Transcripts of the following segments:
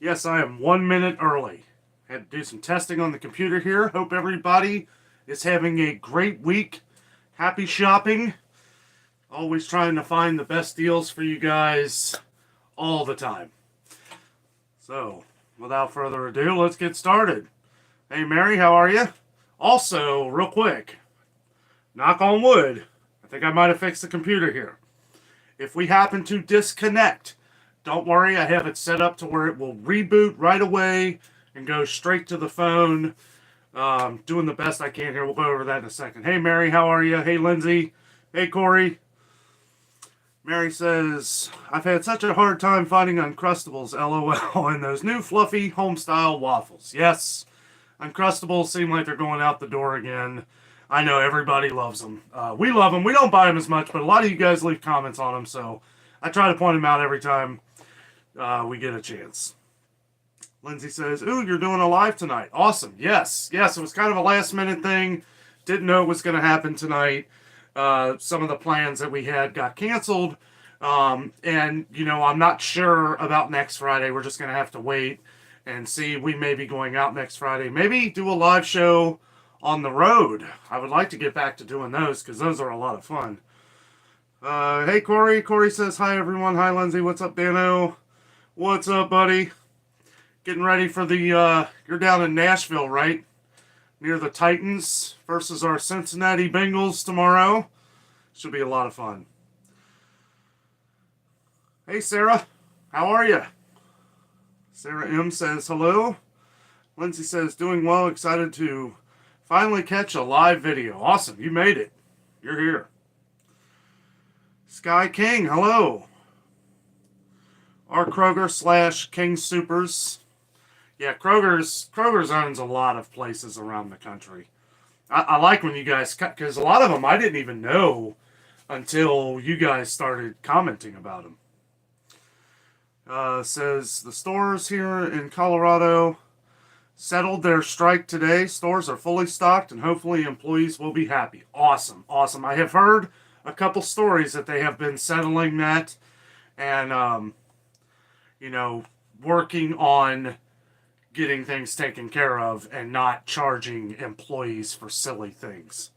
Yes, I am 1 minute early. Had to do some testing on the computer here. Hope everybody is having a great week. Happy shopping. Always trying to find the best deals for you guys all the time. So, without further ado, let's get started. Hey, Mary, how are you? Also, real quick, knock on wood. I think I might have fixed the computer here. If we happen to disconnect, don't worry, I have it set up to where it will reboot right away and go straight to the phone. Doing the best I can here. We'll go over that in a second. Hey, Mary, how are you? Hey, Lindsay. Hey, Corey. Mary says, I've had such a hard time finding Uncrustables, LOL, and those new fluffy home-style waffles. Yes, Uncrustables seem like they're going out the door again. I know everybody loves them. We love them. We don't buy them as much, but a lot of you guys leave comments on them, so I try to point them out every time we get a chance. Lindsay says, ooh, you're doing a live tonight. Awesome. Yes, it was kind of a last-minute thing. Didn't know it was going to happen tonight. Some of the plans that we had got canceled. And, I'm not sure about next Friday. We're just going to have to wait and see. We may be going out next Friday. Maybe do a live show on the road. I would like to get back to doing those because those are a lot of fun. Hey, Corey. Corey says, hi, everyone. Hi, Lindsay. What's up, Danno? What's up, buddy? Getting ready for the, you're down in Nashville, right? Near the Titans versus our Cincinnati Bengals tomorrow. Should be a lot of fun. Hey, Sarah. How are you? Sarah M. says hello. Lindsay says, doing well. Excited to finally catch a live video. Awesome. You made it. You're here. Sky King. Hello. Our Kroger / King Supers. Yeah, Kroger's owns a lot of places around the country. I like when you guys, because a lot of them I didn't even know until you guys started commenting about them. Says the stores here in Colorado settled their strike today. Stores are fully stocked and hopefully employees will be happy. Awesome. I have heard a couple stories that they have been settling that and, working on getting things taken care of and not charging employees for silly things.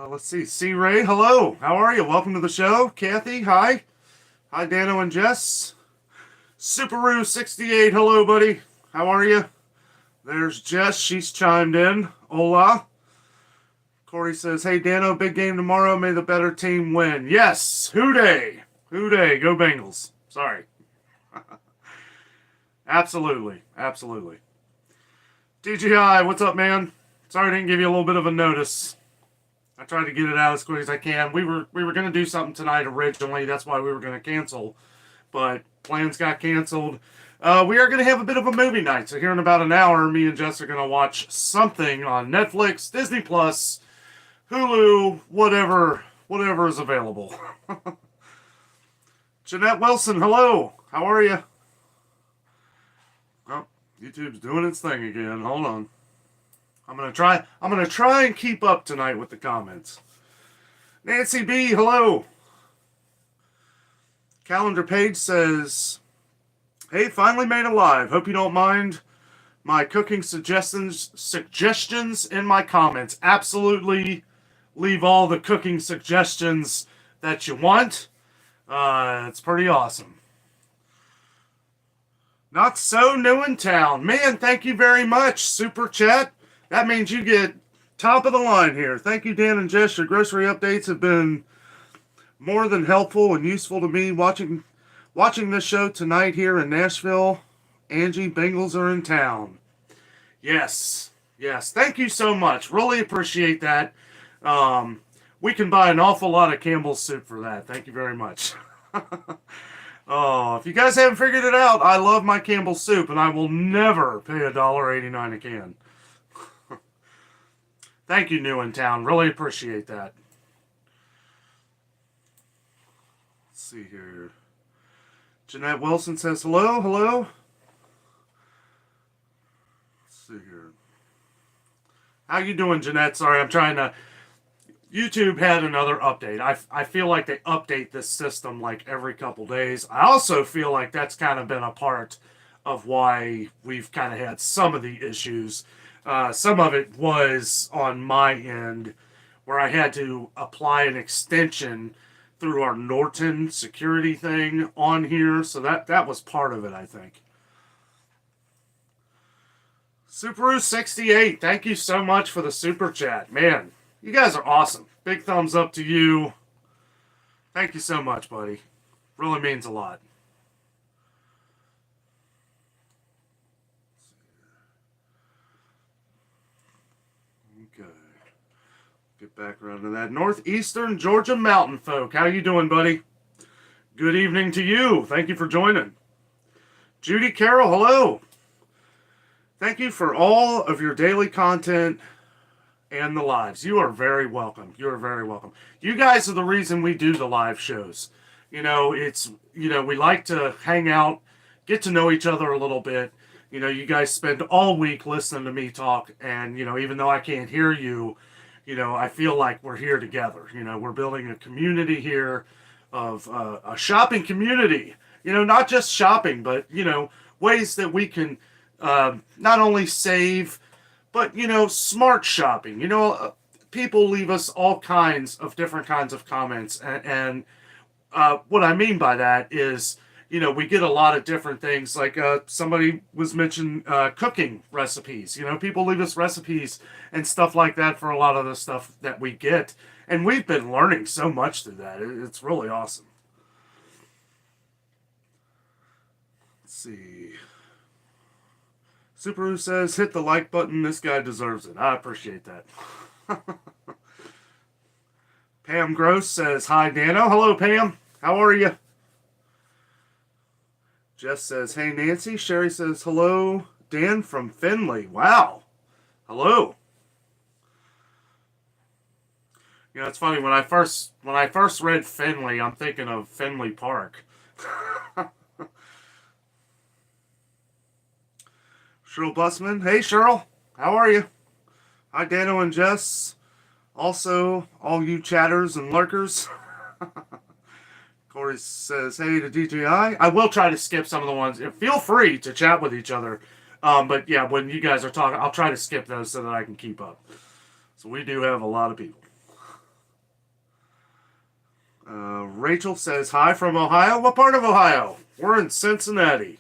Let's see. C. Ray, hello. How are you? Welcome to the show. Kathy, hi. Hi, Danno and Jess. Subaru68, hello, buddy. How are you? There's Jess. She's chimed in. Hola. Corey says, hey, Danno, big game tomorrow. May the better team win. Yes. Hooday. Hooday. Go Bengals. Sorry. Absolutely. DGI, what's up, man? Sorry I didn't give you a little bit of a notice. I tried to get it out as quick as I can. We were going to do something tonight originally. That's why we were going to cancel. But plans got canceled. We are going to have a bit of a movie night. So here in about an hour, me and Jess are going to watch something on Netflix, Disney Plus, Hulu, whatever is available. Jeanette Wilson, hello. How are you? Oh, YouTube's doing its thing again. Hold on. I'm gonna try and keep up tonight with the comments. Nancy B, hello. Calendar Page says, hey, finally made it live. Hope you don't mind my cooking suggestions in my comments. Absolutely leave all the cooking suggestions that you want. It's pretty awesome. Not so new in town. Man, thank you very much. Super chat. That means you get top of the line here. Thank you, Dan and Jess. Your grocery updates have been more than helpful and useful to me watching this show tonight here in Nashville. Angie, Bengals are in town. Yes. Thank you so much. Really appreciate that. We can buy an awful lot of Campbell's soup for that. Thank you very much. Oh, if you guys haven't figured it out, I love my Campbell's soup, and I will never pay $1.89 a can. Thank you, New in Town. Really appreciate that. Let's see here. Jeanette Wilson says hello. Let's see here. How you doing, Jeanette? Sorry, I'm trying to... YouTube had another update. I feel like they update this system like every couple days. I also feel like that's kind of been a part of why we've kind of had some of the issues. Some of it was on my end where I had to apply an extension through our Norton security thing on here. So that was part of it, I think. Subaru68, thank you so much for the super chat. Man, you guys are awesome. Big thumbs up to you. Thank you so much, buddy. Really means a lot. Okay. Get back around to that. Northeastern Georgia mountain folk. How you doing, buddy? Good evening to you. Thank you for joining. Judy Carroll, hello. Thank you for all of your daily content and the lives. You are very welcome. You are very welcome. You guys are the reason we do the live shows. We like to hang out, get to know each other a little bit. You guys spend all week listening to me talk, and, even though I can't hear you, I feel like we're here together. We're building a community here of a shopping community. Not just shopping, but, ways that we can not only save, but, smart shopping. People leave us all kinds of different kinds of comments. And what I mean by that is, we get a lot of different things. Like somebody was mentioning cooking recipes. People leave us recipes and stuff like that for a lot of the stuff that we get. And we've been learning so much through that. It's really awesome. Let's see. Subaru says, hit the like button. This guy deserves it. I appreciate that. Pam Gross says, hi, Danno. Hello, Pam. How are you? Jess says, hey, Nancy. Sherry says, hello, Dan from Findlay. Wow. Hello. It's funny. When I first read Findlay, I'm thinking of Findlay Park. Cheryl Busman. Hey, Cheryl. How are you? Hi, Danno and Jess. Also, all you chatters and lurkers. Corey says, hey to DJI. I will try to skip some of the ones. Feel free to chat with each other. But yeah, when you guys are talking, I'll try to skip those so that I can keep up. So we do have a lot of people. Rachel says, hi from Ohio. What part of Ohio? We're in Cincinnati.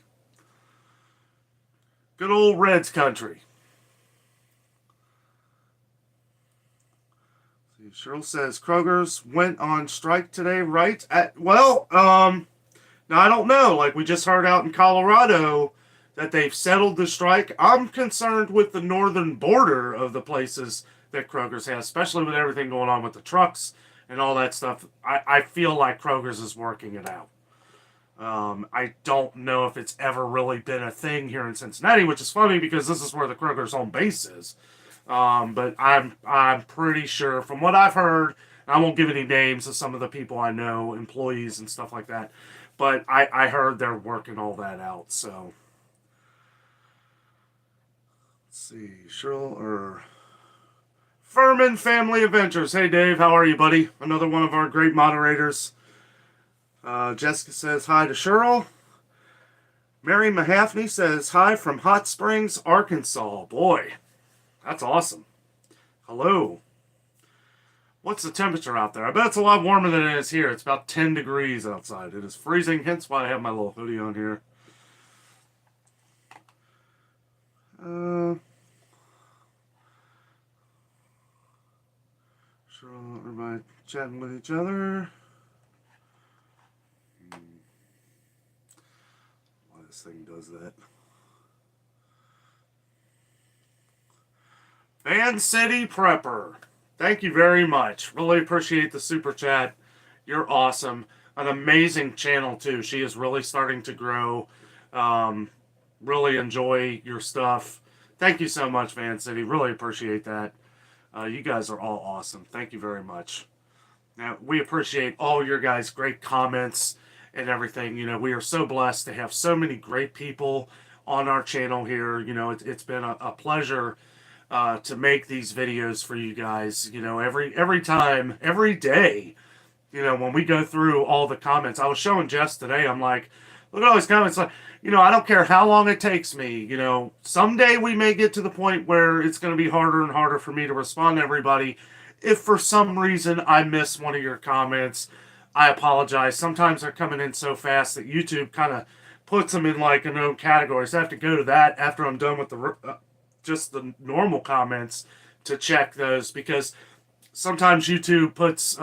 Good old Reds country. Cheryl says, Kroger's went on strike today, right? Now, I don't know. Like, we just heard out in Colorado that they've settled the strike. I'm concerned with the northern border of the places that Kroger's has, especially with everything going on with the trucks and all that stuff. I feel like Kroger's is working it out. I don't know if it's ever really been a thing here in Cincinnati, which is funny because this is where the Kroger's home base is. But I'm pretty sure from what I've heard, I won't give any names of some of the people I know, employees and stuff like that, but I heard they're working all that out. So let's see, Furman Family Adventures. Hey Dave, how are you, buddy? Another one of our great moderators. Jessica says hi to Cheryl. Mary Mahaffney says hi from Hot Springs, Arkansas. Boy, that's awesome. Hello. What's the temperature out there? I bet it's a lot warmer than it is here. It's about 10 degrees outside. It is freezing, hence why I have my little hoodie on here. Cheryl, everybody chatting with each other. This thing does that. Van City Prepper. Thank you very much. Really appreciate the super chat. You're awesome. An amazing channel too. She is really starting to grow. Really enjoy your stuff. Thank you so much, Van City. Really appreciate that. You guys are all awesome. Thank you very much. Now, we appreciate all your guys' great comments and everything. We are so blessed to have so many great people on our channel here. It's been a pleasure to make these videos for you guys. Every time, every day. When we go through all the comments, I was showing Jess today. I'm like, look at all these comments. Like, I don't care how long it takes me. Someday we may get to the point where it's going to be harder and harder for me to respond to everybody. If for some reason I miss one of your comments, I apologize. Sometimes they're coming in so fast that YouTube kind of puts them in like an own category. So I have to go to that after I'm done with just the normal comments to check those, because sometimes YouTube puts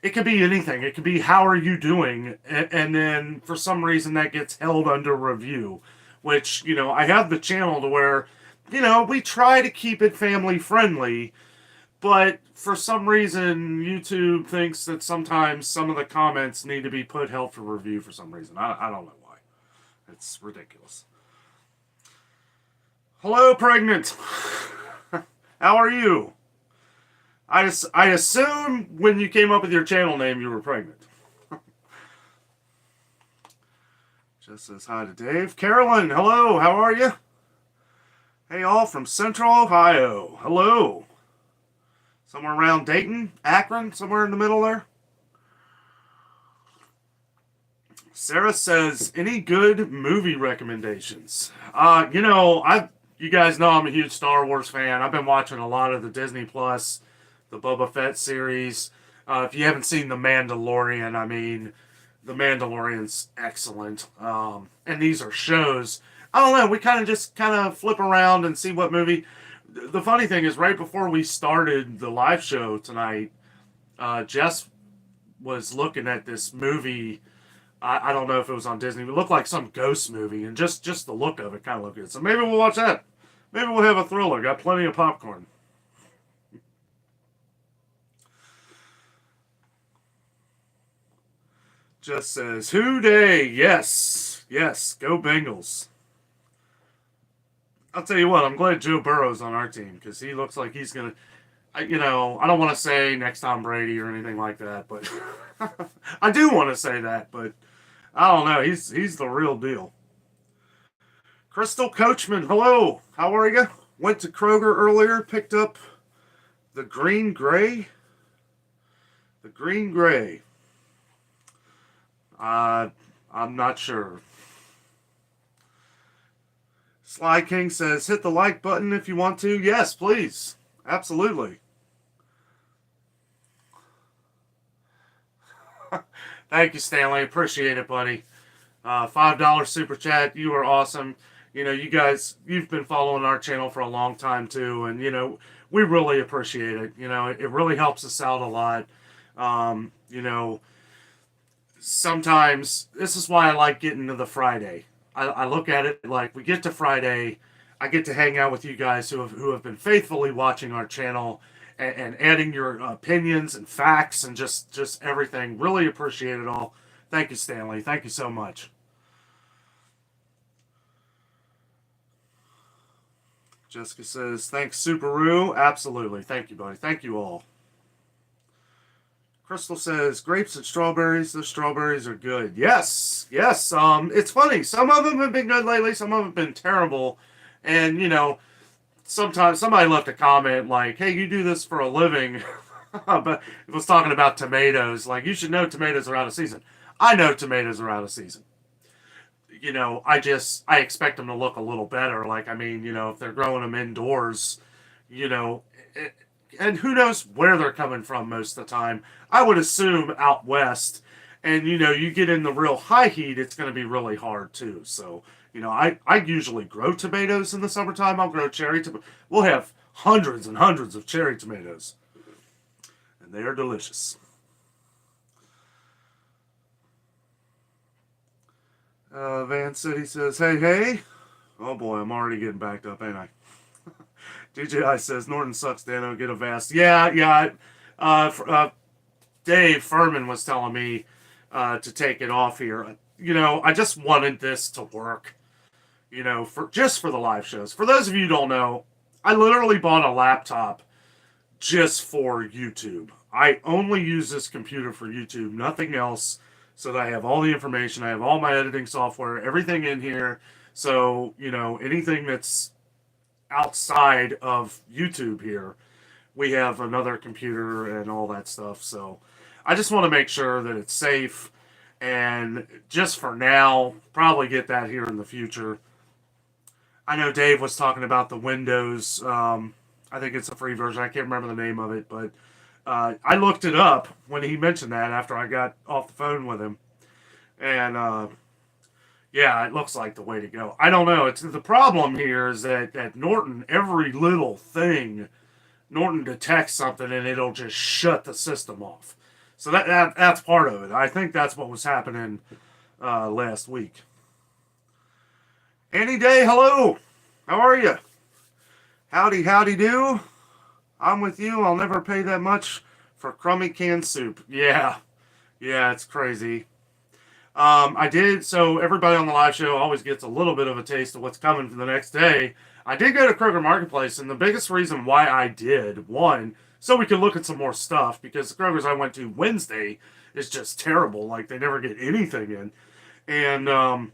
it could be anything. It could be how are you doing, and then for some reason that gets held under review, which I have the channel to where we try to keep it family friendly, but for some reason YouTube thinks that sometimes some of the comments need to be held for review for some reason. I don't know why. It's ridiculous. Hello, pregnant. How are you? I assume when you came up with your channel name you were pregnant. Just says hi to Dave. Carolyn, hello, how are you? Hey, all from Central Ohio. Hello. Somewhere around Dayton, Akron, somewhere in the middle there. Sarah says, any good movie recommendations? You guys know I'm a huge Star Wars fan. I've been watching a lot of the Disney Plus, the Boba Fett series. If you haven't seen The Mandalorian, The Mandalorian's excellent. And these are shows. I don't know, we kind of flip around and see what movie. The funny thing is, right before we started the live show tonight, Jess was looking at this movie. I don't know if it was on Disney. It looked like some ghost movie, and just the look of it kind of looked good. So maybe we'll watch that. Maybe we'll have a thriller. Got plenty of popcorn. Just says, Who Day? Yes. Yes. Go Bengals. I'll tell you what, I'm glad Joe Burrow's on our team, because he looks like he's going to, I don't want to say next Tom Brady or anything like that, but I do want to say that, but I don't know. He's the real deal. Crystal Coachman, hello. How are you? Went to Kroger earlier, picked up the green gray. The green gray. I'm not sure. Sly King says, hit the like button if you want to. Yes, please. Absolutely. Thank you, Stanley. Appreciate it, buddy. $5 super chat. You are awesome. You guys, you've been following our channel for a long time too, and we really appreciate it. It really helps us out a lot. Sometimes this is why I like getting to the Friday. I look at it like we get to Friday, I get to hang out with you guys who have been faithfully watching our channel and adding your opinions and facts and just everything. Really appreciate it all. Thank you, Stanley. Thank you so much. Jessica says, thanks, Subaru. Absolutely. Thank you, buddy. Thank you all. Crystal says, grapes and strawberries. The strawberries are good. Yes. Yes. It's funny. Some of them have been good lately. Some of them have been terrible. And, sometimes somebody left a comment like, hey, you do this for a living. But it was talking about tomatoes. Like, you should know tomatoes are out of season. I know tomatoes are out of season. I expect them to look a little better. Like, if they're growing them indoors, and who knows where they're coming from most of the time. I would assume out west. And, you get in the real high heat, it's going to be really hard too. So, I usually grow tomatoes in the summertime. I'll grow cherry tomatoes. We'll have hundreds and hundreds of cherry tomatoes. And they are delicious. Van City says, hey. Oh boy, I'm already getting backed up, ain't I? DJI says, Norton sucks, Danno, get a vest. Yeah. Dave Furman was telling me to take it off here. I just wanted this to work, for the live shows. For those of you who don't know, I literally bought a laptop just for YouTube. I only use this computer for YouTube, nothing else, so that I have all the information. I have all my editing software, everything in here. So, anything that's outside of YouTube here. We have another computer and all that stuff. So I just want to make sure that it's safe. And just for now, probably get that here in the future. I know Dave was talking about the Windows. I think it's a free version. I can't remember the name of it, but I looked it up when he mentioned that after I got off the phone with him. And yeah, it looks like the way to go. I don't know. It's the problem here is that at Norton, every little thing, Norton detects something and it'll just shut the system off. So that's part of it. I think that's what was happening last week. Any day, hello. How are you? Howdy do. I'm with you. I'll never pay that much for crummy canned soup. Yeah, it's crazy. I did, so everybody on the live show always gets a little bit of a taste of what's coming for the next day. I did go to Kroger Marketplace, and the biggest reason why I did, one, so we could look at some more stuff, because the Kroger's I went to Wednesday is just terrible. Like, they never get anything in. And I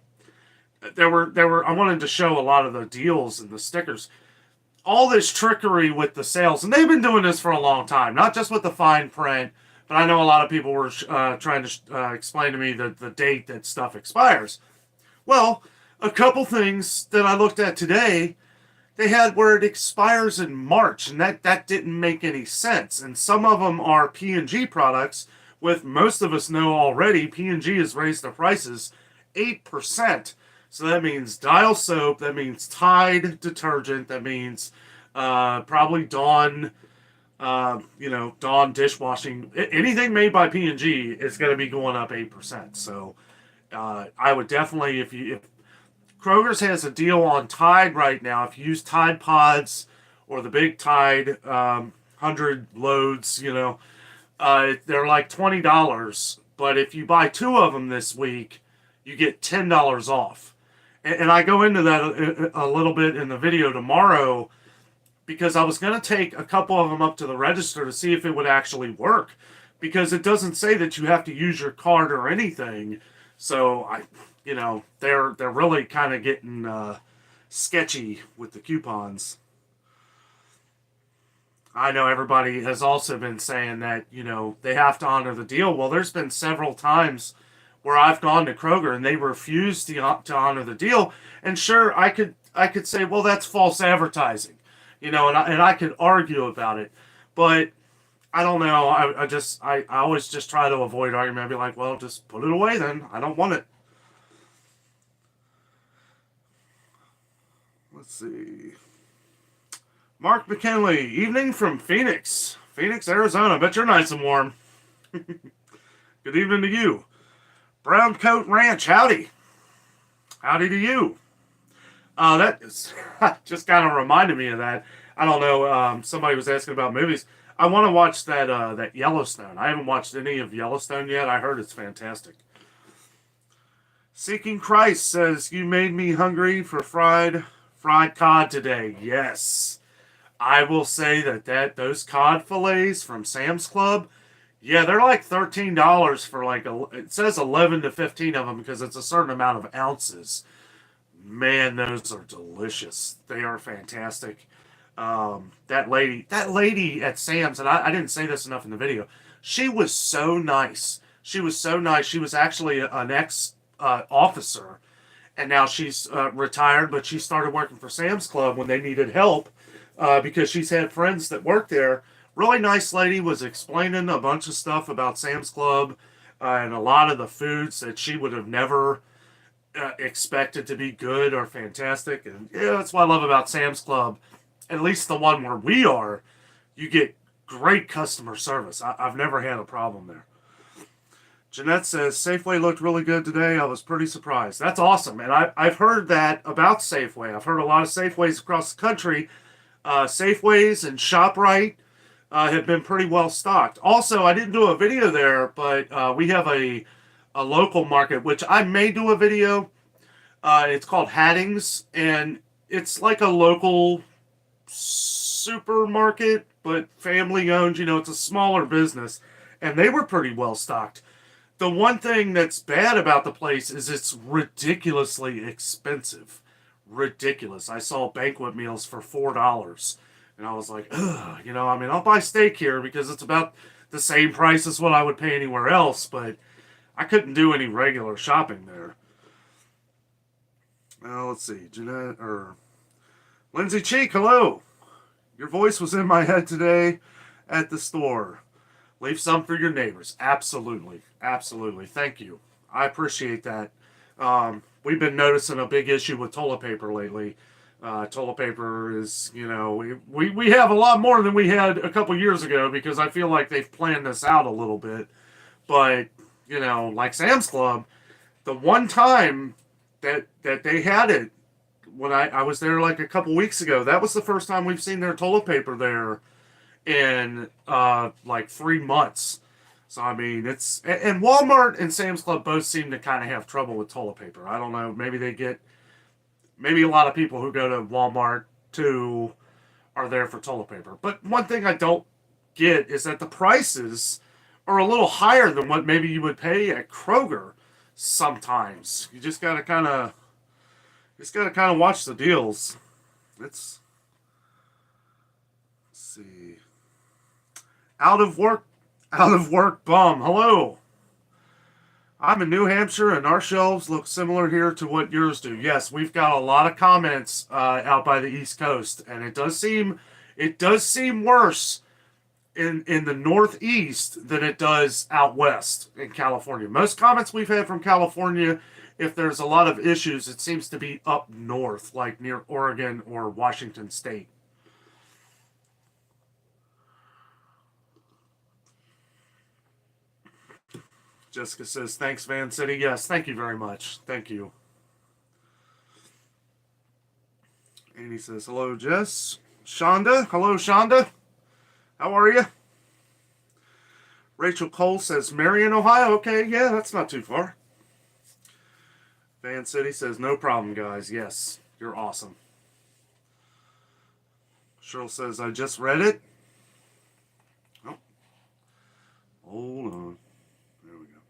wanted to show a lot of the deals and the stickers. All this trickery with the sales, and they've been doing this for a long time, not just with the fine print, but I know a lot of people were trying to explain to me the date that stuff expires. Well, a couple things that I looked at today, they had where it expires in March, and that didn't make any sense. And some of them are P&G products, with most of us know already, P&G has raised their prices 8%. So that means Dial soap, that means Tide detergent, that means probably Dawn, Dawn dishwashing. Anything made by P&G is going to be going up 8%. So I would definitely, if Kroger's has a deal on Tide right now, if you use Tide Pods or the big Tide 100 loads, they're like $20. But if you buy 2 of them this week, you get $10 off. And I go into that a little bit in the video tomorrow, because I was going to take a couple of them up to the register to see if it would actually work, because it doesn't say that you have to use your card or anything. So they're really kind of getting sketchy with the coupons. I know everybody has also been saying that, they have to honor the deal. Well, there's been several times where I've gone to Kroger and they refuse to honor the deal. And sure, I could say, well, that's false advertising, and I could argue about it. But I don't know. I always just try to avoid argument. I'd be like, well, just put it away then. I don't want it. Let's see. Mark McKinley, evening from Phoenix, Arizona. Bet you're nice and warm. Good evening to you. Brown Coat Ranch, howdy. Howdy to you. That is, just kind of reminded me of that. I don't know, somebody was asking about movies. I want to watch that Yellowstone. I haven't watched any of Yellowstone yet. I heard it's fantastic. Seeking Christ says, you made me hungry for fried cod today. Yes. I will say that those cod fillets from Sam's Club, yeah, they're like $13 for it says 11 to 15 of them because it's a certain amount of ounces. Man, those are delicious. They are fantastic. That lady at Sam's, and I didn't say this enough in the video, she was so nice. She was actually an ex-officer, and now she's retired, but she started working for Sam's Club when they needed help because she's had friends that work there. Really nice lady, was explaining a bunch of stuff about Sam's Club and a lot of the foods that she would have never expected to be good or fantastic. And yeah, that's what I love about Sam's Club. At least the one where we are, you get great customer service. I've never had a problem there. Jeanette says, Safeway looked really good today. I was pretty surprised. That's awesome. And I've heard that about Safeway. I've heard a lot of Safeways across the country. Safeways and ShopRite have been pretty well stocked. Also, I didn't do a video there, but we have a local market, which I may do a video. It's called Haddings, and it's like a local supermarket, but family owned. It's a smaller business, and they were pretty well stocked. The one thing that's bad about the place is it's ridiculously expensive. ridiculous. I saw banquet meals for $4. And I was like, ugh, I mean, I'll buy steak here because it's about the same price as what I would pay anywhere else, but I couldn't do any regular shopping there. Well, let's see. Jeanette, or Lindsay Cheek, hello. Your voice was in my head today at the store. Leave some for your neighbors. Absolutely. Absolutely. Thank you. I appreciate that. We've been noticing a big issue with toilet paper lately. Toilet paper is, we have a lot more than we had a couple years ago because I feel like they've planned this out a little bit. But, like Sam's Club, the one time that they had it, when I was there like a couple weeks ago, that was the first time we've seen their toilet paper there in like 3 months. So I mean, and Walmart and Sam's Club both seem to kind of have trouble with toilet paper. I don't know. Maybe a lot of people who go to Walmart too are there for toilet paper. But one thing I don't get is that the prices are a little higher than what maybe you would pay at Kroger sometimes. You just gotta kind of watch the deals. Let's see. Out of work bum. Hello. I'm in New Hampshire and our shelves look similar here to what yours do. Yes, we've got a lot of comments out by the East Coast, and it does seem worse in the Northeast than it does out west in California. Most comments we've had from California, if there's a lot of issues, it seems to be up north, like near Oregon or Washington State. Jessica says, thanks, Van City. Yes, thank you very much. Thank you. Annie says, hello, Jess. Shonda. Hello, Shonda. How are you? Rachel Cole says, Marion, Ohio. Okay, yeah, that's not too far. Van City says, no problem, guys. Yes, you're awesome. Cheryl says, I just read it. Oh, hold on. There we go.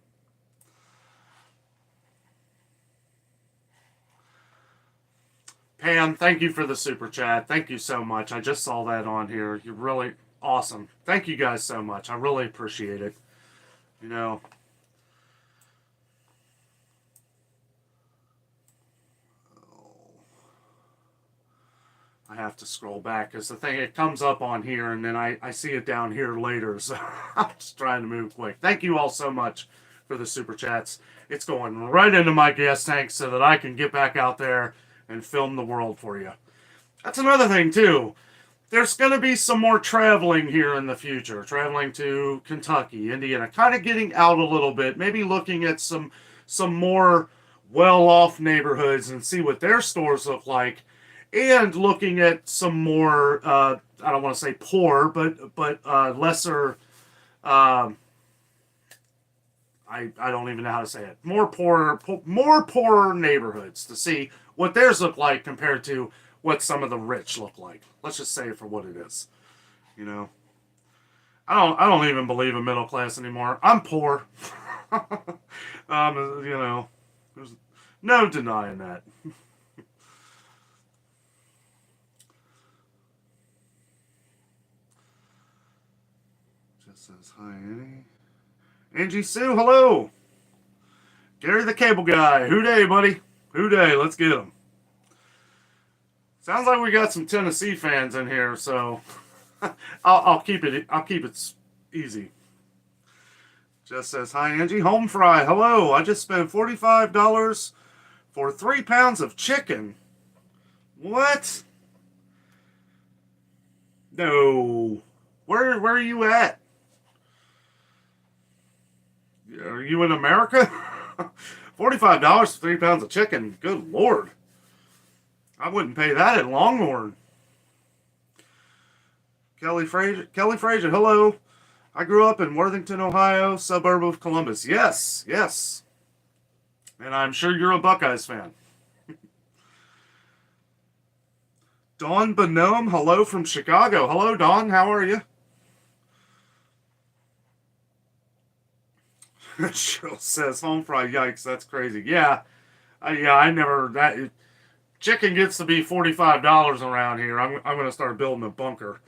Pam, thank you for the super chat. Thank you so much. I just saw that on here. You're really awesome. Thank you guys so much. I really appreciate it. I have to scroll back because it comes up on here and then I see it down here later. So I'm just trying to move quick. Thank you all so much for the super chats. It's going right into my gas tank so that I can get back out there and film the world for you. That's another thing too. There's going to be some more traveling here in the future. Traveling to Kentucky, Indiana, kind of getting out a little bit. Maybe looking at some more well-off neighborhoods and see what their stores look like. And looking at some more, I don't want to say poor, but lesser, I don't even know how to say it. More poorer neighborhoods to see what theirs look like compared to what some of the rich look like. Let's just say it for what it is. I don't even believe in middle class anymore. I'm poor. There's no denying that. Says hi, Annie. Angie Sue, hello. Gary the Cable Guy. Hoo-day, buddy. Hoo-day. Let's get him. Sounds like we got some Tennessee fans in here, so I'll keep it easy. Just says hi, Angie. Home fry. Hello. I just spent $45 for 3 pounds of chicken. What? No. Where are you at? Are you in America? $45 for 3 pounds of chicken. Good Lord. I wouldn't pay that at Longhorn. Kelly Frazier, hello. I grew up in Worthington, Ohio, suburb of Columbus. Yes. And I'm sure you're a Buckeyes fan. Dawn Bonhomme, hello from Chicago. Hello, Dawn. How are you? Cheryl says, home fry, yikes, that's crazy. Yeah, I never, chicken gets to be $45 around here, I'm going to start building a bunker.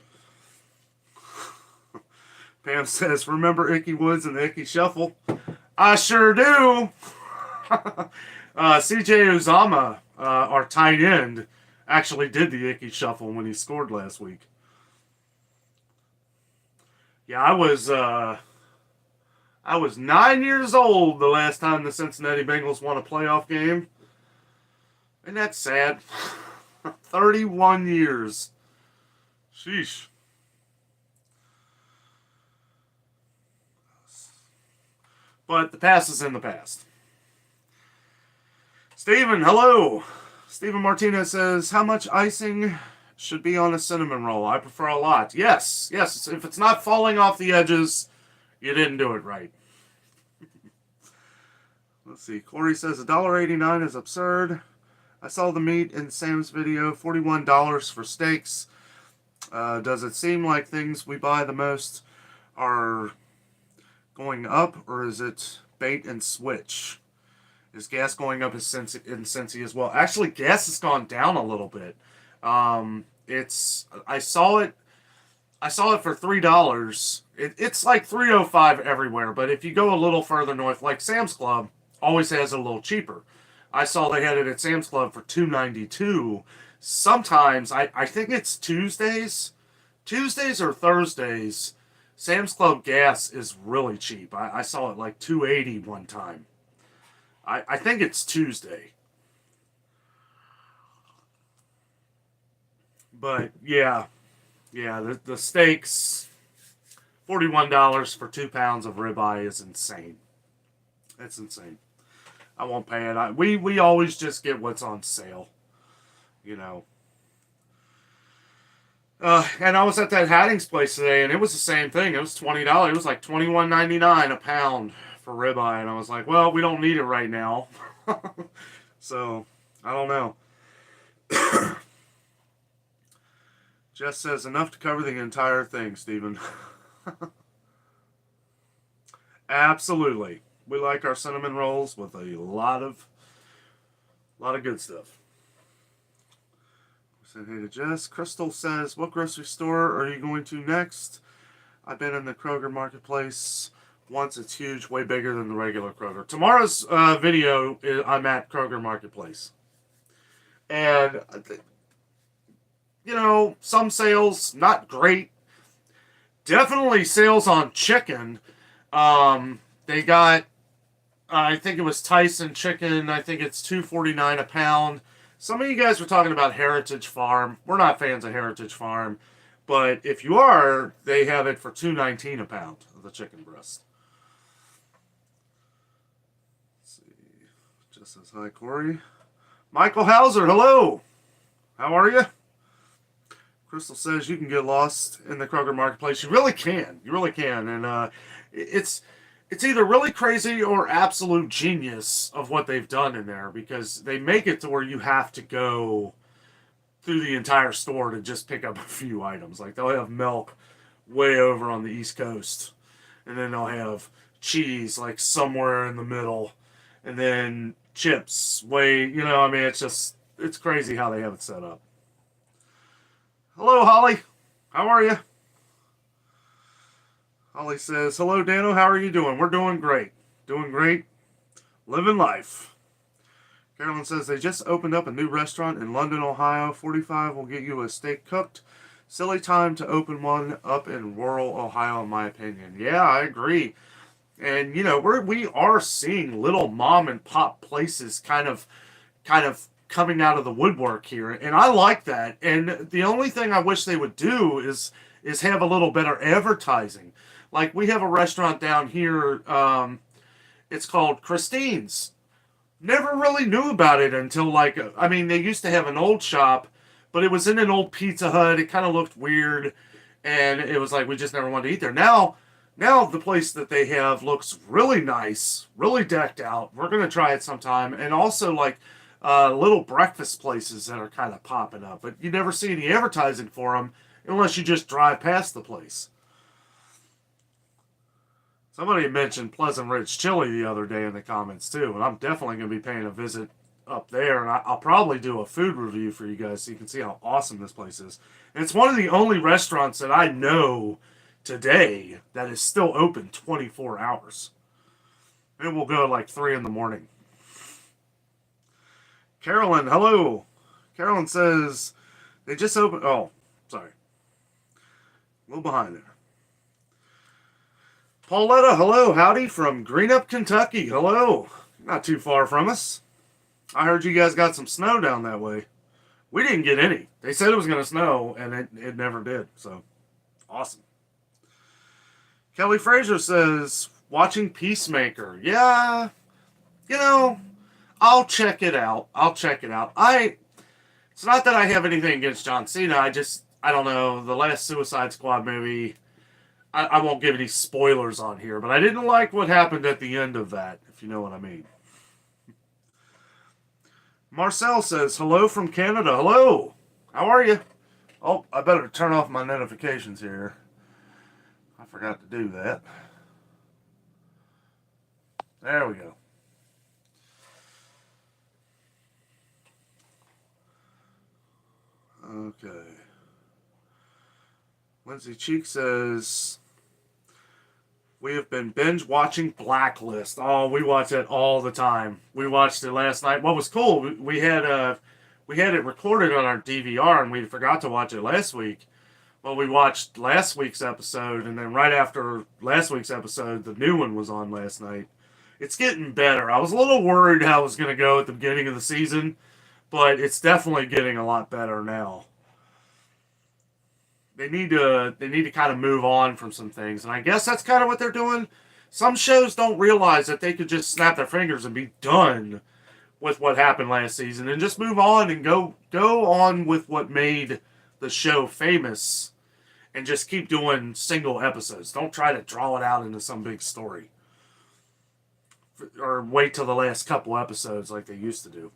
Pam says, remember Icky Woods and the Icky Shuffle? I sure do. CJ Uzama, our tight end, actually did the Icky Shuffle when he scored last week. Yeah, I was 9 years old the last time the Cincinnati Bengals won a playoff game. And that's sad. 31 years. Sheesh. But the past is in the past. Steven, hello. Steven Martinez says, how much icing should be on a cinnamon roll? I prefer a lot. Yes. If it's not falling off the edges, you didn't do it right. Let's see. Corey says $1.89 is absurd. I saw the meat in Sam's video, $41 for steaks. Does it seem like things we buy the most are going up, or is it bait and switch? Is gas going up in Cincy as well? Actually, gas has gone down a little bit. I saw it for $3. It's like $3.05 everywhere, but if you go a little further north, like Sam's Club always has it a little cheaper. I saw they had it at Sam's Club for $2.92. Sometimes, I think it's Tuesdays or Thursdays, Sam's Club gas is really cheap. I saw it like $2.80 one time. I think it's Tuesday. But yeah, the steaks, $41 for 2 pounds of ribeye is insane. It's insane. I won't pay it. We always just get what's on sale, you know. And I was at that Hadding's place today, and it was the same thing. It was $20. It was like $21.99 a pound for ribeye, and I was like, well, we don't need it right now. So, I don't know. Jess says, enough to cover the entire thing, Stephen. Absolutely. We like our cinnamon rolls with a lot of good stuff. Said hey to Jess. Crystal says, what grocery store are you going to next? I've been in the Kroger marketplace once. It's huge, way bigger than the regular Kroger. Tomorrow's video, I'm at Kroger marketplace. And, you know, some sales, not great. Definitely sales on chicken. They got, I think it was Tyson chicken. I think it's $2.49 a pound. Some of you guys were talking about Heritage Farm. We're not fans of Heritage Farm. But if you are, they have it for $2.19 a pound of the chicken breast. Let's see. Just says hi, Corey. Michael Hauser, hello. How are you? Crystal says you can get lost in the Kroger marketplace. You really can. You really can. And it's either really crazy or absolute genius of what they've done in there, because they make it to where you have to go through the entire store to just pick up a few items. Like, they'll have milk way over on the East Coast, and then they'll have cheese like somewhere in the middle, and then chips way, you know, I mean, it's crazy how they have it set up. Hello, Holly. How are you? Holly says, hello, Danno. How are you doing? We're doing great. Doing great. Living life. Carolyn says, they just opened up a new restaurant in London, Ohio. $45 will get you a steak cooked. Silly time to open one up in rural Ohio, in my opinion. Yeah, I agree. And, you know, we are seeing little mom and pop places kind of coming out of the woodwork here. And I like that. And the only thing I wish they would do is have a little better advertising. Like, we have a restaurant down here, it's called Christine's. Never really knew about it until, like, I mean, they used to have an old shop, but it was in an old Pizza Hut. It kind of looked weird, and it was like, we just never wanted to eat there. Now the place that they have looks really nice, really decked out. We're going to try it sometime. And also, like, little breakfast places that are kind of popping up. But you never see any advertising for them unless you just drive past the place. Somebody mentioned Pleasant Ridge Chili the other day in the comments, too, and I'm definitely going to be paying a visit up there, and I'll probably do a food review for you guys so you can see how awesome this place is. And it's one of the only restaurants that I know today that is still open 24 hours. It will go like 3 in the morning. Carolyn, hello. Carolyn says they just opened. Oh, sorry. A little behind there. Pauletta, hello. Howdy from Greenup, Kentucky. Hello. Not too far from us. I heard you guys got some snow down that way. We didn't get any. They said it was going to snow, and it never did. So, awesome. Kelly Fraser says, watching Peacemaker. Yeah, I'll check it out. It's not that I have anything against John Cena. I don't know. The last Suicide Squad movie, I won't give any spoilers on here, but I didn't like what happened at the end of that, if you know what I mean. Marcel says, hello from Canada. Hello. How are you? Oh, I better turn off my notifications here. I forgot to do that. There we go. Okay. Lindsay Cheek says, we have been binge watching Blacklist. Oh, we watch it all the time. We watched it last night. What was cool, we had it recorded on our DVR, and we forgot to watch it last week. Well, we watched last week's episode, and then right after last week's episode, the new one was on last night. It's getting better. I was a little worried how it was going to go at the beginning of the season, but it's definitely getting a lot better now. They need to kind of move on from some things, and I guess that's kind of what they're doing. Some shows don't realize that they could just snap their fingers and be done with what happened last season and just move on and go on with what made the show famous and just keep doing single episodes. Don't try to draw it out into some big story. Or wait till the last couple episodes like they used to do.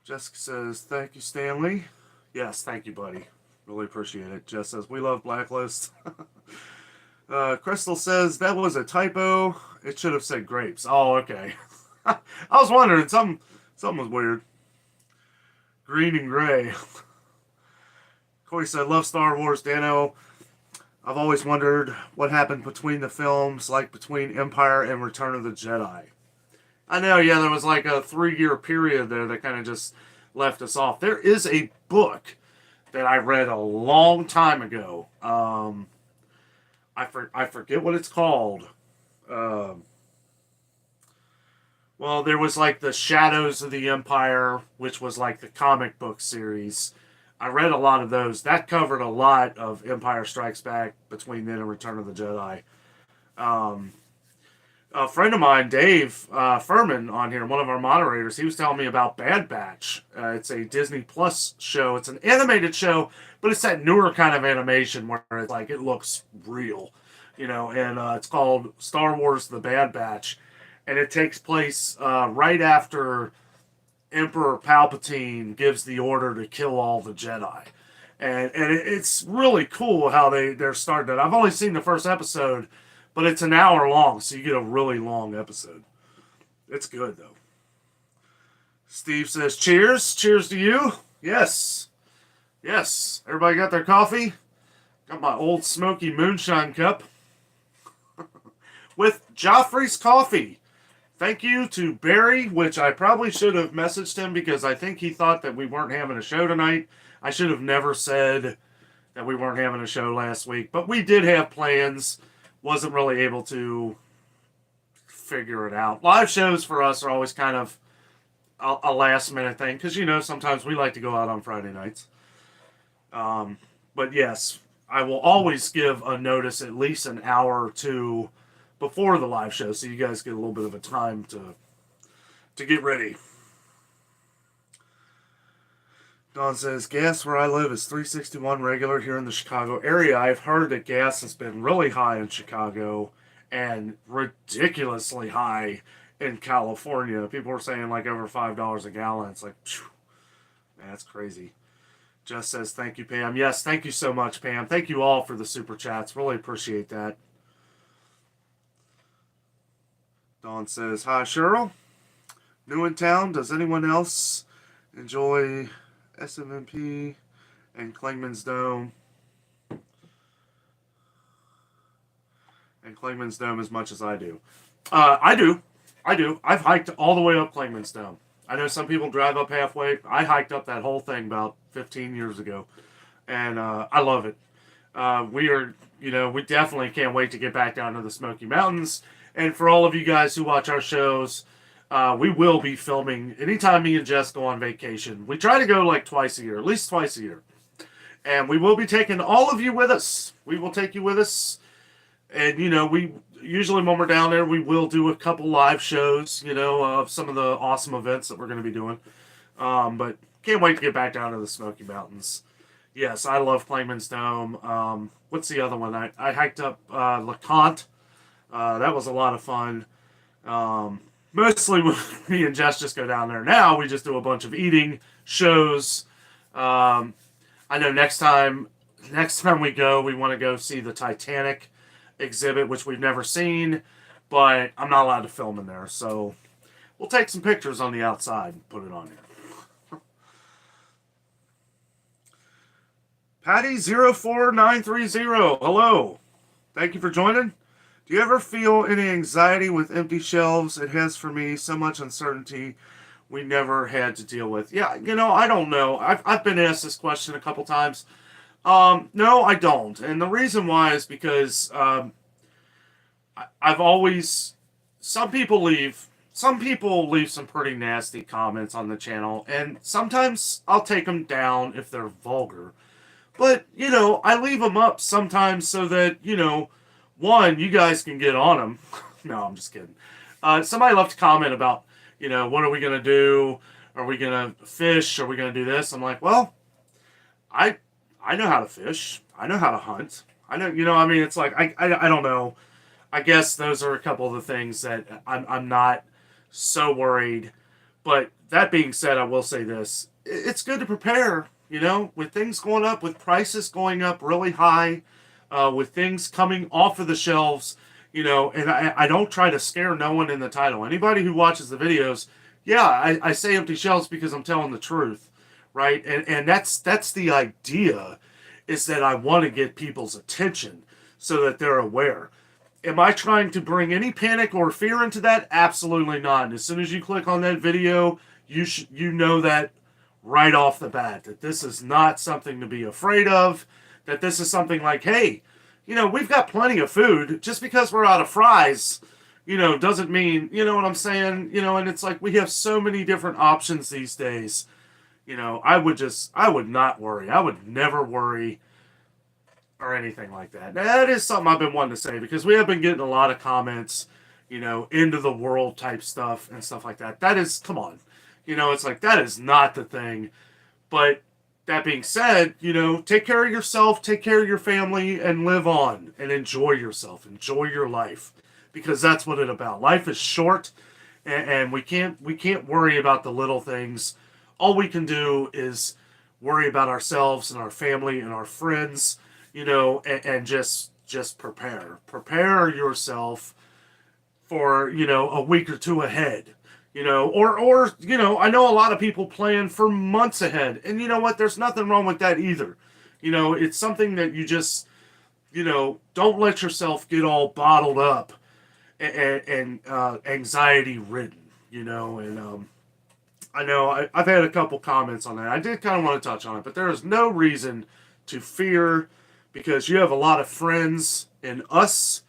Jessica says, thank you, Stanley. Yes, thank you, buddy. Really appreciate it. Jess says, we love Blacklist. Crystal says, that was a typo. It should have said grapes. Oh, okay. I was wondering. Something was weird. Green and gray. Corey said, love Star Wars, Danno. I've always wondered what happened between the films, like between Empire and Return of the Jedi. I know, yeah, there was like a 3-year period there that kind of just left us off. There is a book that I read a long time ago. I forget what it's called. Well, there was like the Shadows of the Empire, which was like the comic book series. I read a lot of those. That covered a lot of Empire Strikes Back between then and Return of the Jedi. A friend of mine, Dave Furman, on here, one of our moderators, he was telling me about Bad Batch. It's a Disney Plus show. It's an animated show, but it's that newer kind of animation where it's like it looks real, and it's called Star Wars: The Bad Batch, and it takes place right after Emperor Palpatine gives the order to kill all the Jedi. And it's really cool how they're starting it. I've only seen the first episode, but it's an hour long, so you get a really long episode. It's good, though. Steve says, cheers. Cheers to you. Yes. Yes. Everybody got their coffee? Got my old smoky moonshine cup. With Joffrey's coffee. Thank you to Barry, which I probably should have messaged him because I think he thought that we weren't having a show tonight. I should have never said that we weren't having a show last week, but we did have plans. Wasn't really able to figure it out. Live shows for us are always kind of a last minute thing because, sometimes we like to go out on Friday nights. But yes, I will always give a notice at least an hour or two before the live show, so you guys get a little bit of a time to get ready. Don says, gas where I live is $3.61 regular here in the Chicago area. I've heard that gas has been really high in Chicago and ridiculously high in California. People are saying like over $5 a gallon. It's like, phew, man, that's crazy. Jess says, thank you, Pam. Yes, thank you so much, Pam. Thank you all for the super chats. Really appreciate that. Dawn says, hi, Cheryl. New in town. Does anyone else enjoy SMMP and Klingman's Dome? And Klingman's Dome as much as I do. I do. I do. I've hiked all the way up Klingman's Dome. I know some people drive up halfway. I hiked up that whole thing about 15 years ago, and I love it. We definitely can't wait to get back down to the Smoky Mountains. And for all of you guys who watch our shows, we will be filming anytime me and Jess go on vacation. We try to go like twice a year, at least twice a year. And we will be taking all of you with us. We will take you with us. And, we usually when we're down there, we will do a couple live shows, of some of the awesome events that we're going to be doing. But can't wait to get back down to the Smoky Mountains. Yes, I love Klingman's Dome. What's the other one? I hiked up LeConte. That was a lot of fun. Mostly me and Jess just go down there. Now we just do a bunch of eating shows. I know next time we go, we want to go see the Titanic exhibit, which we've never seen, but I'm not allowed to film in there, so we'll take some pictures on the outside and put it on here. Patty04930, hello. Thank you for joining. Do you ever feel any anxiety with empty shelves? It has for me so much uncertainty we never had to deal with. Yeah, I don't know. I've been asked this question a couple times. No, I don't. And the reason why is because I've always... Some people leave some pretty nasty comments on the channel, and sometimes I'll take them down if they're vulgar. But, I leave them up sometimes so that, one, you guys can get on them. No, I'm just kidding. Somebody left a comment about, what are we going to do? Are we going to fish? Are we going to do this? I'm like, well, I know how to fish. I know how to hunt. I know, it's like, I don't know. I guess those are a couple of the things that I'm not so worried. But that being said, I will say this. It's good to prepare, with things going up, with prices going up really high, with things coming off of the shelves, and I don't try to scare no one in the title. Anybody who watches the videos, yeah, I say empty shelves because I'm telling the truth. Right? And that's the idea, is that I want to get people's attention so that they're aware. Am I trying to bring any panic or fear into that? Absolutely not. And as soon as you click on that video, you know that right off the bat, that this is not something to be afraid of, that this is something like, hey, we've got plenty of food. Just because we're out of fries, doesn't mean, you know what I'm saying? And it's like we have so many different options these days. I would not worry. I would never worry or anything like that. Now, that is something I've been wanting to say, because we have been getting a lot of comments, into the world type stuff and stuff like that. That is, come on. It's like, that is not the thing. But that being said, take care of yourself, take care of your family, and live on and enjoy yourself. Enjoy your life, because that's what it's about. Life is short, and we can't worry about the little things. All we can do is worry about ourselves and our family and our friends, and just prepare. Prepare yourself for, a week or two ahead, or I know a lot of people plan for months ahead. And you know what? There's nothing wrong with that either. It's something that you just, don't let yourself get all bottled up and anxiety ridden, and, I know I've had a couple comments on that. I did kind of want to touch on it, but there is no reason to fear, because you have a lot of friends in us,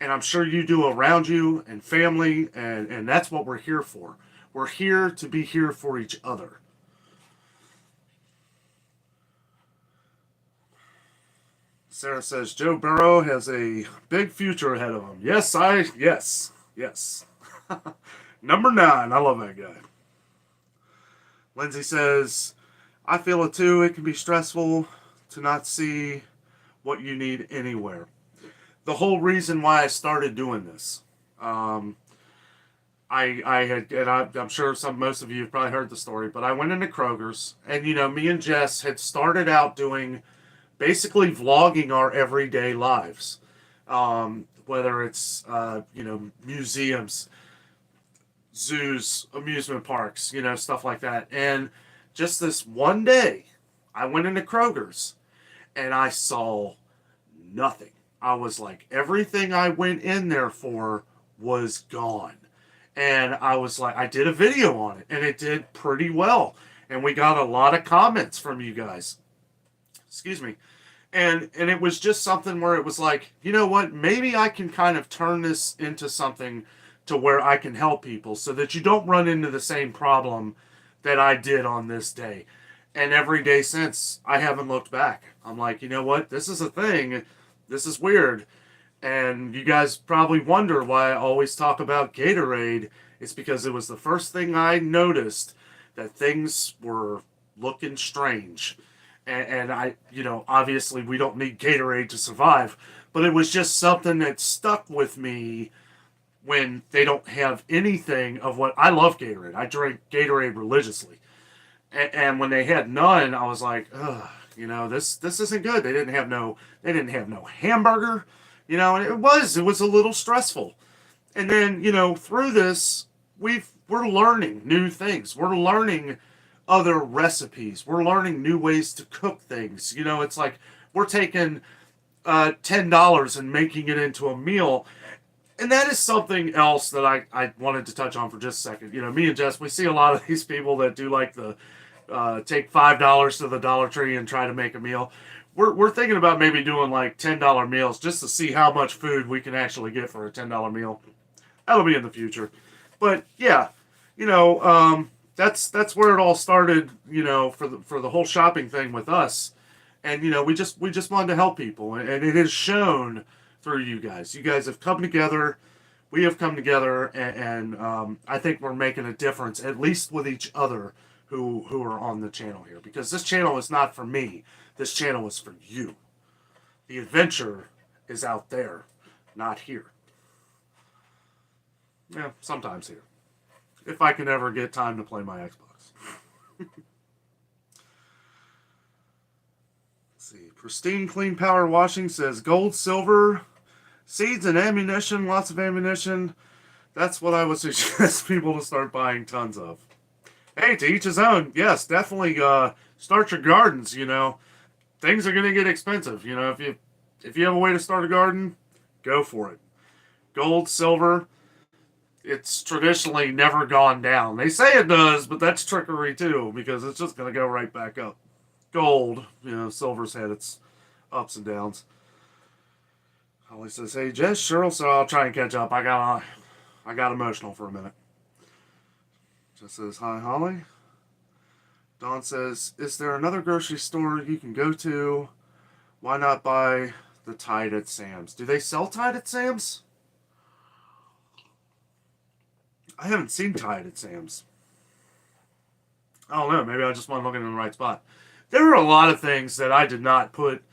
and I'm sure you do around you, and family, and that's what we're here for. We're here to be here for each other. Sarah says Joe Burrow has a big future ahead of him. Yes. Number 9. I love that guy. Lindsay says, I feel it too. It can be stressful to not see what you need anywhere. The whole reason why I started doing this, I'm sure most of you have probably heard the story, but I went into Kroger's, and me and Jess had started out doing basically vlogging our everyday lives, whether it's museums, zoos, amusement parks, stuff like that. And just this one day, I went into Kroger's and I saw nothing. I was like, everything I went in there for was gone. And I was like, I did a video on it and it did pretty well. And we got a lot of comments from you guys. Excuse me. And it was just something where it was like, you know what, maybe I can kind of turn this into something to where I can help people so that you don't run into the same problem that I did on this day. And every day since, I haven't looked back. I'm like, you know what, this is a thing. This is weird. And you guys probably wonder why I always talk about Gatorade. It's because it was the first thing I noticed that things were looking strange. And I, obviously we don't need Gatorade to survive, but it was just something that stuck with me when they don't have anything of what I love Gatorade. I drink Gatorade religiously. And when they had none, I was like, ugh, this isn't good. They didn't have no hamburger, and it was a little stressful. And then, through this, we're learning new things. We're learning other recipes. We're learning new ways to cook things. It's like we're taking $10 and making it into a meal. And that is something else that I wanted to touch on for just a second. Me and Jess, we see a lot of these people that do like the take $5 to the Dollar Tree and try to make a meal. We're thinking about maybe doing like $10 meals just to see how much food we can actually get for a $10 meal. That'll be in the future. But yeah, that's where it all started, for the whole shopping thing with us. And we just wanted to help people, and it has shown through you guys. You guys have come together. We have come together, and I think we're making a difference, at least with each other who are on the channel here. Because this channel is not for me. This channel is for you. The adventure is out there, not here. Yeah, sometimes here. If I can ever get time to play my Xbox. Let's see. Pristine Clean Power Washing says gold, silver, seeds, and ammunition. Lots of ammunition. That's what I would suggest people to start buying tons of. Hey, to each his own. Yes, definitely start your gardens, Things are going to get expensive. If you have a way to start a garden, go for it. Gold, silver, it's traditionally never gone down. They say it does, but that's trickery too, because it's just going to go right back up. Gold, silver's had its ups and downs. Holly says, hey, Jess, sure, so I'll try and catch up. I got emotional for a minute. Jess says, hi, Holly. Dawn says, is there another grocery store you can go to? Why not buy the Tide at Sam's? Do they sell Tide at Sam's? I haven't seen Tide at Sam's. I don't know. Maybe I just wasn't looking in the right spot. There are a lot of things that I did not put.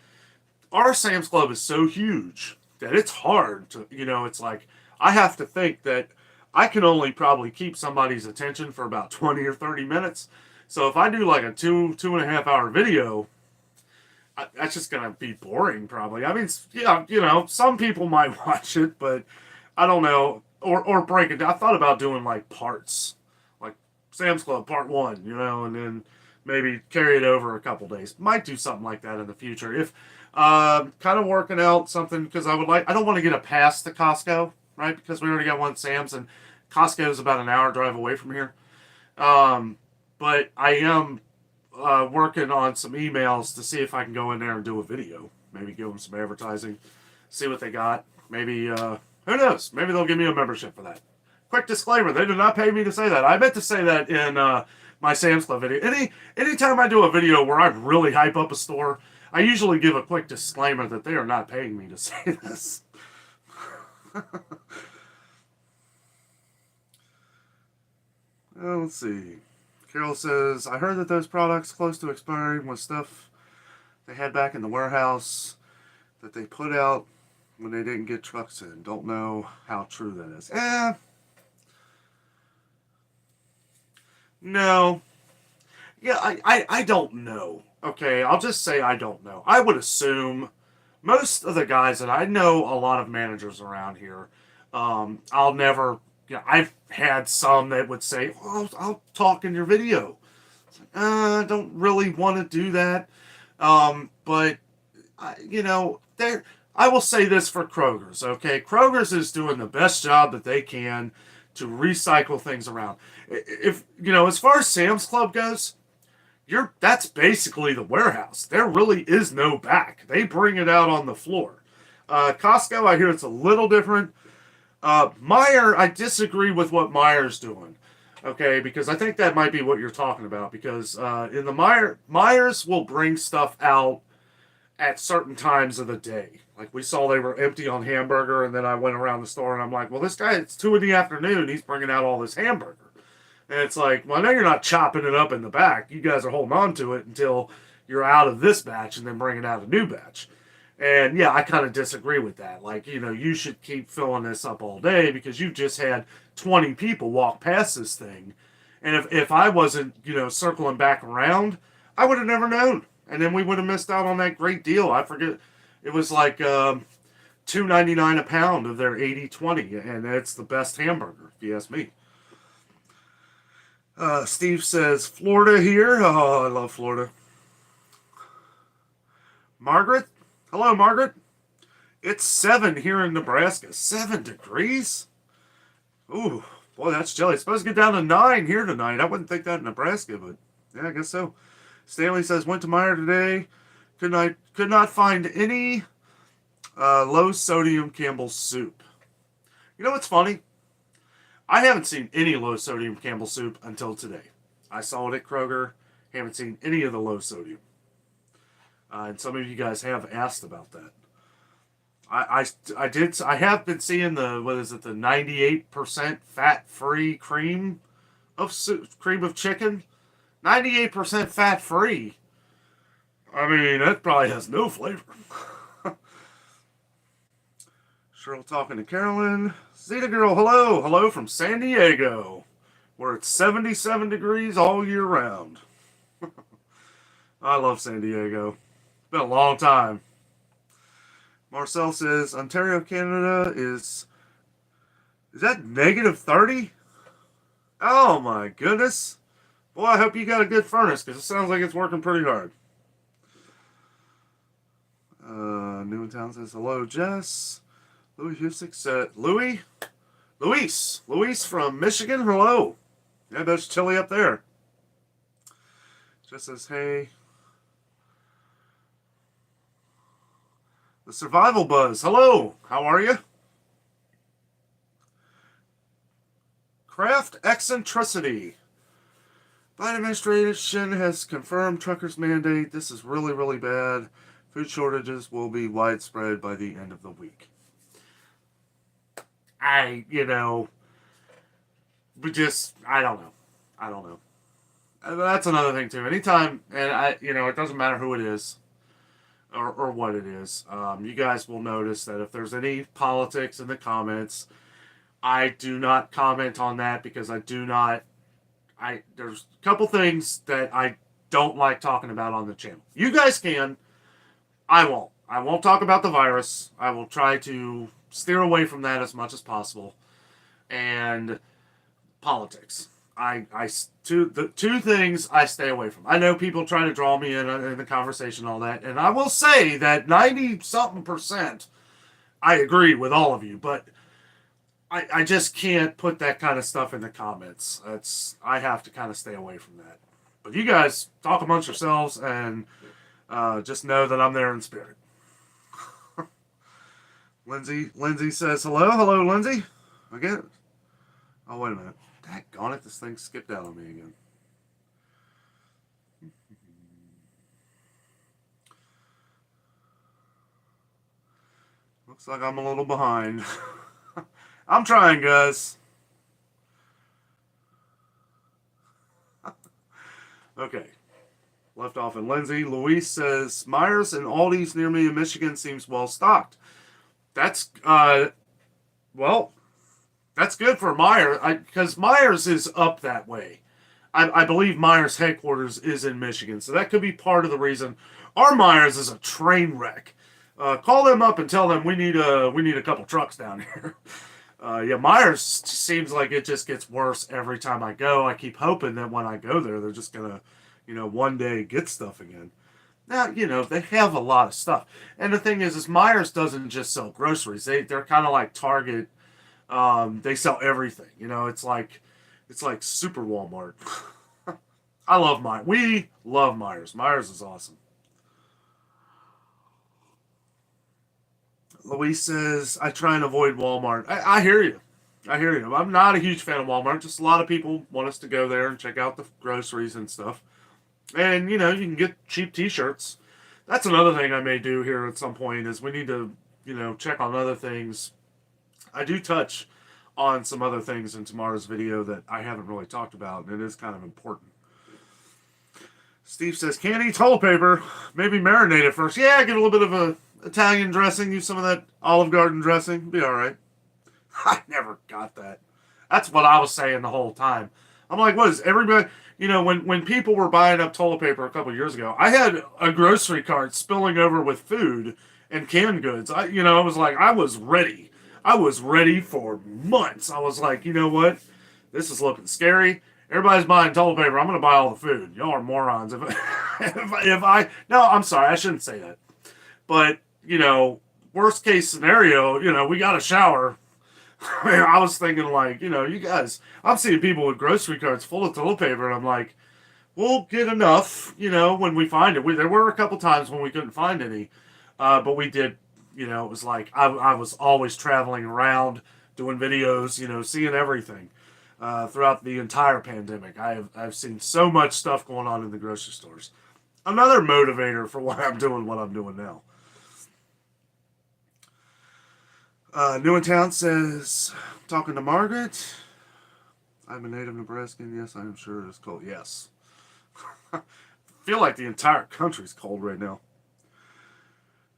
Our Sam's Club is so huge that it's hard to, it's like I have to think that I can only probably keep somebody's attention for about 20 or 30 minutes. So if I do like a 2.5 hour video, that's just going to be boring probably. I mean, yeah, some people might watch it, but I don't know. Or break it down. I thought about doing like parts, like Sam's Club Part 1, and then maybe carry it over a couple days. Might do something like that in the future. If kind of working out something, because I don't want to get a pass to Costco, right? Because we already got one Sam's, and Costco is about an hour drive away from here. But I am working on some emails to see if I can go in there and do a video. Maybe give them some advertising, see what they got. Maybe, who knows? Maybe they'll give me a membership for that. Quick disclaimer, they did not pay me to say that. I meant to say that in my Sam's Club video. Anytime I do a video where I really hype up a store, I usually give a quick disclaimer that they are not paying me to say this. Let's see. Carol says, I heard that those products close to expiring was stuff they had back in the warehouse that they put out when they didn't get trucks in. Don't know how true that is. No. Yeah, I don't know. Okay, I'll just say I don't know. I would assume most of the guys that I know, a lot of managers around here, I'll never I've had some that would say, "Oh, I'll talk in your video." I don't really want to do that, but there. I will say this for Kroger's. Okay, Kroger's is doing the best job that they can to recycle things around. If as far as Sam's Club goes, that's basically the warehouse. There really is no back. They bring it out on the floor. Costco, I hear it's a little different. Meijer, I disagree with what Meijer's doing. Okay, because I think that might be what you're talking about. Because in the Meijers will bring stuff out at certain times of the day. Like we saw they were empty on hamburger, and then I went around the store and I'm like, well, this guy, it's 2 in the afternoon. He's bringing out all this hamburger. And it's like, well, I know you're not chopping it up in the back. You guys are holding on to it until you're out of this batch and then bringing out a new batch. And yeah, I kind of disagree with that. Like, you should keep filling this up all day because you've just had 20 people walk past this thing. And if I wasn't, circling back around, I would have never known. And then we would have missed out on that great deal. I forget. It was like $2.99 a pound of their 80/20. And it's the best hamburger, if you ask me. Steve says, Florida here. Oh, I love Florida. Margaret? Hello, Margaret. It's 7 here in Nebraska. 7 degrees? Ooh, boy, that's chilly. It's supposed to get down to 9 here tonight. I wouldn't think that in Nebraska, but yeah, I guess so. Stanley says, went to Meijer today. Could not find any low sodium Campbell's soup. You know what's funny? I haven't seen any low sodium Campbell's soup until today. I saw it at Kroger. Haven't seen any of the low sodium. And some of you guys have asked about that. I have been seeing the 98% fat-free cream of chicken. 98% fat-free. I mean, that probably has no flavor. Cheryl talking to Carolyn. Zeta Girl, hello. Hello from San Diego, where it's 77 degrees all year round. I love San Diego. It's been a long time. Marcel says, Ontario, Canada is that negative 30? Oh my goodness. Boy, I hope you got a good furnace, because it sounds like it's working pretty hard. Newtown says, hello, Jess. Louis Husick said, Luis from Michigan, hello. Yeah, that's chilly up there. Jess says, hey. The Survival Buzz, hello, how are you? Craft Eccentricity. Biden administration has confirmed truckers' mandate. This is really, really bad. Food shortages will be widespread by the end of the week. I don't know. That's another thing too. Anytime, and it doesn't matter who it is or what it is. You guys will notice that if there's any politics in the comments, I do not comment on that because there's a couple things that I don't like talking about on the channel. You guys can. I won't. I won't talk about the virus. I will try to steer away from that as much as possible. And politics. The two things I stay away from. I know people try to draw me in the conversation and all that. And I will say that 90-something% I agree with all of you. But I just can't put that kind of stuff in the comments. I have to kind of stay away from that. But you guys talk amongst yourselves and just know that I'm there in spirit. Lindsay says hello. Hello, Lindsay. Again. Oh, wait a minute. Daggone it, this thing skipped out on me again. Looks like I'm a little behind. I'm trying, guys. Okay. Left off in Lindsay. Luis says, Myers and Aldi's near me in Michigan seems well stocked. That's, that's good for Myers, because Myers is up that way. I believe Myers' headquarters is in Michigan, so that could be part of the reason. Our Myers is a train wreck. Call them up and tell them we need a couple trucks down here. Yeah, Myers seems like it just gets worse every time I go. I keep hoping that when I go there, they're just gonna, one day get stuff again. Now, they have a lot of stuff, and the thing is Myers doesn't just sell groceries. They're kind of like Target. They sell everything. It's like Super Walmart. I love Myers. We love Myers. Myers is awesome. Luis says, I try and avoid Walmart. I hear you. I hear you. I'm not a huge fan of Walmart. Just a lot of people want us to go there and check out the groceries and stuff. And, you can get cheap t-shirts. That's another thing I may do here at some point is we need to, check on other things. I do touch on some other things in tomorrow's video that I haven't really talked about, and it is kind of important. Steve says, can't eat toilet paper. Maybe marinate it first. Yeah, get a little bit of a Italian dressing. Use some of that Olive Garden dressing. Be all right. I never got that. That's what I was saying the whole time. I'm like, what is everybody... when people were buying up toilet paper a couple years ago, I had a grocery cart spilling over with food and canned goods. I was like, I was ready. I was ready for months. I was like, you know what? This is looking scary. Everybody's buying toilet paper. I'm going to buy all the food. Y'all are morons. No, I'm sorry. I shouldn't say that. But, worst case scenario, we got a shower. I was thinking like, you guys, I'm seeing people with grocery carts full of toilet paper, and I'm like, we'll get enough, when we find it. There were a couple times when we couldn't find any, but we did, it was like, I was always traveling around, doing videos, seeing everything, throughout the entire pandemic. I've seen so much stuff going on in the grocery stores. Another motivator for what I'm doing now. New in Town says, talking to Margaret. I'm a native Nebraskan. Yes, I am sure it is cold. Yes. I feel like the entire country's cold right now.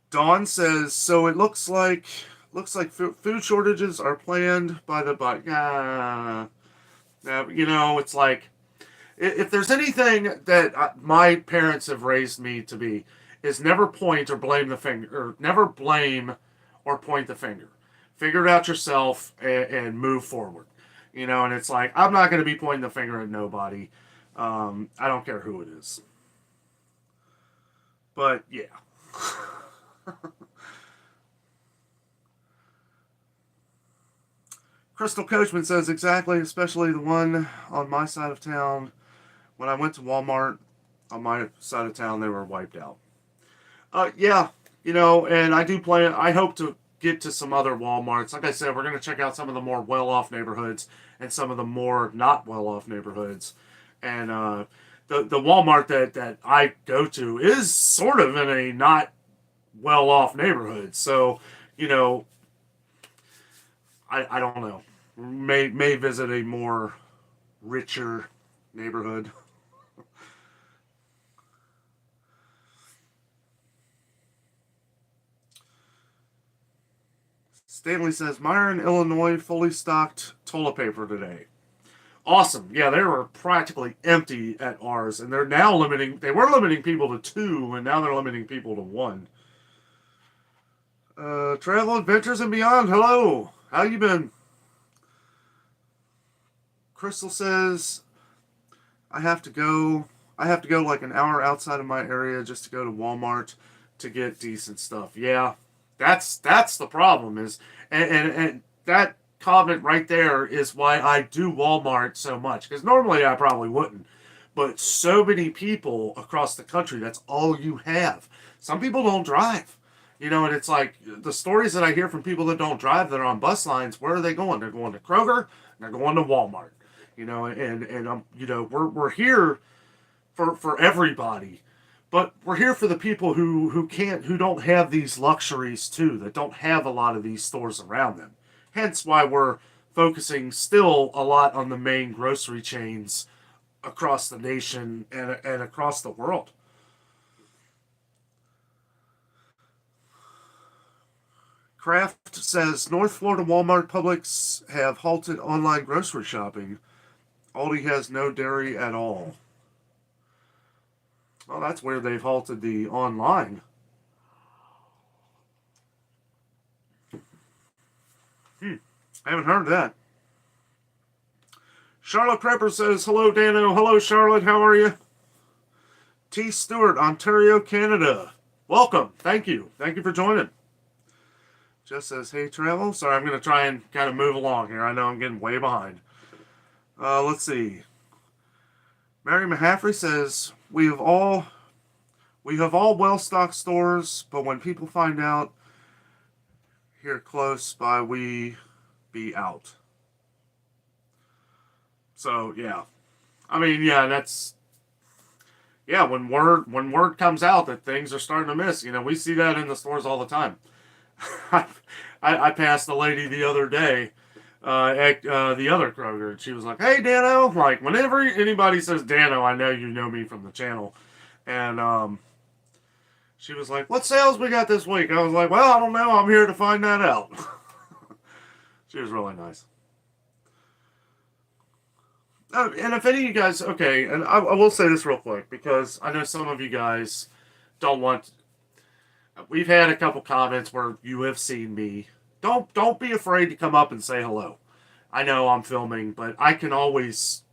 Dawn says, so it looks like food shortages are planned by the body. It's like, if there's anything that my parents have raised me to be, is never point or blame the finger, or never blame or point the finger. Figure it out yourself and move forward. And it's like, I'm not going to be pointing the finger at nobody. I don't care who it is. But, yeah. Crystal Coachman says, exactly, especially the one on my side of town. When I went to Walmart on my side of town, they were wiped out. Yeah, and I hope to get to some other Walmarts. Like I said, we're going to check out some of the more well-off neighborhoods and some of the more not well-off neighborhoods. And the Walmart that I go to is sort of in a not well-off neighborhood. So, I don't know. May visit a more richer neighborhood. Stanley says, Myron, Illinois, fully stocked toilet paper today. Awesome. Yeah, they were practically empty at ours, and they were limiting people to 2, and now they're limiting people to 1. Travel Adventures and Beyond, hello. How you been? Crystal says, I have to go like an hour outside of my area just to go to Walmart to get decent stuff. Yeah. That's the problem is, and that comment right there is why I do Walmart so much. Because normally I probably wouldn't. But so many people across the country, that's all you have. Some people don't drive. And it's like the stories that I hear from people that don't drive that are on bus lines, where are they going? They're going to Kroger, and they're going to Walmart. We're here for everybody. But we're here for the people who don't have these luxuries too, that don't have a lot of these stores around them. Hence why we're focusing still a lot on the main grocery chains across the nation and across the world. Kraft says, North Florida Walmart Publix have halted online grocery shopping. Aldi has no dairy at all. Well, that's where they've halted the online. I haven't heard that. Charlotte Prepper says, hello, Danno. Hello, Charlotte. How are you? T. Stewart, Ontario, Canada. Welcome. Thank you. Thank you for joining. Just says, hey, Travel. Sorry, I'm going to try and kind of move along here. I know I'm getting way behind. Let's see. Mary Mahaffrey says, we have all well-stocked stores, but when people find out here close by, we be out. So, yeah. I mean, yeah, that's... Yeah, when word comes out that things are starting to miss, we see that in the stores all the time. I passed a lady the other day at the other Kroger, and she was like, hey, Danno. Like, whenever anybody says Danno, I know you know me from the channel. And she was like, what sales we got this week? I was like, well, I don't know. I'm here to find that out. She was really nice. And if any of you guys, okay, and I will say this real quick, because I know some of you guys don't want... We've had a couple comments where you have seen me. Don't be afraid to come up and say hello. I know I'm filming, but I can always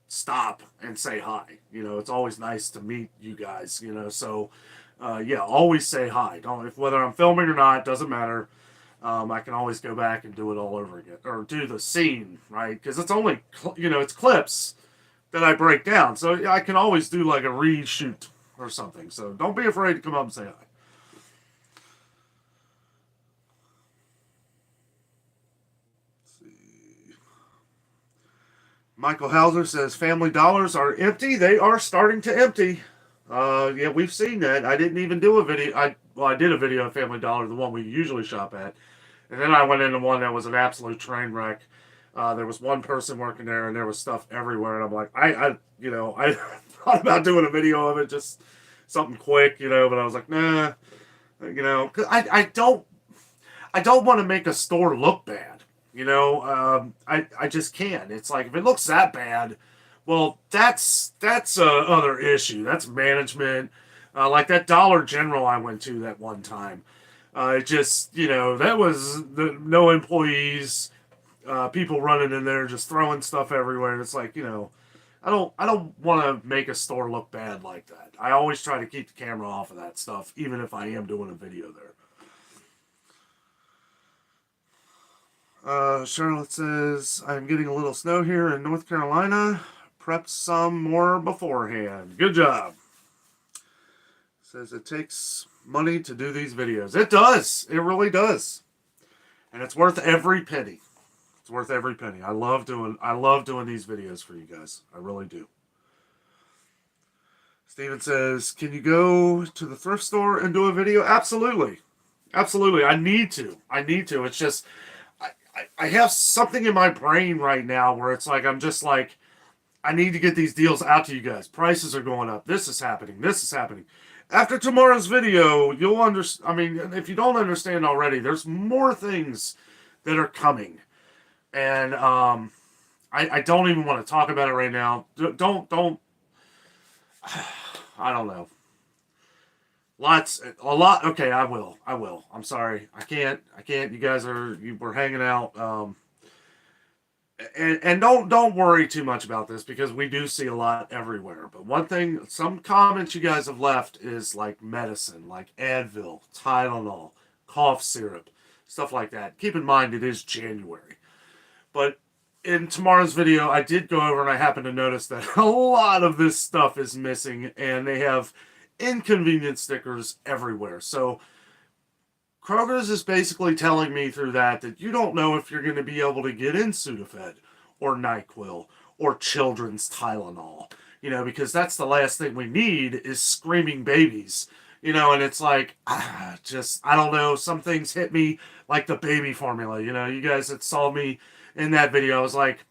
stop and say hi. It's always nice to meet you guys, so yeah, always say hi. Whether I'm filming or not, doesn't matter. I can always go back and do it all over again, or do the scene, right? Because it's only, it's clips that I break down, so I can always do like a reshoot or something. So don't be afraid to come up and say hi. Michael Hauser says, Family Dollars are empty. They are starting to empty. Yeah, we've seen that. I didn't even do a video. I did a video of Family Dollar, the one we usually shop at. And then I went into one that was an absolute train wreck. There was one person working there, and there was stuff everywhere. And I'm like, I thought about doing a video of it, just something quick, but I was like, nah, 'cause I don't want to make a store look bad. I just can't. It's like, if it looks that bad, well, that's other issue. That's management. Like that Dollar General I went to that one time. It just, that was no employees, people running in there just throwing stuff everywhere. It's like, I don't want to make a store look bad like that. I always try to keep the camera off of that stuff, even if I am doing a video there. Charlotte says, I'm getting a little snow here in North Carolina. Prepped some more beforehand. Good job. Says it takes money to do these videos. It does. It really does. And it's worth every penny. It's worth every penny. I love doing these videos for you guys. I really do. Steven says, can you go to the thrift store and do a video? Absolutely. Absolutely. I need to. It's just... I have something in my brain right now where it's like, I'm just like, I need to get these deals out to you guys. Prices are going up. This is happening. After tomorrow's video, you'll understand. I mean, if you don't understand already, there's more things that are coming. And I don't even want to talk about it right now. Don't. I don't know. A lot. Okay, I will. I'm sorry. I can't. You guys we're hanging out. And don't worry too much about this, because we do see a lot everywhere. But one thing, some comments you guys have left is like medicine, like Advil, Tylenol, cough syrup, stuff like that. Keep in mind it is January. But in tomorrow's video, I did go over and I happened to notice that a lot of this stuff is missing, and they have inconvenient stickers everywhere. So Kroger's is basically telling me through that you don't know if you're going to be able to get in Sudafed or NyQuil or children's Tylenol, because that's the last thing we need is screaming babies, and it's like, I don't know. Some things hit me like the baby formula, you guys that saw me in that video, I was like,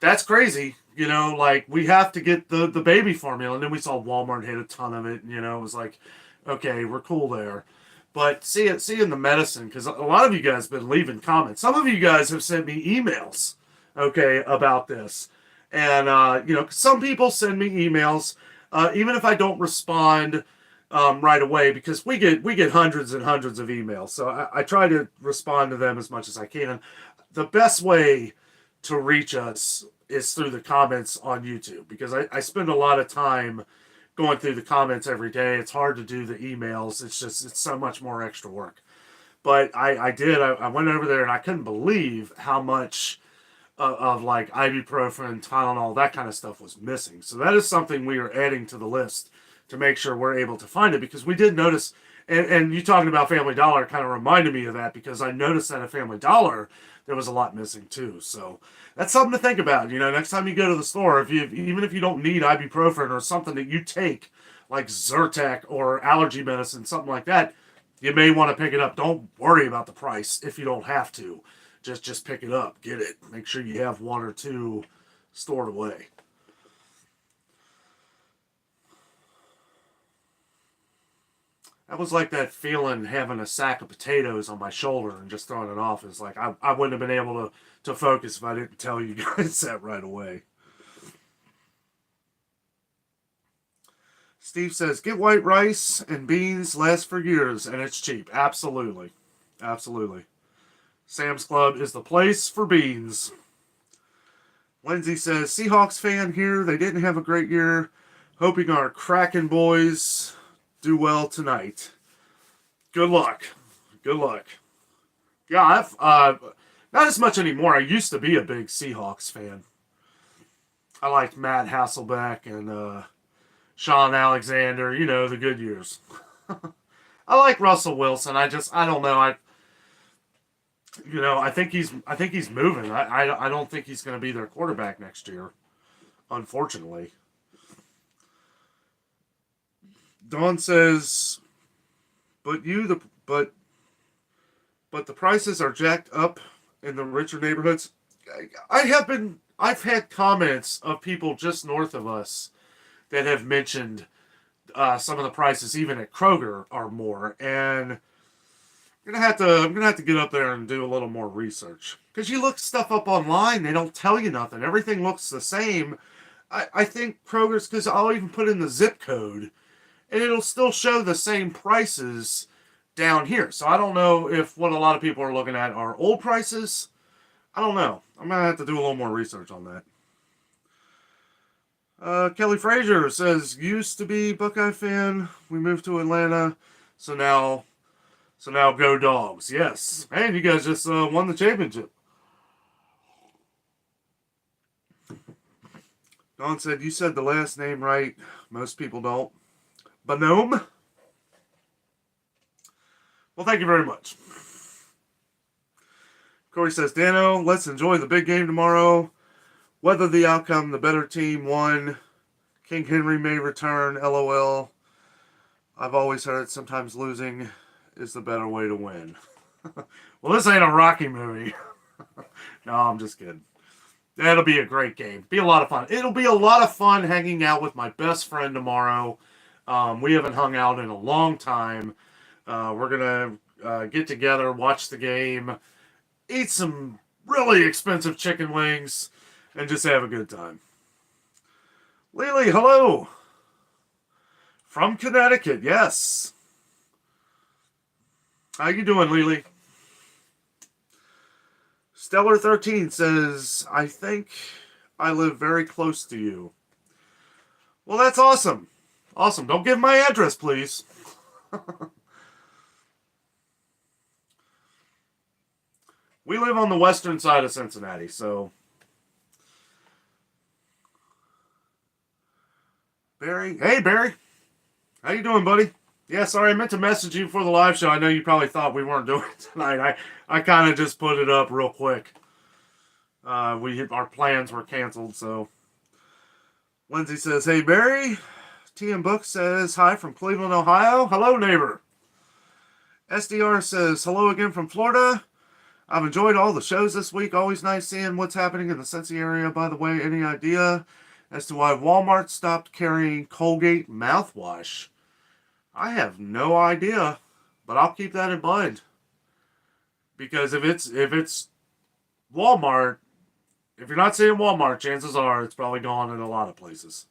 that's crazy. Like, we have to get the baby formula. And then we saw Walmart hit a ton of it. And, it was like, okay, we're cool there. But seeing the medicine, because a lot of you guys have been leaving comments. Some of you guys have sent me emails, okay, about this. And, some people send me emails, even if I don't respond right away, because we get hundreds and hundreds of emails. So I try to respond to them as much as I can. the best way to reach us is through the comments on YouTube, because I spend a lot of time going through the comments every day. It's hard to do the emails. It's so much more extra work. But I went over there and I couldn't believe how much of like ibuprofen, Tylenol, that kind of stuff was missing. So that is something we are adding to the list to make sure we're able to find it, because we did notice, and you talking about Family Dollar kind of reminded me of that, because I noticed that at Family Dollar there was a lot missing too. So that's something to think about. Next time you go to the store, even if you don't need ibuprofen or something that you take like Zyrtec or allergy medicine, something like that, you may want to pick it up. Don't worry about the price if you don't have to. Just pick it up, get it. Make sure you have one or two stored away. That was like that feeling having a sack of potatoes on my shoulder and just throwing it off. It's like I wouldn't have been able to focus if I didn't tell you guys that right away. Steve says, get white rice and beans, last for years, and it's cheap. Absolutely. Absolutely. Sam's Club is the place for beans. Lindsay says, Seahawks fan here. They didn't have a great year. Hoping our Kraken boys do well tonight. Good luck. Good luck. Yeah, I've not as much anymore. I used to be a big Seahawks fan. I liked Matt Hasselbeck and Sean Alexander, the good years. I like Russell Wilson. I don't know. I think he's moving. I don't think he's going to be their quarterback next year, unfortunately. Dawn says, but the prices are jacked up in the richer neighborhoods. I've had comments of people just north of us that have mentioned some of the prices, even at Kroger, are more. And I'm gonna have to get up there and do a little more research, because you look stuff up online, they don't tell you nothing. Everything looks the same. I think Kroger's, because I'll even put in the zip code, and it'll still show the same prices down here. So I don't know if what a lot of people are looking at are old prices. I don't know. I'm gonna have to do a little more research on that. Kelly Frazier says, used to be Buckeye fan. We moved to Atlanta. So now go Dogs. Yes. And you guys just won the championship. Don said, you said the last name right. Most people don't. Bonhomme? Well, thank you very much. Corey says, Danno, let's enjoy the big game tomorrow. Whether the outcome, the better team won. King Henry may return, LOL. I've always heard sometimes losing is the better way to win. Well, this ain't a Rocky movie. No, I'm just kidding. That'll be a great game. Be a lot of fun. It'll be a lot of fun hanging out with my best friend tomorrow. We haven't hung out in a long time. We're going to get together, watch the game, eat some really expensive chicken wings, and just have a good time. Lily, hello. From Connecticut, yes. How you doing, Lily? Stellar13 says, I think I live very close to you. Well, that's awesome. Awesome. Don't give my address, please. We live on the western side of Cincinnati, so. Barry. Hey, Barry. How you doing, buddy? Yeah, sorry, I meant to message you for the live show. I know you probably thought we weren't doing it tonight. I kind of just put it up real quick. Our plans were canceled, so. Lindsay says, hey, Barry. TM Book says, hi from Cleveland, Ohio. Hello, neighbor. SDR says, hello again from Florida. I've enjoyed all the shows this week. Always nice seeing what's happening in the Cincy area. By the way, any idea as to why Walmart stopped carrying Colgate mouthwash? I have no idea, but I'll keep that in mind. Because if it's Walmart, if you're not seeing Walmart, chances are it's probably gone in a lot of places.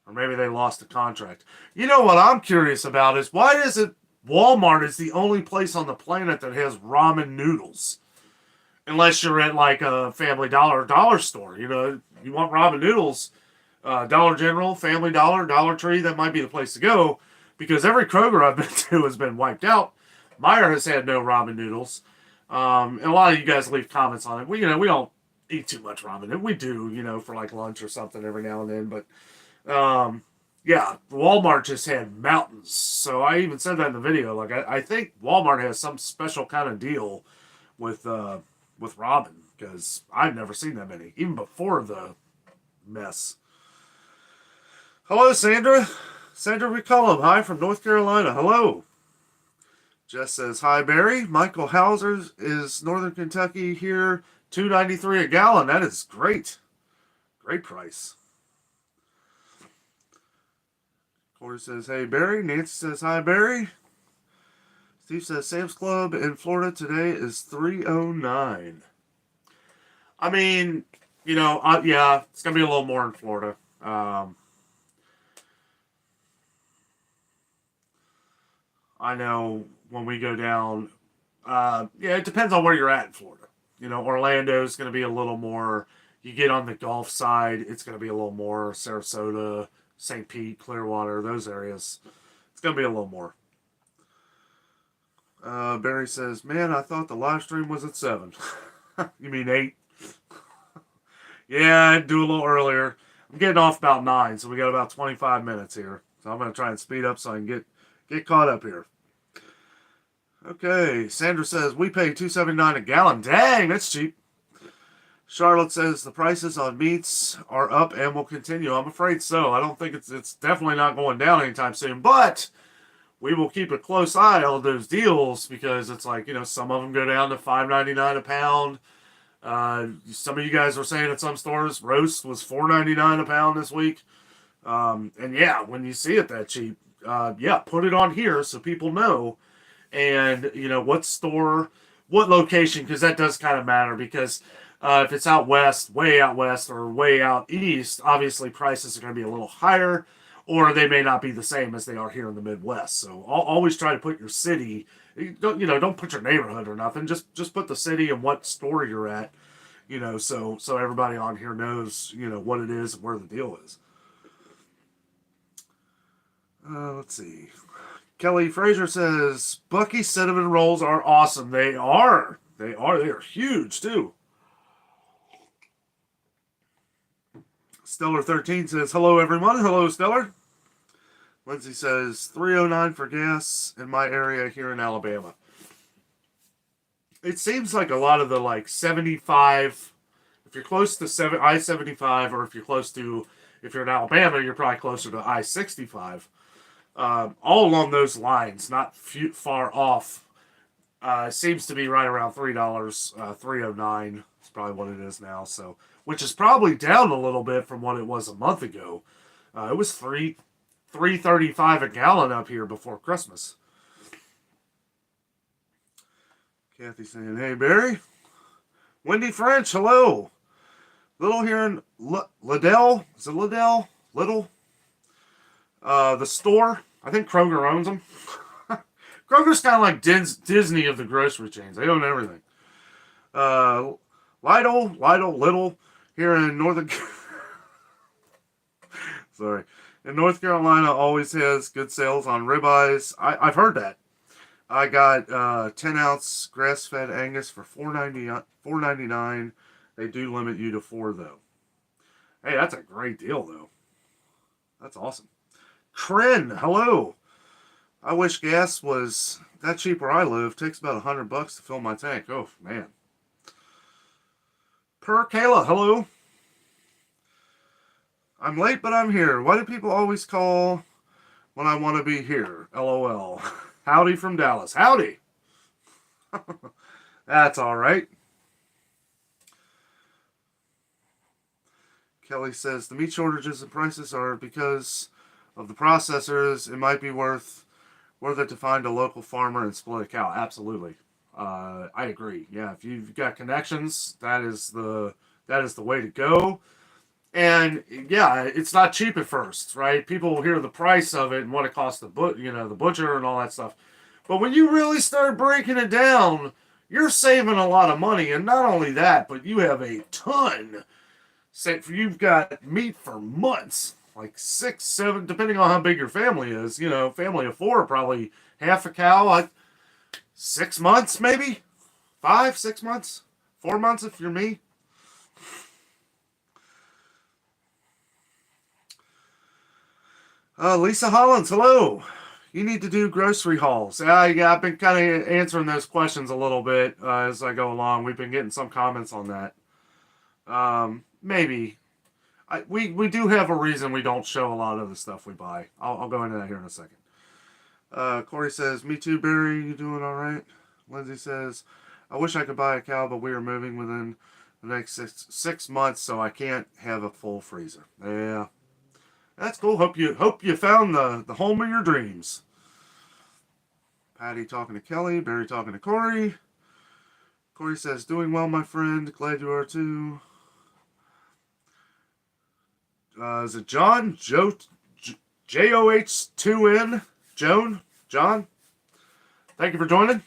Or maybe they lost the contract. You know what I'm curious about is, why is it Walmart is the only place on the planet that has ramen noodles? unless you're at like a Family Dollar or dollar store. You know, you want ramen noodles, Dollar General, Family Dollar, Dollar Tree, that might be the place to go because every Kroger I've been to has been wiped out. Meyer has had no ramen noodles. And a lot of you guys leave comments on it. We don't eat too much ramen. We do, for like lunch or something every now and then. But yeah, Walmart just had mountains. So I even said that in the video. Like I think Walmart has some special kind of deal with ramen because I've never seen that many, even before the mess. Hello, Sandra. Sandra McCullum. Hi from North Carolina. Hello. Jess says, hi, Barry. Michael Hauser is Northern Kentucky here. $2.93 a gallon. That is great. Great price. Corey says, hey, Barry. Nancy says, hi, Barry. Steve says, Sam's Club in Florida today is $3.09. I mean, yeah, it's going to be a little more in Florida. I know when we go down, yeah, it depends on where you're at in Florida. Orlando is going to be a little more. You get on the Gulf side, it's going to be a little more. Sarasota, St. Pete, Clearwater, those areas, it's going to be a little more. Barry says, man, I thought the live stream was at 7. You mean 8? Yeah, I'd do a little earlier. I'm getting off about 9, so we got about 25 minutes here. So I'm going to try and speed up so I can get caught up here. Okay, Sandra says, we pay $2.79 a gallon. Dang, that's cheap. Charlotte says, the prices on meats are up and will continue. I'm afraid so. I don't think it's definitely not going down anytime soon. But we will keep a close eye on those deals because it's like, some of them go down to $5.99 a pound. Some of you guys were saying at some stores, roast was $4.99 a pound this week. And yeah, when you see it that cheap, yeah, put it on here so people know. And, what store, what location, because that does kind of matter. Because if it's out west, or way out east, obviously prices are going to be a little higher, or they may not be the same as they are here in the Midwest. So always try to put your city. Don't put your neighborhood or nothing. Just put the city and what store you're at. So everybody on here knows, what it is and where the deal is. Let's see. Kelly Fraser says, Bucky cinnamon rolls are awesome. They are. They are huge, too. Stellar13 says, hello, everyone. Hello, Stellar. Lindsay says, $3.09 for gas in my area here in Alabama. It seems like a lot of the, 75, if you're close to I-75, or if you're in Alabama, you're probably closer to I-65. All along those lines, not far off, seems to be right around $3, $3.09 is probably what it is now. So, which is probably down a little bit from what it was a month ago. It was $3.35 a gallon up here before Christmas. Kathy saying, hey, Barry. Wendy French, hello. Little here in Liddell. Is it Liddell? Little? The store. I think Kroger owns them. Kroger's kind of like Disney of the grocery chains. They own everything. Lidl, here in Northern... Sorry. In North Carolina, always has good sales on ribeyes. I've heard that. I got 10-ounce grass-fed Angus for $4.99. They do limit you to 4, though. Hey, that's a great deal, though. That's awesome. Trin, hello. I wish gas was that cheap where I live. It takes about $100 to fill my tank. Oh, man. Per Kayla, hello. I'm late, but I'm here. Why do people always call when I want to be here? LOL. Howdy from Dallas. Howdy. That's all right. Kelly says, the meat shortages and prices are because of the processors. It might be worth it to find a local farmer and split a cow. Absolutely. I agree. Yeah, if you've got connections, that is the way to go. And yeah, it's not cheap at first, right? People will hear the price of it and what it costs the butcher and all that stuff. But when you really start breaking it down, you're saving a lot of money. And not only that, but you have a ton. Say you've got meat for months, like 6, 7, depending on how big your family is. You know, family of 4, probably half a cow, like 6 months, maybe 5, 6 months, 4 months if you're me. Lisa Hollins, hello. You need to do grocery hauls. Yeah, I've been kind of answering those questions a little bit as I go along. We've been getting some comments on that. Maybe. We do have a reason we don't show a lot of the stuff we buy. I'll go into that here in a second. Corey says, me too, Barry. You doing all right? Lindsay says, I wish I could buy a cow, but we are moving within the next six months, so I can't have a full freezer. Yeah. That's cool. Hope you found the home of your dreams. Patty talking to Kelly. Barry talking to Corey. Corey says, doing well, my friend. Glad you are too. Is it John? JOH2N? Joan? John? Thank you for joining.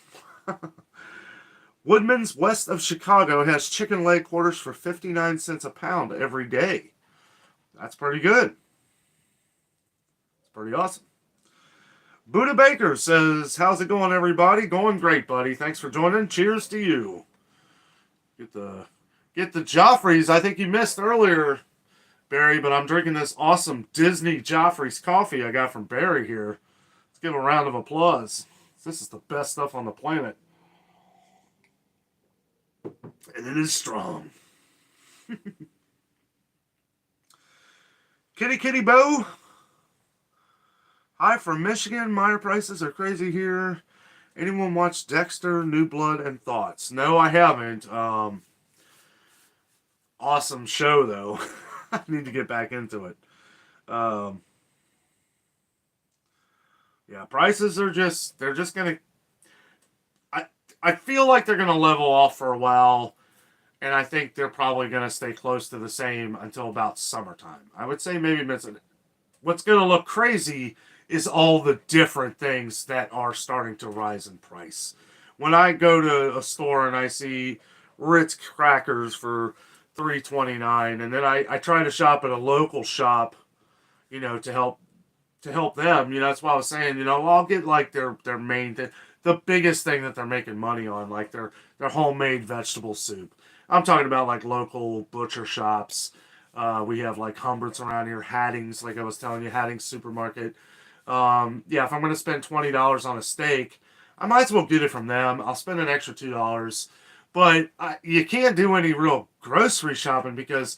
Woodman's west of Chicago has chicken leg quarters for 59 cents a pound every day. That's pretty good. It's pretty awesome. Buddha Baker says, how's it going, everybody? Going great, buddy. Thanks for joining. Cheers to you. Get the Joffrey's. I think you missed earlier, Barry, but I'm drinking this awesome Disney Joffrey's coffee I got from Barry here. Let's give a round of applause. This is the best stuff on the planet. And it is strong. Kitty Bo. Hi from Michigan. Meyer prices are crazy here. Anyone watch Dexter, New Blood, and Thoughts? No, I haven't. Awesome show, though. I need to get back into it. Yeah, prices are they're just going to... I feel like they're going to level off for a while, and I think they're probably going to stay close to the same until about summertime. I would say maybe what's going to look crazy is all the different things that are starting to rise in price. When I go to a store and I see Ritz crackers for $3.29, and then I try to shop at a local shop, you know, to help them. You know, that's why I was saying, you know, I'll get like their main thing, the biggest thing that they're making money on, like their homemade vegetable soup. I'm talking about like local butcher shops. We have like Humbert's around here, Hadding's, like I was telling you, Hadding's supermarket. Yeah, if I'm going to spend $20 on a steak, I might as well get it from them. I'll spend an extra $2. But you can't do any real grocery shopping because,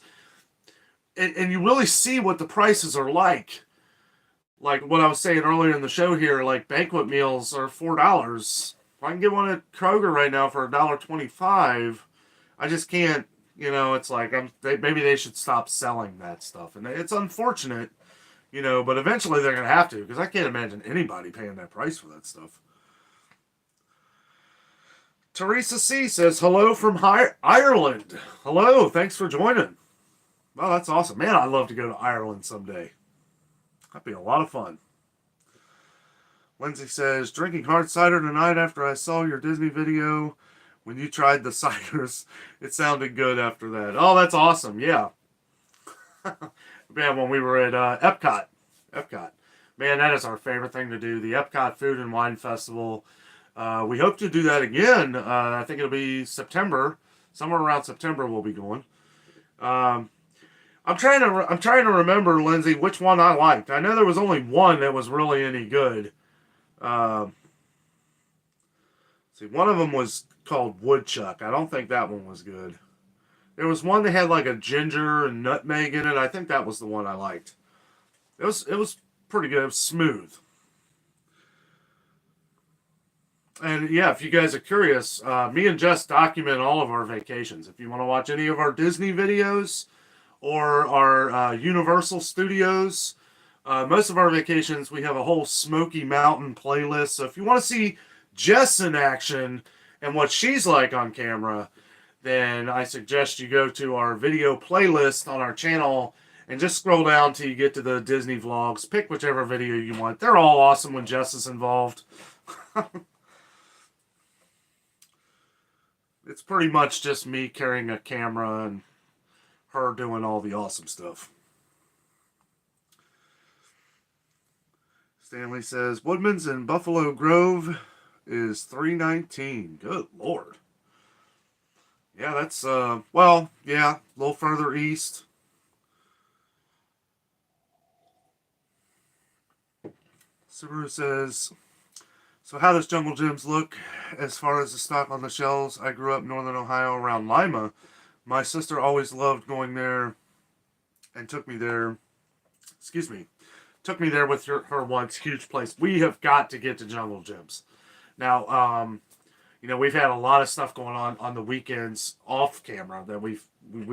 and you really see what the prices are like. Like what I was saying earlier in the show here, like banquet meals are $4. If I can get one at Kroger right now for $1.25, I just can't, you know, it's like maybe they should stop selling that stuff. And it's unfortunate, you know, but eventually they're going to have to, because I can't imagine anybody paying that price for that stuff. Teresa C. says, hello from Ireland. Hello, thanks for joining. Well, that's awesome. Man, I'd love to go to Ireland someday. That'd be a lot of fun. Lindsay says, drinking hard cider tonight after I saw your Disney video. When you tried the ciders, it sounded good after that. Oh, that's awesome. Yeah. Man, when we were at Epcot. Man, that is our favorite thing to do. The Epcot Food and Wine Festival. We hope to do that again. I think it'll be September. Somewhere around September we'll be going. I'm trying to remember, Lindsay, which one I liked. I know there was only one that was really any good. See, one of them was called Woodchuck. I don't think that one was good. There was one that had like a ginger and nutmeg in it. I think that was the one I liked. It was pretty good. It was smooth. And yeah, if you guys are curious, me and Jess document all of our vacations. If you want to watch any of our Disney videos or our Universal Studios, most of our vacations, we have a whole Smoky Mountain playlist. So if you want to see Jess in action and what she's like on camera, then I suggest you go to our video playlist on our channel and just scroll down till you get to the Disney vlogs. Pick whichever video you want. They're all awesome when Jess is involved. it's pretty much just me carrying a camera and her doing all the awesome stuff. Stanley says Woodman's in Buffalo Grove is $3.19. Good Lord. Yeah, that's well, yeah, a little further east. Subaru says, so how does Jungle Gyms look as far as the stock on the shelves? I grew up in northern Ohio around Lima. My sister always loved going there and took me there. Excuse me. Took me there with her once. Huge place. We have got to get to Jungle Gyms. Now, we've had a lot of stuff going on the weekends off camera that we've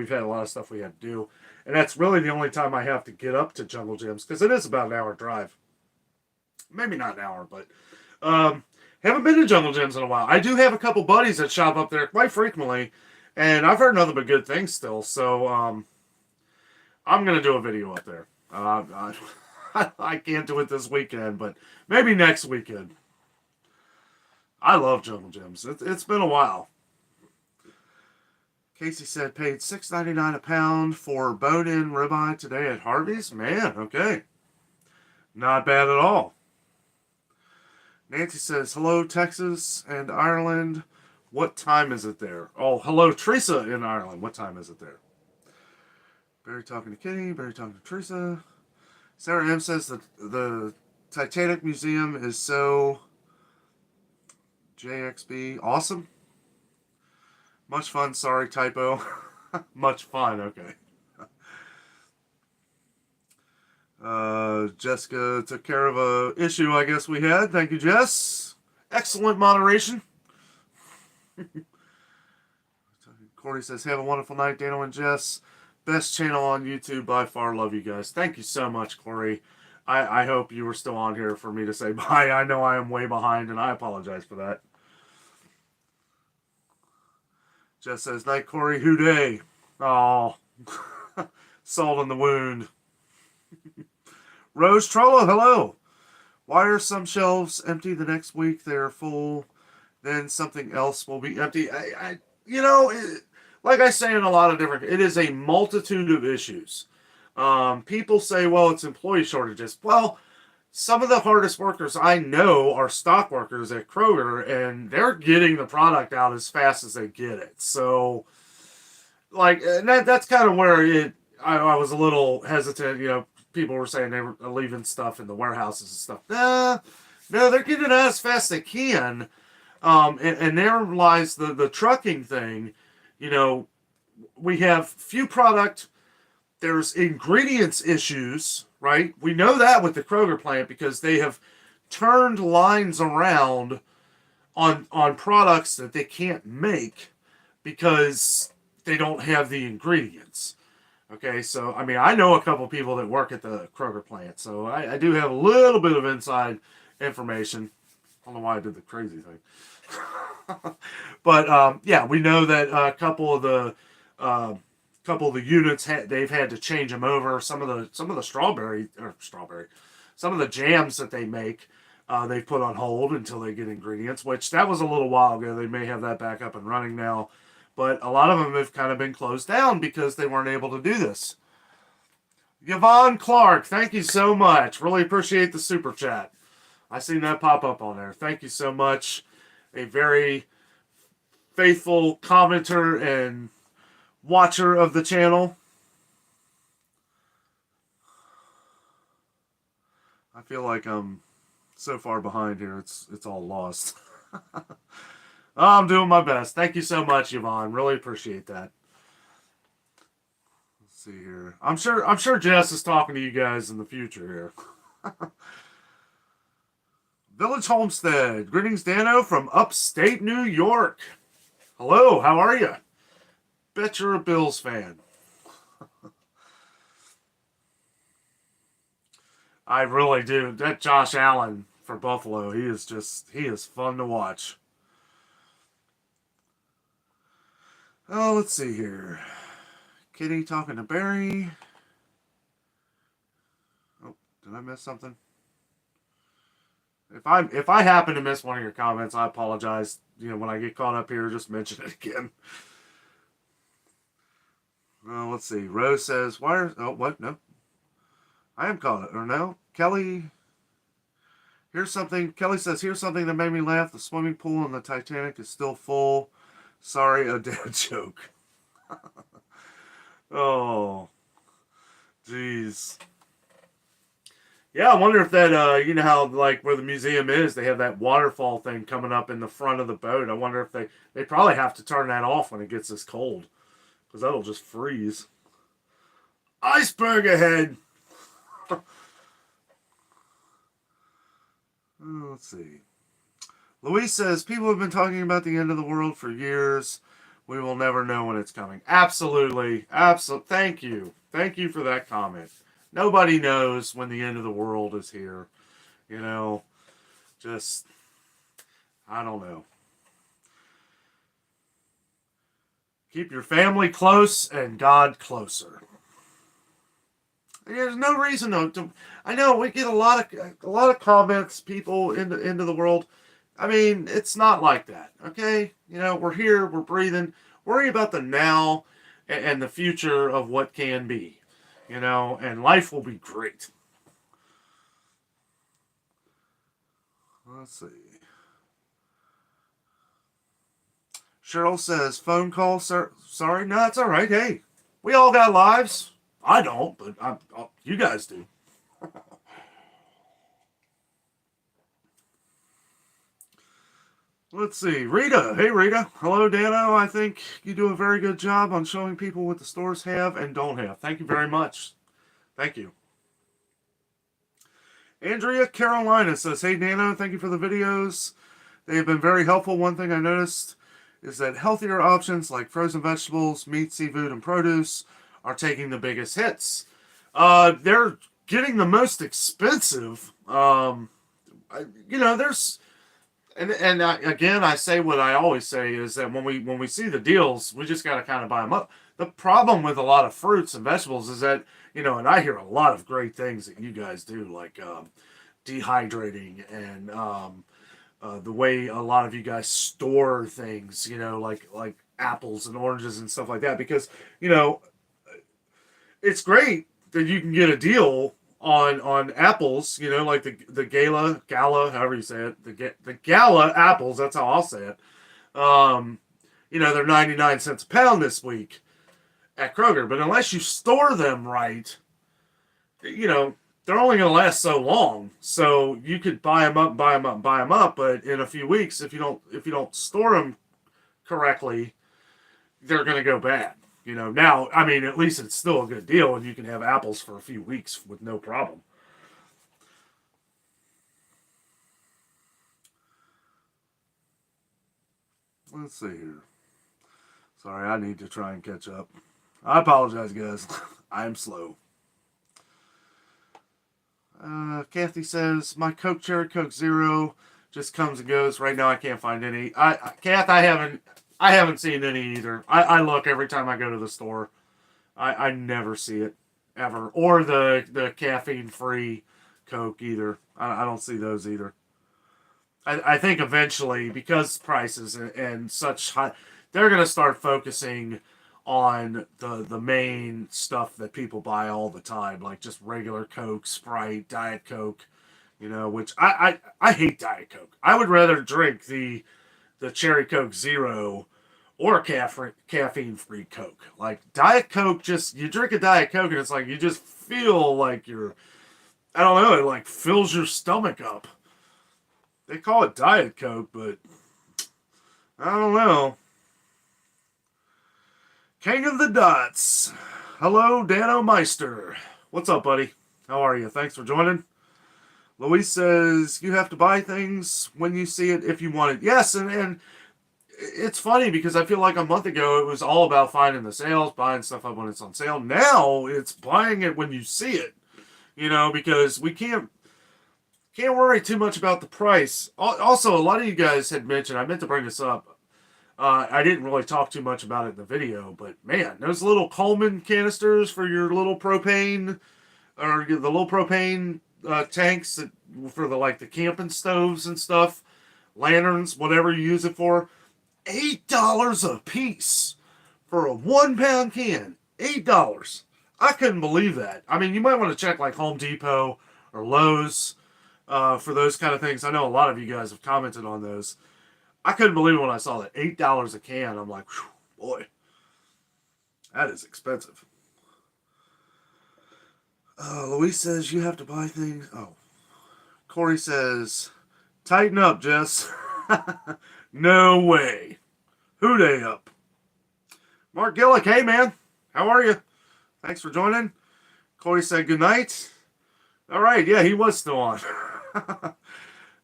had a lot of stuff we had to do. And that's really the only time I have to get up to Jungle Gyms because it is about an hour drive. Maybe not an hour, but haven't been to Jungle Gyms in a while. I do have a couple buddies that shop up there quite frequently, and I've heard nothing but good things still. So I'm gonna do a video up there. I can't do it this weekend, but maybe next weekend. I love Jungle Gyms. It's been a while. Casey said paid $6.99 a pound for bone-in ribeye today at Harvey's. Man, okay, not bad at all. Nancy says, hello, Texas and Ireland. What time is it there? Oh, hello, Teresa in Ireland. What time is it there? Barry talking to Kitty. Barry talking to Teresa. Sarah M says that the Titanic Museum is so JXB. Awesome. Much fun. Sorry, typo. Much fun. Okay. Jessica took care of a issue I guess we had. Thank you, Jess. Excellent moderation. Corey says, have a wonderful night, Danno and Jess. Best channel on YouTube by far. Love you guys. Thank you so much, Corey. I hope you were still on here for me to say bye. I know I am way behind, and I apologize for that. Jess says, night, Corey. Who day? Oh, salt in the wound. Rose Trollo, hello. Why are some shelves empty the next week? They're full. Then something else will be empty. Like I say in a lot of different, it is a multitude of issues. People say, well, it's employee shortages. Well, some of the hardest workers I know are stock workers at Kroger, and they're getting the product out as fast as they get it. So, that's kind of where I was a little hesitant. People were saying they were leaving stuff in the warehouses and stuff. No, they're getting it out as fast as they can. And there lies the trucking thing. We have few product. There's ingredients issues, right? We know that with the Kroger plant because they have turned lines around on products that they can't make because they don't have the ingredients. Okay, so, I know a couple people that work at the Kroger plant, so I do have a little bit of inside information. I don't know why I did the crazy thing. But, yeah, we know that a couple of the units, they've had to change them over. Some of the some of the jams that they make, they've put on hold until they get ingredients, which that was a little while ago. They may have that back up and running now. But a lot of them have kind of been closed down because they weren't able to do this. Yvonne Clark, thank you so much. Really appreciate the super chat. I seen that pop up on there. Thank you so much. A very faithful commenter and watcher of the channel. I feel like I'm so far behind here. It's all lost. I'm doing my best. Thank you so much, Yvonne. Really appreciate that. Let's see here. I'm sure Jess is talking to you guys in the future here. Village Homestead. Greetings, Danno, from upstate New York. Hello, how are you? Bet you're a Bills fan. I really do. That Josh Allen for Buffalo, he is fun to watch. Oh, let's see here. Kitty talking to Barry. Oh, did I miss something? If I happen to miss one of your comments, I apologize. When I get caught up here, just mention it again. Let's see. Rose says, "Why are what? No, I am caught up. Or no, Kelly." Here's something. Kelly says, "Here's something that made me laugh. The swimming pool in the Titanic is still full. Sorry, a dad joke." Oh, jeez. Yeah, I wonder if that, how, like, where the museum is, they have that waterfall thing coming up in the front of the boat. I wonder if they probably have to turn that off when it gets this cold, because that'll just freeze. Iceberg ahead! Let's see. Luis says, people have been talking about the end of the world for years. We will never know when it's coming. Absolutely. Absolutely. Thank you. Thank you for that comment. Nobody knows when the end of the world is here. Just, I don't know. Keep your family close and God closer. There's no reason to. I know we get a lot of comments, people into the world. I mean, it's not like that, okay? We're here, we're breathing. Worry about the now and the future of what can be, and life will be great. Let's see. Cheryl says, phone call, sir. Sorry, no, it's all right. Hey, we all got lives. I don't, but you guys do. Let's see. Rita. Hey, Rita. Hello, Danno. I think you do a very good job on showing people what the stores have and don't have. Thank you very much. Thank you. Andrea Carolina says, hey, Danno, thank you for the videos. They have been very helpful. One thing I noticed is that healthier options like frozen vegetables, meat, seafood, and produce are taking the biggest hits. They're getting the most expensive. There's... And again, I say what I always say is that when we see the deals, we just got to kind of buy them up. The problem with a lot of fruits and vegetables is that, and I hear a lot of great things that you guys do, like dehydrating and the way a lot of you guys store things, like apples and oranges and stuff like that. Because, it's great that you can get a deal on apples, like the gala, however you say it, the gala apples, that's how I'll say it. They're 99 cents a pound this week at Kroger, but unless you store them right, they're only going to last so long. So you could buy them up, but in a few weeks, if you don't store them correctly, they're going to go bad. Now, I mean, at least it's still a good deal, and you can have apples for a few weeks with no problem. Let's see here. Sorry, I need to try and catch up. I apologize, guys. I am slow. Kathy says, my Coke Cherry Coke Zero just comes and goes. Right now, I can't find any. Kath, I haven't seen any either. I look every time I go to the store. I never see it, ever. Or the caffeine-free Coke either. I don't see those either. I think eventually, because prices and such high, they're going to start focusing on the main stuff that people buy all the time, like just regular Coke, Sprite, Diet Coke, which I hate Diet Coke. I would rather drink the Cherry Coke Zero or caffeine-free Coke. Like, Diet Coke, you drink a Diet Coke and it's like you just feel like I don't know, it like fills your stomach up. They call it Diet Coke, but I don't know. King of the Dots. Hello, Danno Meister. What's up, buddy? How are you? Thanks for joining. Luis says, you have to buy things when you see it if you want it. Yes, and it's funny because I feel like a month ago it was all about finding the sales, buying stuff up when it's on sale. Now it's buying it when you see it, because we can't worry too much about the price. Also, a lot of you guys had mentioned, I meant to bring this up. I didn't really talk too much about it in the video, but man, those little Coleman canisters for your little propane, or the little propane tanks for the camping stoves and stuff, lanterns, whatever you use it for. $8 a piece for a 1 pound can. $8. I couldn't believe that. I mean, you might want to check like Home Depot or Lowe's for those kind of things. I know a lot of you guys have commented on those. I couldn't believe it when I saw that $8 a can. I'm like, whew, boy, that is expensive. Louise says you have to buy things. Oh, Corey says, tighten up, Jess. No way. Who day up? Mark Gillick, hey man, how are you? Thanks for joining. Corey said good night. All right, yeah, he was still on.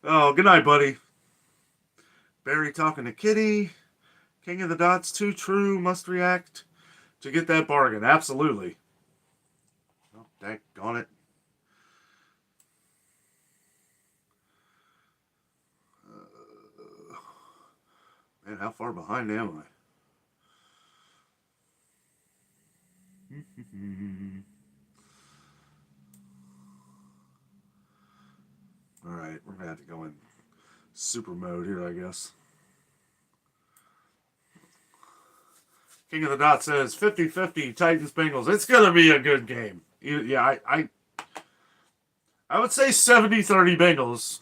Oh, good night, buddy. Barry talking to Kitty. King of the Dots, too true, must react to get that bargain. Absolutely. Oh, daggone it. Man, how far behind am I? Alright, we're going to have to go in super mode here, I guess. King of the Dot says 50-50 Titans Bengals. It's going to be a good game. Yeah, I would say 70-30 Bengals.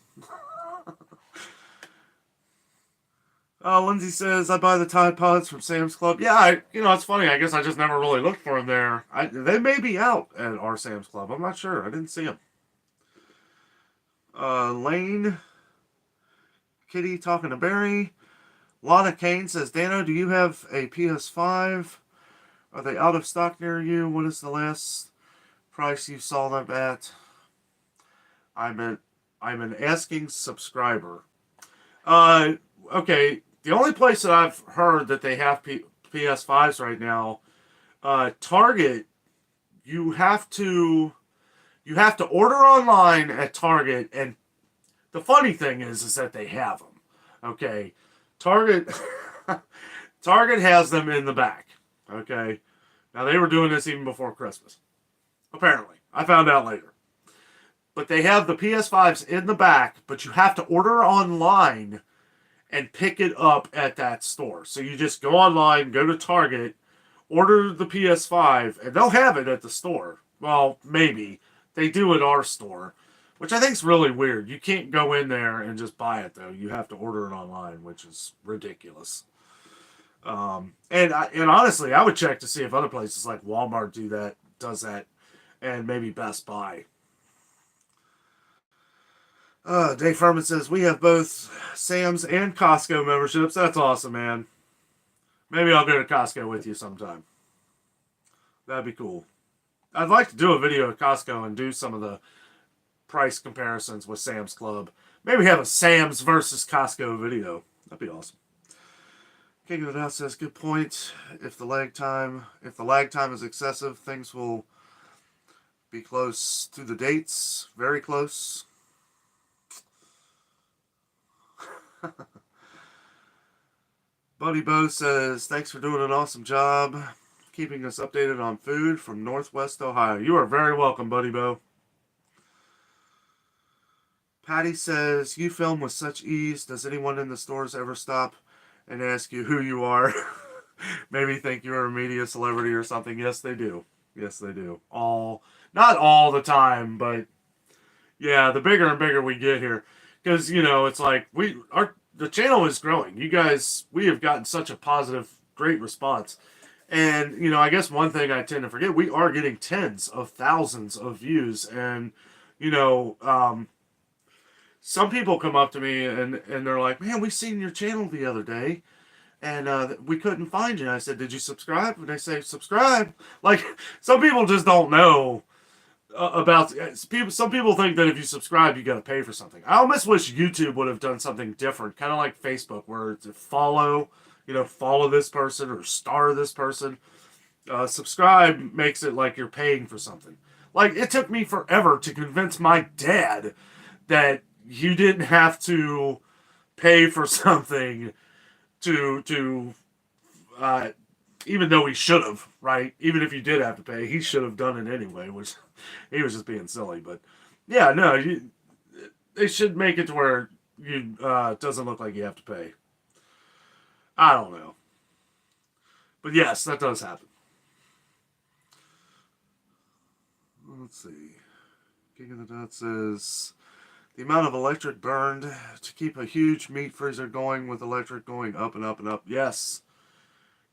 Lindsay says, I buy the Tide Pods from Sam's Club. Yeah, it's funny. I guess I just never really looked for them there. They may be out at our Sam's Club. I'm not sure. I didn't see them. Lane. Kitty talking to Barry. Lana Kane says, Danno, do you have a PS5? Are they out of stock near you? What is the last price you saw them at? I'm an asking subscriber. Okay. The only place that I've heard that they have PS5s right now, Target, you have to order online at Target, and the funny thing is that they have them. Okay, Target has them in the back. Okay, now they were doing this even before Christmas. Apparently, I found out later. But they have the PS5s in the back, but you have to order online and pick it up at that store. So you just go online, go to Target, order the PS5, and they'll have it at the store. Well, maybe. They do at our store, which I think is really weird. You can't go in there and just buy it, though. You have to order it online, which is ridiculous. And honestly, I would check to see if other places like Walmart does that, and maybe Best Buy. Dave Furman says, we have both Sam's and Costco memberships. That's awesome, man. Maybe I'll go to Costco with you sometime. That'd be cool. I'd like to do a video at Costco and do some of the price comparisons with Sam's Club. Maybe have a Sam's versus Costco video. That'd be awesome. King of the House says, good point. If the lag time is excessive, things will be close to the dates. Very close. Buddy Bo says, thanks for doing an awesome job keeping us updated on food from Northwest Ohio. You are very welcome, Buddy Bo. Patty says, you film with such ease. Does anyone in the stores ever stop and ask you who you are? Maybe think you're a media celebrity or something. Yes, they do. Yes, they do. Not all the time, but yeah, the bigger and bigger we get here. Because, it's like the channel is growing. You guys, we have gotten such a positive, great response. And, I guess one thing I tend to forget, we are getting tens of thousands of views. And, some people come up to me and they're like, man, we seen your channel the other day and we couldn't find you. And I said, did you subscribe? And they say, subscribe. Like, some people just don't know about people. Some people think that if you subscribe, you got to pay for something. I almost wish YouTube would have done something different, kind of like Facebook, where to follow this person or star this person. Subscribe makes it like you're paying for something. Like, it took me forever to convince my dad that you didn't have to pay for something to even though he should have, right? Even if you did have to pay, he should have done it anyway, which he was just being silly. But yeah, no, they should make it to where you it doesn't look like you have to pay. I don't know. But yes, that does happen. Let's see. King of the Dot says the amount of electric burned to keep a huge meat freezer going with electric going up and up and up. Yes.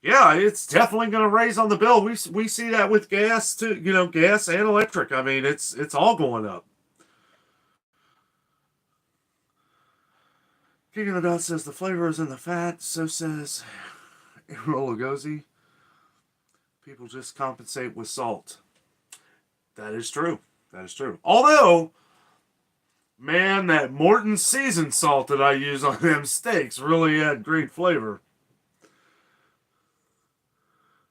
Yeah, it's definitely going to raise on the bill. We see that with gas too, gas and electric. I mean, it's all going up. King of the Dot says the flavor is in the fat. So says Lugosi. People just compensate with salt. That is true. That is true. Although, man, that Morton seasoned salt that I use on them steaks really had great flavor.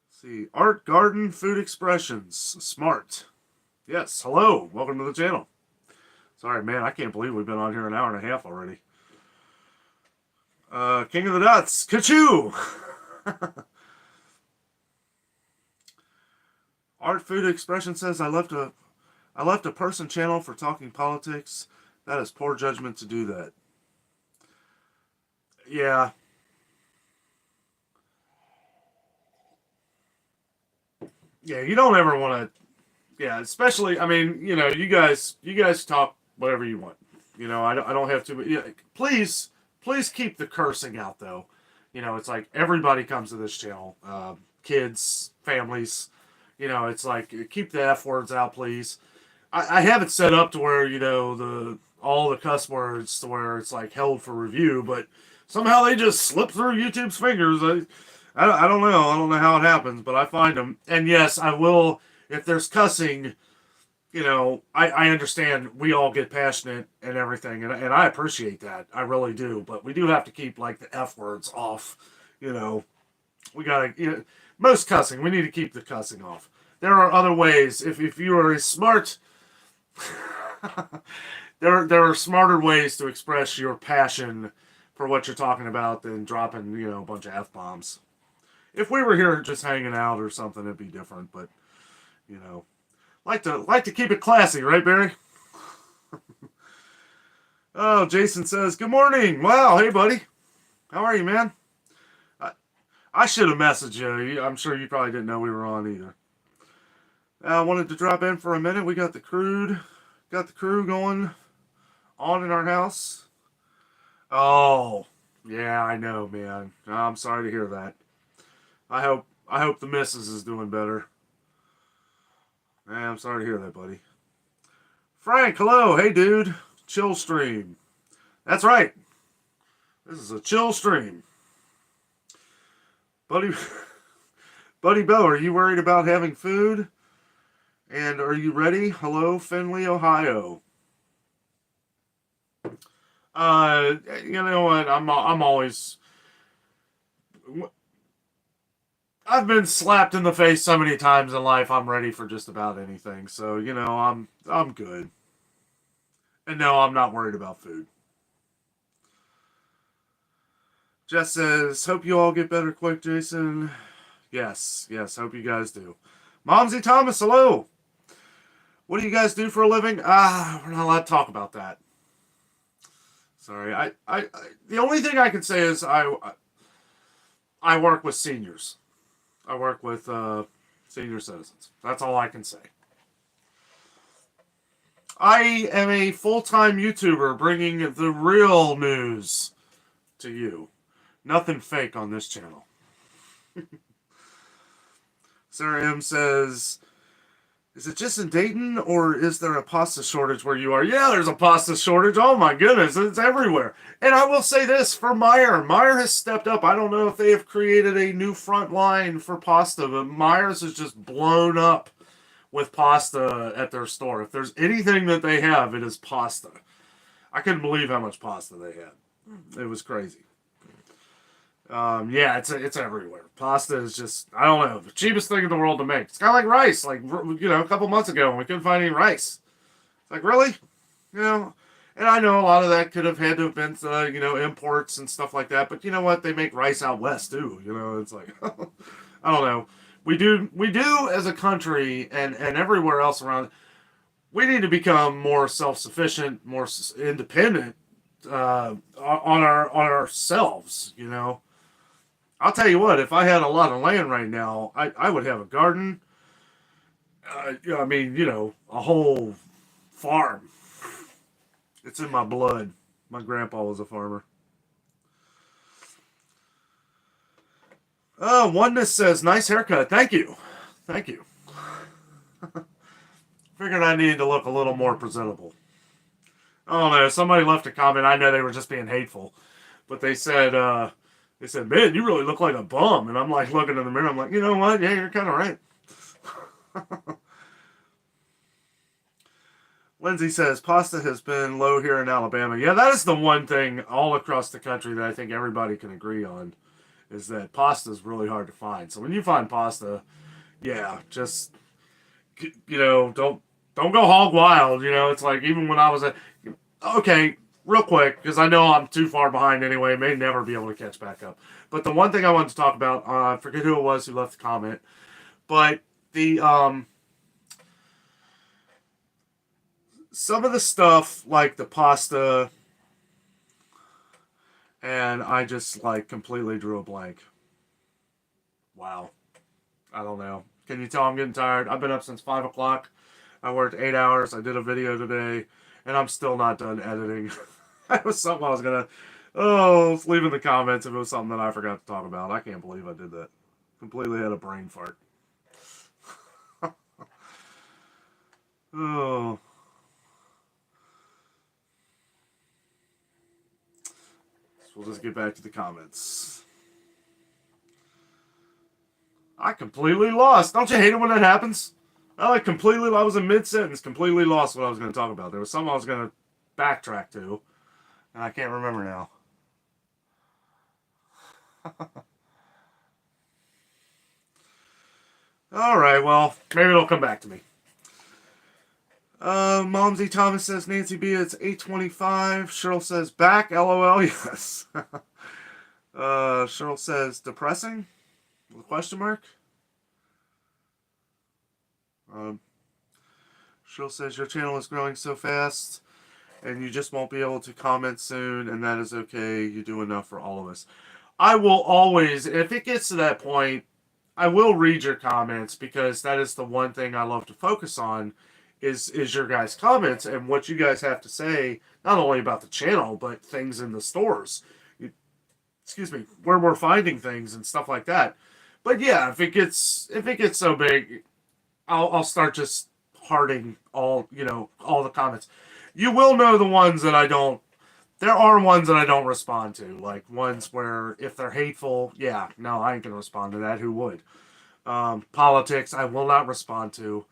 Let's see. Art Garden Food Expressions. Smart. Yes. Hello. Welcome to the channel. Sorry, man. I can't believe we've been on here an hour and a half already. King of the Dots. Kachoo! Art Food Expression says I left a person channel for talking politics. That is poor judgment to do that. Yeah. Yeah, you don't ever want to. Yeah, especially. I mean, you guys talk whatever you want. I don't have to. Yeah, please keep the cursing out though. It's like everybody comes to this channel. Kids, families. It's like keep the F words out, please. I have it set up to where all the cuss words to where it's like held for review, but somehow they just slip through YouTube's fingers. I don't know. I don't know how it happens, but I find them. And yes, I will. If there's cussing, I understand we all get passionate and everything, and I appreciate that. I really do. But we do have to keep like the F words off. We gotta. Most cussing, we need to keep the cussing off. There are other ways. If you are a smart, there are smarter ways to express your passion for what you're talking about than dropping a bunch of F-bombs. If we were here just hanging out or something, it'd be different. But like to keep it classy, right, Barry? Oh, Jason says good morning. Wow, hey buddy, how are you, man? I should have messaged you. I'm sure you probably didn't know we were on either. I wanted to drop in for a minute. We got the crew going on in our house. Oh, yeah, I know, man. I'm sorry to hear that. I hope the missus is doing better. I'm sorry to hear that, buddy. Frank, hello. Hey, dude. Chill stream. That's right. This is a chill stream. Buddy Bo, are you worried about having food? And are you ready? Hello, Findlay, Ohio. You know what? I'm always. I've been slapped in the face so many times in life. I'm ready for just about anything. So I'm good. And no, I'm not worried about food. Jess says, hope you all get better quick, Jason. Yes, hope you guys do. Momsy Thomas, hello. What do you guys do for a living? We're not allowed to talk about that. Sorry, I the only thing I can say is I work with seniors. I work with senior citizens. That's all I can say. I am a full-time YouTuber bringing the real news to you. Nothing fake on this channel. Sarah M says, is it just in Dayton or is there a pasta shortage where you are? Yeah, there's a pasta shortage. Oh my goodness, it's everywhere. And I will say this for Meijer. Meijer has stepped up. I don't know if they have created a new front line for pasta, but Meijer's is just blown up with pasta at their store. If there's anything that they have, it is pasta. I couldn't believe how much pasta they had. It was crazy. Yeah, it's everywhere. Pasta is just, I don't know, the cheapest thing in the world to make. It's kind of like rice. Like, a couple months ago when we couldn't find any rice. It's like, really? And I know a lot of that could have had to have been, imports and stuff like that. But you know what? They make rice out west too. It's like, I don't know. We do as a country and everywhere else around. we need to become more self-sufficient, more independent on ourselves. You know, I'll tell you what. If I had a lot of land right now, I would have a garden. I mean, you know, a whole farm. It's in my blood. My grandpa was a farmer. Oneness says, nice haircut. Thank you. Thank you. Figured I needed to look a little more presentable. I don't know. Somebody left a comment. I know they were just being hateful. But they said, man, you really look like a bum. And I'm like looking in the mirror. I'm like, you know what? Yeah, you're kind of right. Lindsay says, pasta has been low here in Alabama. Yeah, that is the one thing all across the country that I think everybody can agree on, is that pasta is really hard to find. So when you find pasta, yeah, just, you know, don't go hog wild. You know, it's like even when I was okay, real quick, because I know I'm too far behind anyway, may never be able to catch back up. But the one thing I wanted to talk about, I forget who it was who left the comment, but the some of the stuff like the pasta, and I just like completely drew a blank. Wow. I don't know. Can you tell I'm getting tired? I've been up since 5 o'clock. I worked 8 hours. I did a video today, and I'm still not done editing. That was something I was gonna. Oh, leave in the comments if it was something that I forgot to talk about. I can't believe I did that. Completely had a brain fart. Oh. So we'll just get back to the comments. I completely lost. Don't you hate it when that happens? I was in mid-sentence, completely lost what I was going to talk about. There was something I was going to backtrack to, and I can't remember now. Alright, well, maybe it'll come back to me. Momsy Thomas says, Nancy B, it's 8:25. Cheryl says, back, LOL, yes. Cheryl says, depressing? With a question mark? Cheryl says, your channel is growing so fast, and you just won't be able to comment soon, and that is okay. You do enough for all of us. I will always, if it gets to that point, I will read your comments, because that is the one thing I love to focus on, is your guys' comments and what you guys have to say, not only about the channel, but things in the stores. Excuse me, where we're finding things and stuff like that. But yeah, if it gets so big, I'll start just hearting all the comments. You will know the ones that I don't. There are ones that I don't respond to, like ones where if they're hateful, yeah, no, I ain't gonna respond to that. Who would? Politics, I will not respond to.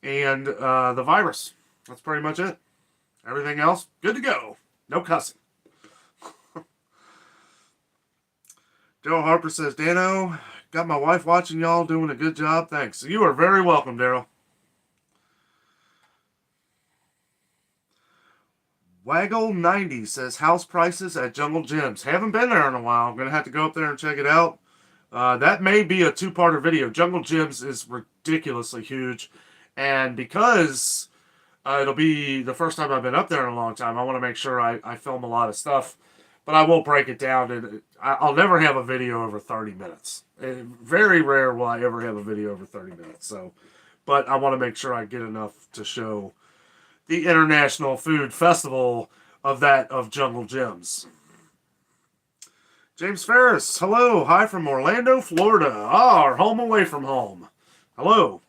And the virus. That's pretty much it. Everything else, good to go. No cussing. Daryl Harper says, Danno, got my wife watching y'all, doing a good job. Thanks. You are very welcome, Daryl. Waggle90 says, house prices at Jungle Gyms. Haven't been there in a while. I'm going to have to go up there and check it out. That may be a two-parter video. Jungle Gyms is ridiculously huge. And because it'll be the first time I've been up there in a long time, I want to make sure I film a lot of stuff. But I will break it down. And I'll never have a video over 30 minutes. Very rare will I ever have a video over 30 minutes. So, but I want to make sure I get enough to show the International Food Festival of Jungle Gyms. James Ferris, hello. Hi from Orlando, Florida. Our home away from home. Hello.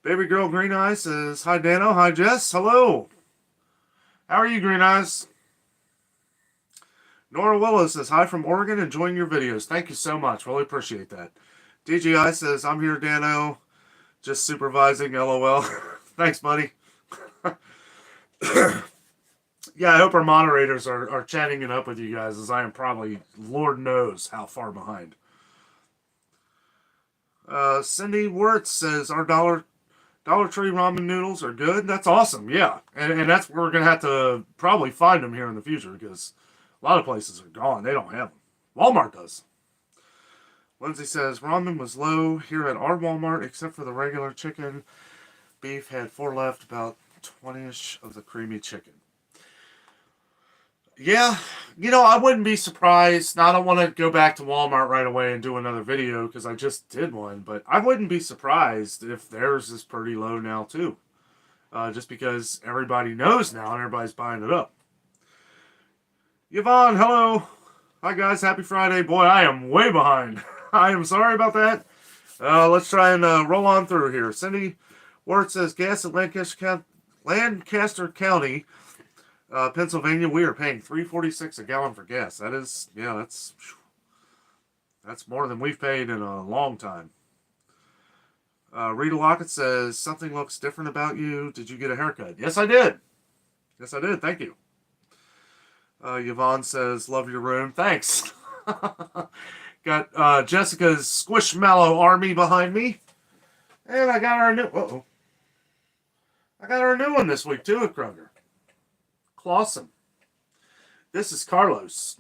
Baby Girl Green Eyes says, hi, Danno. Hi, Jess. Hello. How are you, Green Eyes? Nora Willis says, hi from Oregon. Enjoying your videos. Thank you so much. Really appreciate that. DGI says, I'm here, Danno. Just supervising, LOL. Thanks, buddy. Yeah, I hope our moderators are chatting it up with you guys, as I am probably, Lord knows how far behind. Cindy Wirtz says, our Dollar Tree ramen noodles are good. That's awesome, yeah. And that's where we're going to have to probably find them here in the future, because a lot of places are gone. They don't have them. Walmart does. Lindsay says, ramen was low here at our Walmart, except for the regular chicken beef, had 4 left, about 20-ish of the creamy chicken. Yeah, I wouldn't be surprised. Now, I don't want to go back to Walmart right away and do another video because I just did one, but I wouldn't be surprised if theirs is pretty low now, too. Just because everybody knows now and everybody's buying it up. Yvonne, hello. Hi, guys. Happy Friday. Boy, I am way behind. I am sorry about that. Let's try and roll on through here. Cindy Ward says, gas in Lancaster County, Pennsylvania, we are paying $3.46 a gallon for gas. That is, that's more than we've paid in a long time. Rita Lockett says, something looks different about you. Did you get a haircut? Yes, I did. Yes, I did. Thank you. Yvonne says, love your room. Thanks. Got Jessica's Squishmallow army behind me. And I got our new... I got our new one this week, too, at Kroger. Clawson. This is Carlos.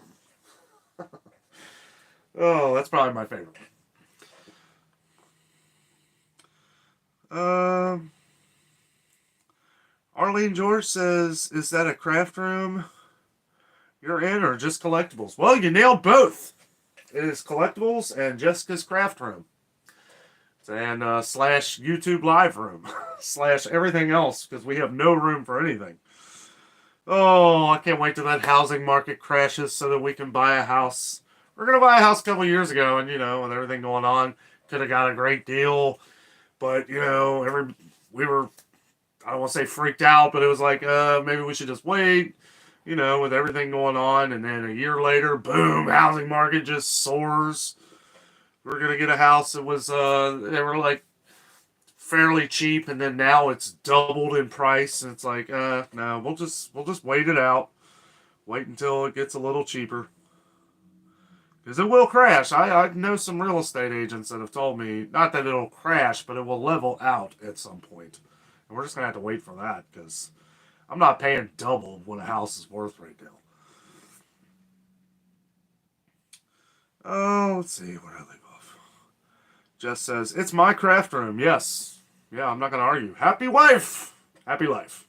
Oh, that's probably my favorite. Arlene George says, is that a craft room you're in or just collectibles? Well, you nailed both. It is collectibles and Jessica's craft room. And / YouTube live room / everything else because we have no room for anything. Oh, I can't wait till that housing market crashes so that we can buy a house. We're going to buy a house a couple years ago and, with everything going on, could have got a great deal. But, we were, I don't want to say freaked out, but it was like, maybe we should just wait, with everything going on. And then a year later, boom, housing market just soars. We're going to get a house that was, they were like fairly cheap. And then now it's doubled in price. And it's like, no, we'll just wait it out. Wait until it gets a little cheaper. Because it will crash. I know some real estate agents that have told me, not that it'll crash, but it will level out at some point. And we're just going to have to wait for that because I'm not paying double what a house is worth right now. Oh, let's see. Where did I leave off? Jess says, it's my craft room. Yes. Yeah, I'm not going to argue. Happy wife. Happy life.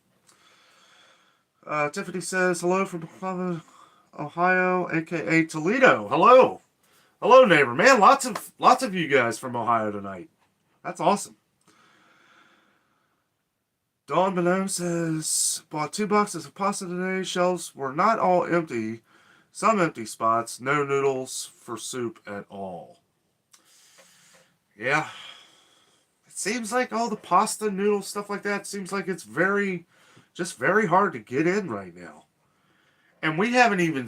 Tiffany says, hello from Ohio, a.k.a. Toledo. Hello. Hello, neighbor. Man, lots of you guys from Ohio tonight. That's awesome. Dawn Benone says, bought 2 boxes of pasta today. Shelves were not all empty. Some empty spots. No noodles for soup at all. Yeah. It seems like all the pasta, noodles, stuff like that, seems like it's very hard to get in right now. And we haven't even,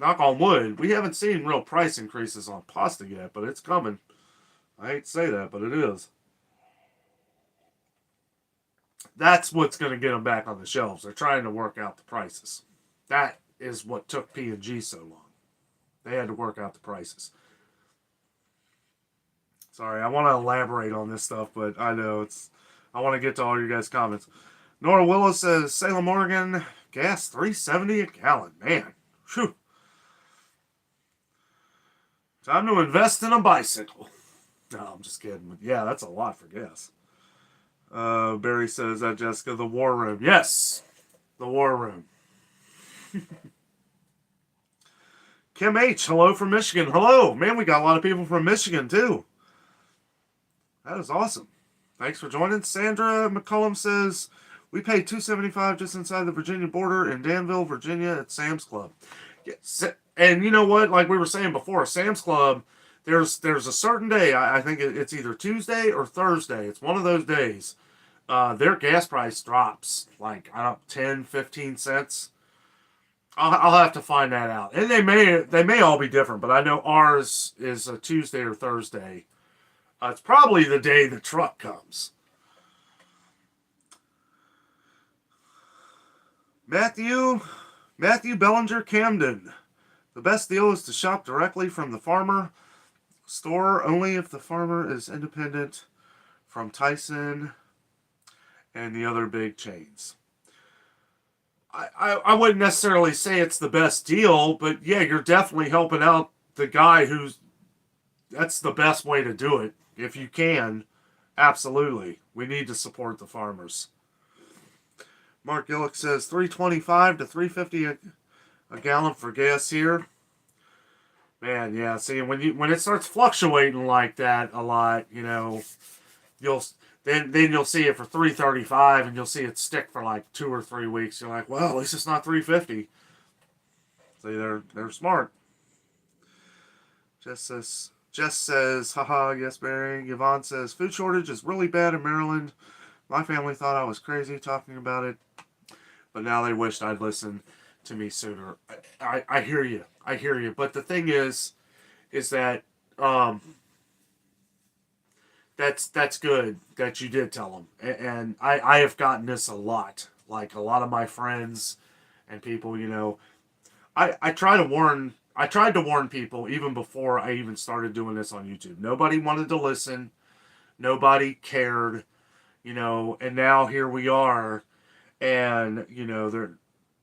knock on wood, we haven't seen real price increases on pasta yet, but it's coming. I hate to say that, but it is. That's what's going to get them back on the shelves. They're trying to work out the prices. That is what took P&G so long. They had to work out the prices. Sorry, I want to elaborate on this stuff, but I know I want to get to all your guys' comments. Nora Willow says, Salem, Oregon, gas $3.70 a gallon. Man, whew. Time to invest in a bicycle. No, I'm just kidding. But yeah, that's a lot for gas. Barry says, Jessica, the war room. Yes, the war room. Kim H, hello from Michigan. Hello. Man, we got a lot of people from Michigan, too. That is awesome. Thanks for joining. Sandra McCullum says, we paid $2.75 just inside the Virginia border in Danville, Virginia at Sam's Club. Yes. And you know what? Like we were saying before, Sam's Club, there's a certain day, I think it's either Tuesday or Thursday. It's one of those days. Their gas price drops like, 10, 15 cents. I'll have to find that out. And they may all be different, but I know ours is a Tuesday or Thursday. It's probably the day the truck comes. Matthew Bellinger, Camden. The best deal is to shop directly from the farmer. Store only if the farmer is independent from Tyson and the other big chains. I wouldn't necessarily say it's the best deal, but yeah, you're definitely helping out the guy that's the best way to do it. If you can, Absolutely. We need to support the farmers. Mark Gillick says 325 to 350 a gallon for gas here. Man, yeah. See, when it starts fluctuating like that a lot, you'll then you'll see it for 335, and you'll see it stick for like 2 or 3 weeks. You're like, well, at least it's not 350. See, they're smart. Jess says, haha, yes, Barry. Yvonne says, food shortage is really bad in Maryland. My family thought I was crazy talking about it, but now they wished I'd listened to me sooner. I hear you. I hear you. But the thing is that that's good that you did tell them. And I have gotten this a lot. Like a lot of my friends and people, I tried to warn people even before I even started doing this on YouTube. Nobody wanted to listen. Nobody cared, and now here we are, and, they're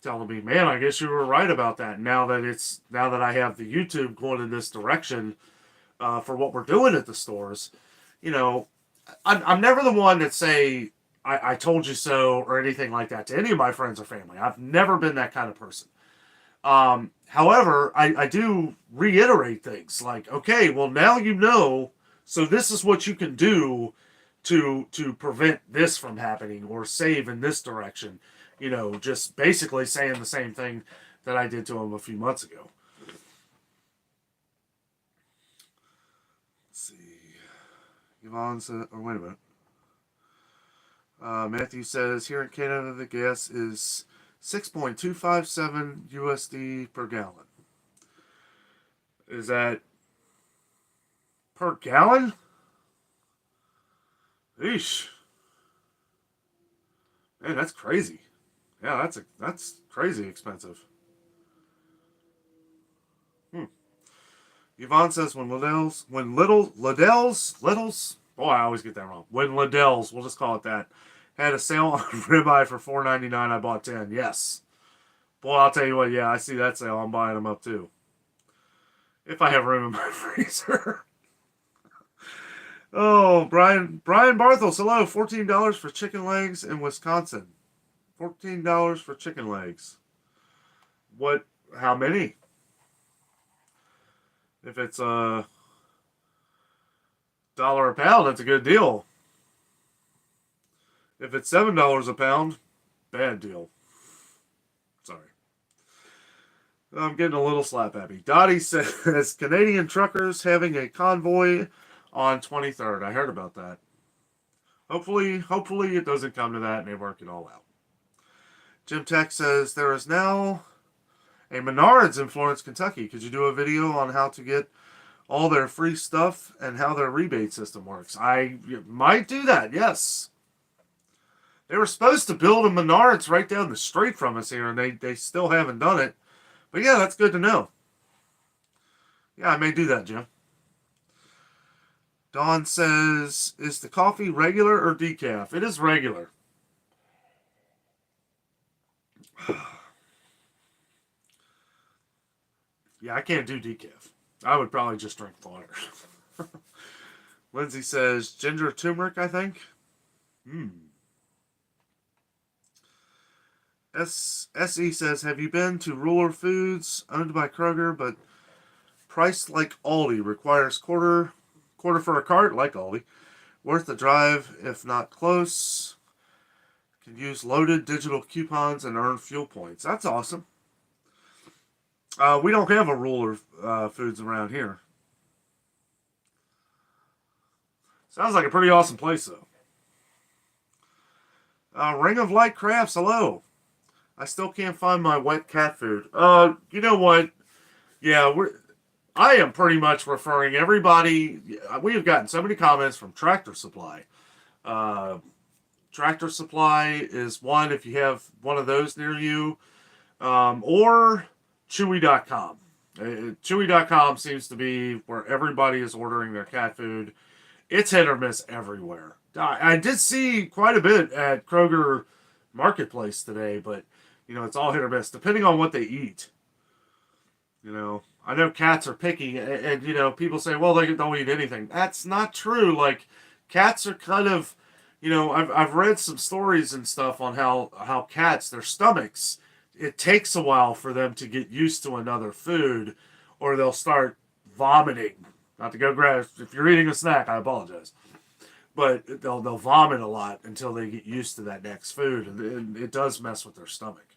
telling me, man, I guess you were right about that. Now that I have the YouTube going in this direction, for what we're doing at the stores, I'm never the one that say, I told you so or anything like that to any of my friends or family. I've never been that kind of person. However, I do reiterate things like, okay, well, now so this is what you can do to prevent this from happening or save in this direction. Just basically saying the same thing that I did to him a few months ago. Let's see. Yvonne said, or wait a minute. Matthew says, here in Canada, the gas is 6.257 USD per gallon. Is that per gallon? Eesh. Man, that's crazy. Yeah, that's crazy expensive. Yvonne says when Liddell's, boy, I always get that wrong. When Liddell's, we'll just call it that, had a sale on ribeye for $4.99, I bought 10. Yes. Boy, I'll tell you what, yeah, I see that sale. I'm buying them up too. If I have room in my freezer. Oh, Brian Barthels, hello. $14 for chicken legs in Wisconsin. $14 for chicken legs. How many? If it's $1 a pound, that's a good deal. If it's $7 a pound, bad deal. Sorry. I'm getting a little slap happy. Dottie says Canadian truckers having a convoy on 23rd. I heard about that. Hopefully it doesn't come to that and they work it all out. Jim Tech says there is now a Menards in Florence, Kentucky. Could you do a video on how to get all their free stuff and how their rebate system works? I might do that, yes. They were supposed to build a Menards right down the street from us here, and they still haven't done it. But yeah, that's good to know. Yeah, I may do that, Jim. Dawn says, is the coffee regular or decaf? It is regular. Yeah, I can't do decaf. I would probably just drink water. Lindsay says, ginger turmeric, I think. SE says, have you been to Ruler Foods, owned by Kroger, but priced like Aldi, requires quarter for a cart, like Aldi. Worth the drive, if not close. Can use loaded digital coupons and earn fuel points. That's awesome. We don't have a Ruler Foods around here. Sounds like a pretty awesome place, though. Ring of Light Crafts, hello. I still can't find my wet cat food. You know what? Yeah, I am pretty much referring everybody. We have gotten so many comments from Tractor Supply. Tractor Supply is one if you have one of those near you. Or Chewy.com. Chewy.com seems to be where everybody is ordering their cat food. It's hit or miss everywhere. I did see quite a bit at Kroger Marketplace today, but it's all hit or miss, depending on what they eat. I know cats are picky, and people say, well, they don't eat anything. That's not true. Like, Cats are kind of, I've read some stories and stuff on how cats, their stomachs, it takes a while for them to get used to another food, or they'll start vomiting. Not to go grab, if you're eating a snack, I apologize. But they'll vomit a lot until they get used to that next food, and it does mess with their stomach.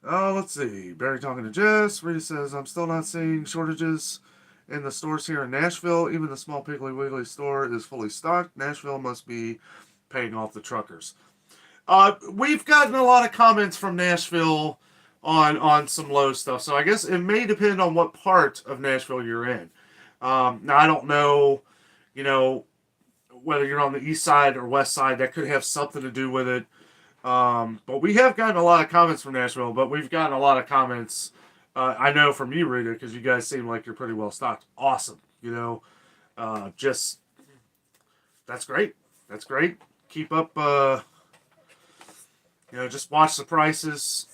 Let's see. Barry talking to Jess. Rita says, I'm still not seeing shortages in the stores here in Nashville. Even the small Piggly Wiggly store is fully stocked. Nashville must be paying off the truckers. We've gotten a lot of comments from Nashville on some Lowe's stuff, so I guess it may depend on what part of Nashville you're in. Now, I don't know, whether you're on the east side or west side. That could have something to do with it. But we have gotten a lot of comments from Nashville, but we've gotten a lot of comments, I know from you, Rita, because you guys seem like you're pretty well stocked. Awesome. Just, that's great. That's great. Keep up, just watch the prices.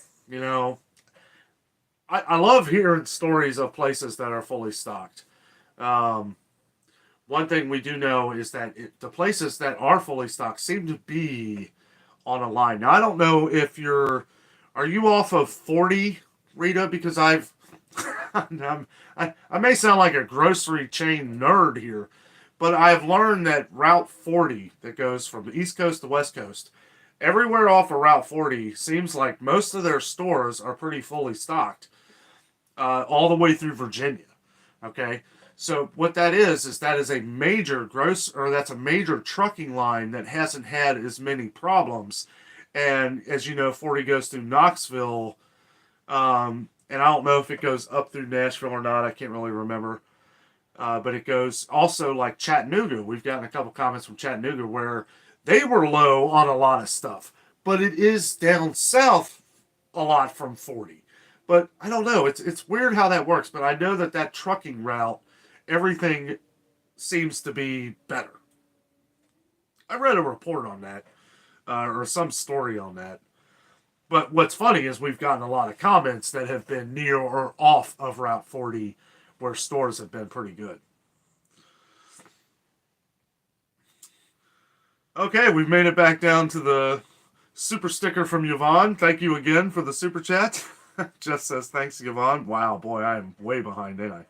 I love hearing stories of places that are fully stocked. One thing we do know is that the places that are fully stocked seem to be on a line. Now, I don't know if are you off of 40, Rita? Because I may sound like a grocery chain nerd here, but I've learned that Route 40 that goes from the East Coast to West Coast, everywhere off of Route 40 seems like most of their stores are pretty fully stocked, all the way through Virginia. Okay. So what that is that is a major that's a major trucking line that hasn't had as many problems. And as you know, 40 goes through Knoxville, and I don't know if it goes up through Nashville or not. I can't really remember. But it goes also like Chattanooga. We've gotten a couple comments from Chattanooga where they were low on a lot of stuff, but it is down south a lot from 40. But I don't know. It's weird how that works. But I know that trucking route, everything seems to be better. I read a report on that, or some story on that. But what's funny is we've gotten a lot of comments that have been near or off of Route 40 where stores have been pretty good. Okay, we've made it back down to the super sticker from Yvonne. Thank you again for the super chat. Jeff says, thanks, Yvonne. Wow, boy, I am way behind, ain't I?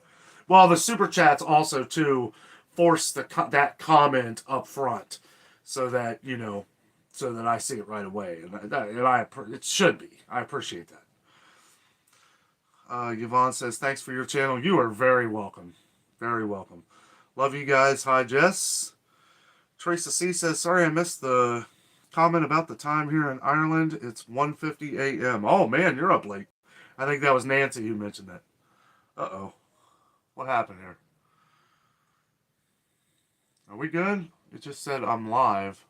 Well, the super chats also, too, force that comment up front so that, so that I see it right away. And it should be. I appreciate that. Yvonne says, thanks for your channel. You are very welcome. Very welcome. Love you guys. Hi, Jess. Teresa C says, sorry I missed the comment about the time here in Ireland. It's 1:50 a.m. Oh, man, you're up late. I think that was Nancy who mentioned that. Uh-oh. What happened here? Are we good? It just said I'm live.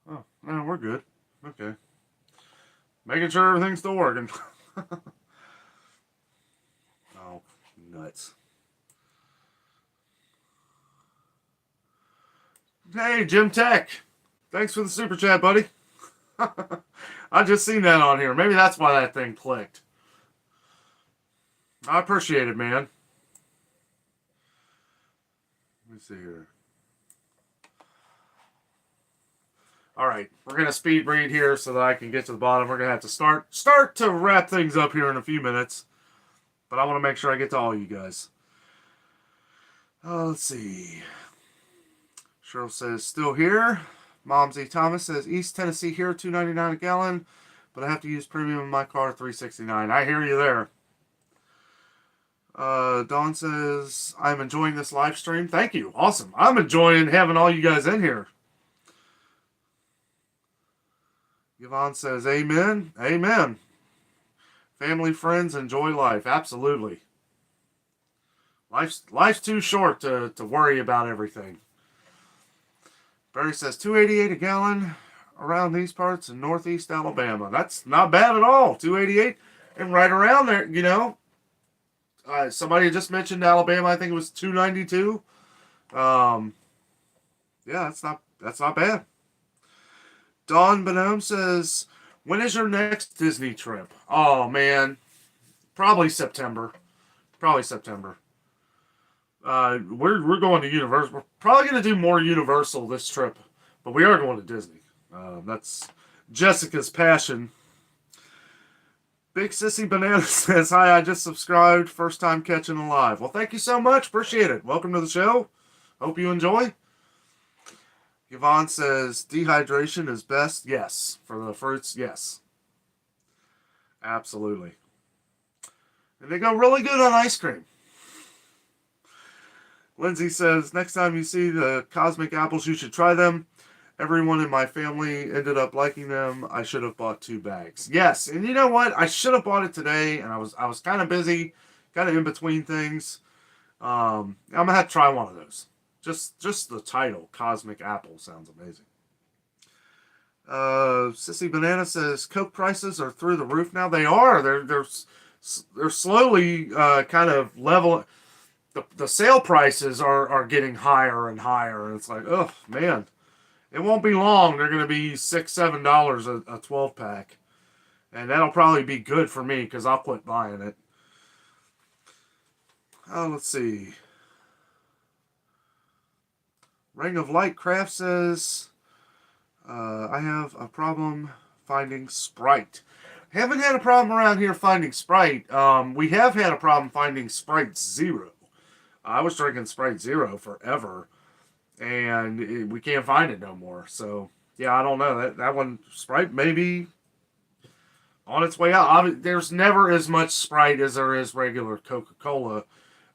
Oh, no, we're good. Okay. Making sure everything's still working. Oh, nuts. Hey, Jim Tech. Thanks for the super chat, buddy. I just seen that on here. Maybe that's why that thing clicked. I appreciate it, man. Let me see here. All right, we're going to speed read here so that I can get to the bottom. We're going to have to start to wrap things up here in a few minutes. But I want to make sure I get to all you guys. Let's see. Cheryl says, still here. Momsy Thomas says, East Tennessee here, $2.99 a gallon, but I have to use premium in my car, $3.69. I hear you there. Dawn says, I'm enjoying this live stream. Thank you. Awesome. I'm enjoying having all you guys in here. Yvonne says, amen. Amen. Family, friends, enjoy life. Absolutely. Life's too short to worry about everything. Barry says $2.88 a gallon around these parts in northeast Alabama. That's not bad at all. $2.88 and right around there, somebody just mentioned Alabama. I think it was $2.92. Yeah, that's not bad. Dawn Bonhomme says, when is your next Disney trip? Oh man, Probably September. Probably September. We're going to Universal. We're probably going to do more Universal this trip, but we are going to Disney. That's Jessica's passion. Big Sissy Banana says, "Hi, I just subscribed. First time catching a live." Well, thank you so much. Appreciate it. Welcome to the show. Hope you enjoy. Yvonne says, "Dehydration is best." Yes. For the fruits, yes. Absolutely. And they go really good on ice cream. Lindsay says, "Next time you see the cosmic apples, you should try them. Everyone in my family ended up liking them. I should have bought 2 bags." Yes, and you know what? I should have bought it today, and I was kind of busy, kind of in between things. I'm gonna have to try one of those. Just the title, Cosmic Apple, sounds amazing. Sissy Banana says, "Coke prices are through the roof now." They are. They're slowly kind of level. The sale prices are getting higher and higher, and it's like, oh man. It won't be long. They're going to be $6, $7 a 12-pack. And that'll probably be good for me because I'll quit buying it. Let's see. Ring of Light Craft says, "I have a problem finding Sprite." Haven't had a problem around here finding Sprite. We have had a problem finding Sprite Zero. I was drinking Sprite Zero forever. And we can't find it no more. So, yeah, I don't know. That one, Sprite, maybe on its way out. There's never as much Sprite as there is regular Coca-Cola.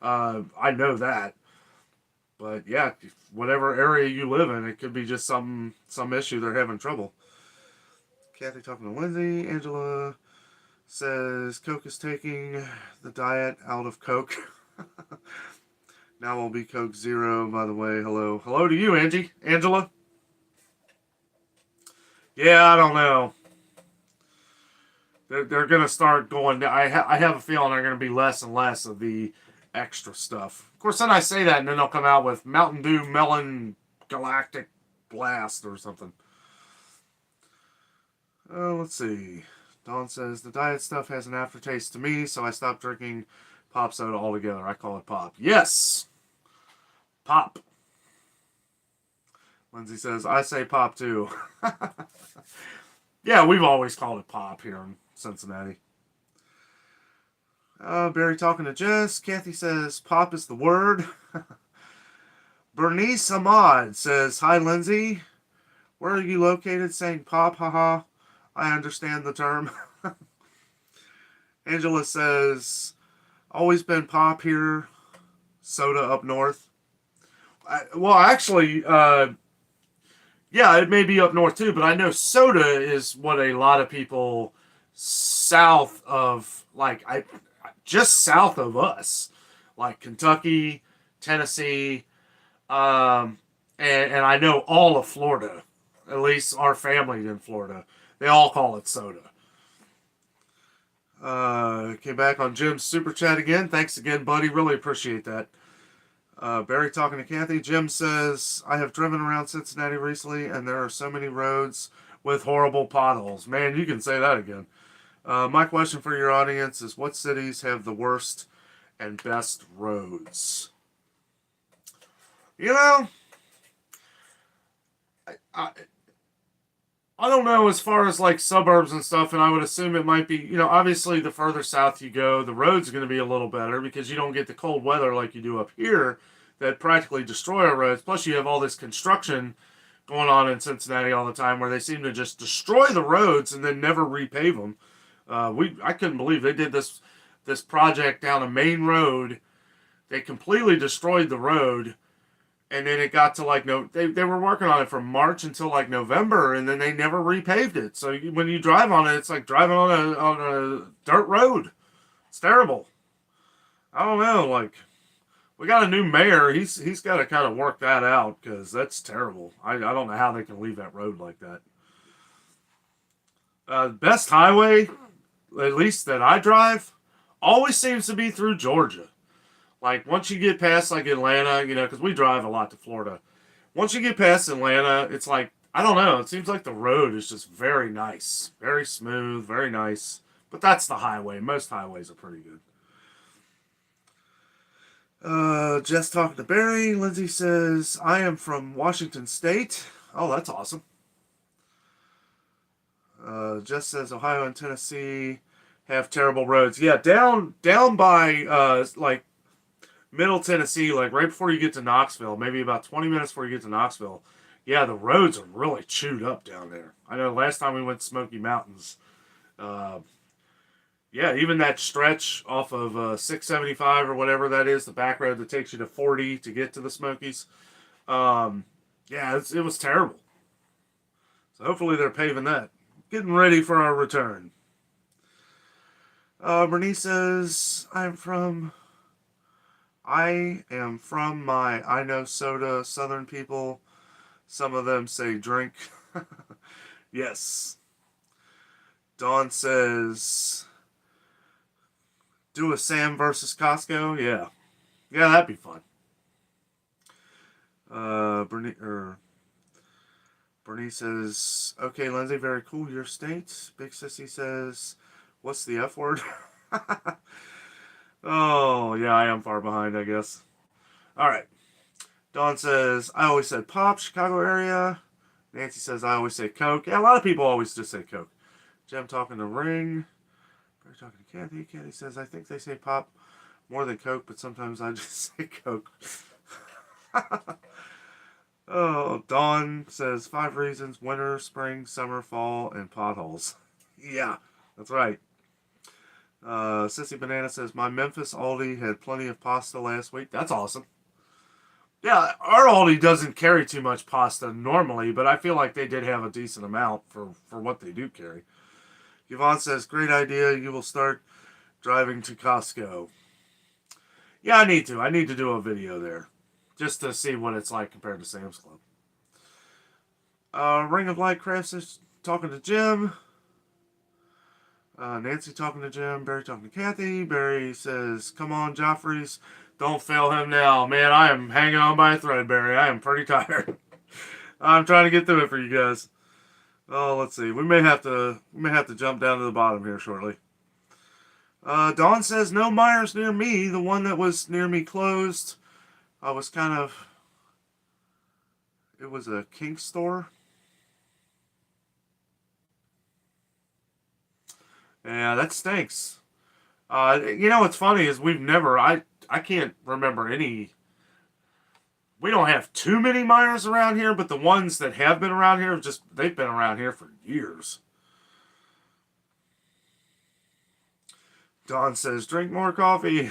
I know that. But, yeah, whatever area you live in, it could be just some issue they're having trouble. Kathy talking to Lindsay. Angela says, "Coke is taking the diet out of Coke." Now will be Coke Zero, by the way. Hello. Hello to you, Angela. Yeah, I don't know. They're going to start going. I have a feeling they're going to be less and less of the extra stuff. Of course, then I say that, and then they'll come out with Mountain Dew Melon Galactic Blast or something. Let's see. Dawn says, "The diet stuff has an aftertaste to me, so I stopped drinking pop soda altogether. I call it pop." Yes. Pop. Lindsay says, "I say pop too." Yeah, we've always called it pop here in Cincinnati. Barry talking to Jess. Kathy says, "Pop is the word." Bernice Ahmad says, "Hi, Lindsay. Where are you located?" Saying pop, haha. I understand the term. Angela says, "Always been pop here. Soda up north." Actually, yeah, it may be up north too, but I know soda is what a lot of people south of, just south of us, like Kentucky, Tennessee, and I know all of Florida, at least our family in Florida, they all call it soda. Came back on Jim's super chat again. Thanks again, buddy. Really appreciate that. Barry talking to Kathy. Jim says, "I have driven around Cincinnati recently, and there are so many roads with horrible potholes." Man, you can say that again. My question for your audience is, what cities have the worst and best roads? You know, I don't know as far as like suburbs and stuff, and I would assume it might be, obviously the further south you go, the road's going to be a little better because you don't get the cold weather like you do up here that practically destroy our roads. Plus, you have all this construction going on in Cincinnati all the time where they seem to just destroy the roads and then never repave them. I couldn't believe they did this project down a main road. They completely destroyed the road. And then it got to they were working on it from March until November, and then they never repaved it. So when you drive on it, it's like driving on a dirt road. It's terrible. I don't know. We got a new mayor. He's got to kind of work that out because that's terrible. I don't know how they can leave that road like that. Best highway, at least that I drive, always seems to be through Georgia. Once you get past, Atlanta, because we drive a lot to Florida. Once you get past Atlanta, it's I don't know, it seems like the road is just very nice. Very smooth, very nice. But that's the highway. Most highways are pretty good. Jess talking to Barry. Lindsay says, I am from Washington State. Oh, that's awesome. Jess says Ohio and Tennessee have terrible roads. Yeah, down by like Middle Tennessee, like right before you get to Knoxville, maybe about 20 minutes before you get to Knoxville. Yeah, the roads are really chewed up down there. I know last time we went to Smoky Mountains, yeah, even that stretch off of 675 or whatever that is, the back road that takes you to 40 to get to the Smokies. Yeah, it was terrible. So hopefully they're paving that. Getting ready for our return. Bernice says, I am from my I know soda southern people. Some of them say drink. Yes. Dawn says, do a Sam versus Costco. Yeah. Yeah, that'd be fun. Bernice says, okay, Lindsay, very cool. Your state. Big Sissy says, what's the F word? Oh, yeah, I am far behind, I guess. All right. Dawn says, I always said pop, Chicago area. Nancy says, I always say Coke. Yeah, a lot of people always just say Coke. Jem talking to Ring. Barry talking to Kathy. Kathy says, I think they say pop more than Coke, but sometimes I just say Coke. Oh, Dawn says 5 reasons: winter, spring, summer, fall, and potholes. Yeah, that's right. Sissy Banana says, my Memphis Aldi had plenty of pasta last week. That's awesome. Yeah, our Aldi doesn't carry too much pasta normally, but I feel like they did have a decent amount for what they do carry. Yvonne says, great idea. You will start driving to Costco. Yeah, I need to. I need to do a video there just to see what it's like compared to Sam's Club. Ring of Light Crafts is talking to Jim. Nancy talking to Jim. Barry talking to Kathy. Barry says, come on, Joffrey's. Don't fail him now. Man, I am hanging on by a thread, Barry. I am pretty tired. I'm trying to get through it for you guys. Oh, let's see. We may have to jump down to the bottom here shortly. Dawn says, no Myers near me. The one that was near me closed. I was kind of... It was a kink store. Yeah, that stinks. You know what's funny is we've never... I can't remember any... We don't have too many Myers around here, but the ones that have been around here, they've been around here for years. Dawn says, drink more coffee.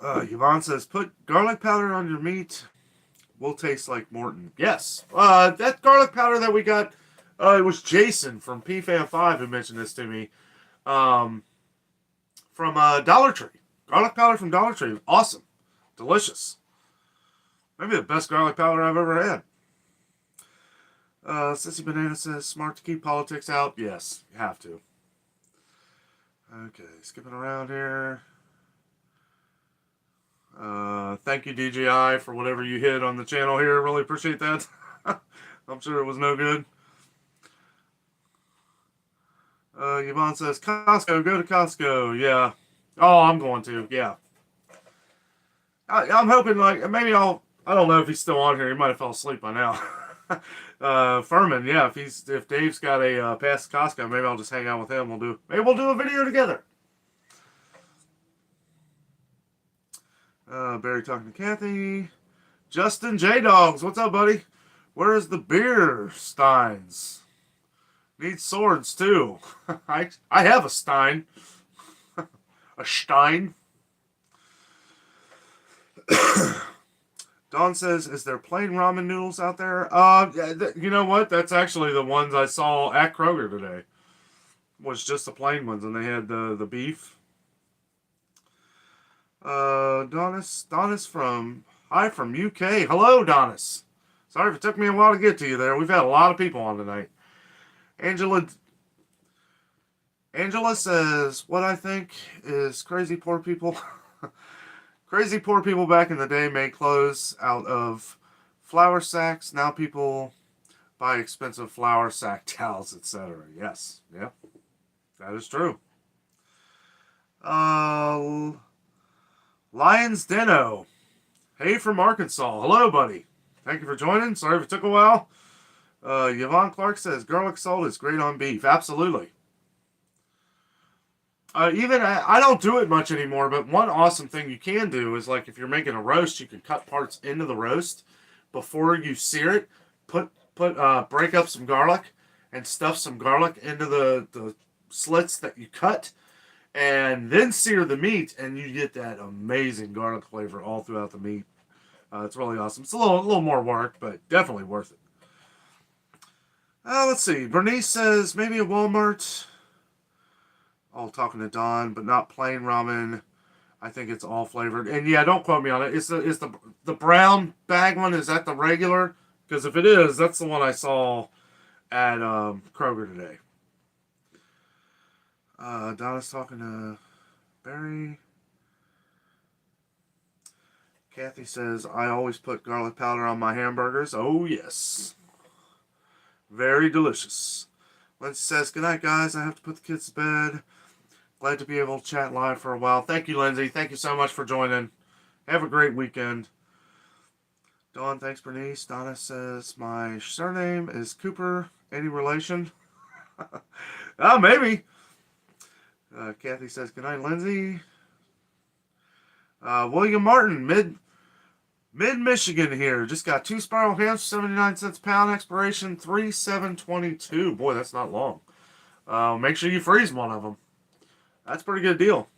Yvonne says, put garlic powder on your meat. Will taste like Morton. Yes. That garlic powder that we got, it was Jason from PFAM5 who mentioned this to me. From Dollar Tree. Garlic powder from Dollar Tree. Awesome. Delicious. Maybe the best garlic powder I've ever had. Sissy Banana says, smart to keep politics out. Yes, you have to. Okay, skipping around here. Thank you, DJI, for whatever you hit on the channel here. Really appreciate that. I'm sure it was no good. Yvonne says, Costco, go to Costco. Yeah. Oh, I'm going to. Yeah. I'm hoping, like, maybe I don't know if he's still on here. He might have fell asleep by now. Furman, yeah, if Dave's got a pass to Costco, maybe I'll just hang out with him. Maybe we'll do a video together. Barry talking to Kathy. Justin J Dogs, what's up, buddy? Where's the beer steins? Need swords too. I have a stein. A stein. Dawn says, is there plain ramen noodles out there? You know what? That's actually the ones I saw at Kroger today. Was just the plain ones, and they had the beef. Donis from UK. Hello, Donis. Sorry if it took me a while to get to you there. We've had a lot of people on tonight. Angela says, what I think is crazy poor people. Crazy poor people back in the day made clothes out of flour sacks. Now people buy expensive flour, sack towels, etc. Yes, yeah, that is true. Uh, Lions Danno. Hey from Arkansas. Hello, buddy. Thank you for joining. Sorry if it took a while. Yvonne Clark says garlic salt is great on beef. Absolutely. I don't do it much anymore, but one awesome thing you can do is like if you're making a roast, you can cut parts into the roast before you sear it. Break up some garlic and stuff some garlic into the slits that you cut, and then sear the meat, and you get that amazing garlic flavor all throughout the meat. It's really awesome. It's a little more work, but definitely worth it. Let's see. Bernice says maybe a Walmart. All talking to Don, but not plain ramen. I think it's all flavored. And yeah, don't quote me on it. Is the brown bag one? Is that the regular? Because if it is, that's the one I saw at Kroger today. Donna's talking to Barry. Kathy says, I always put garlic powder on my hamburgers. Oh, yes. Very delicious. Lindsay says, good night, guys. I have to put the kids to bed. Glad to be able to chat live for a while. Thank you, Lindsay. Thank you so much for joining. Have a great weekend. Dawn, thanks, Bernice. Donna says, my surname is Cooper. Any relation? Oh, maybe. Kathy says, good night, Lindsay. William Martin, Mid-Michigan here. Just got 2 spiral hams, 79 cents a pound. Expiration 3/7/22. Boy, that's not long. Make sure you freeze one of them. That's a pretty good deal.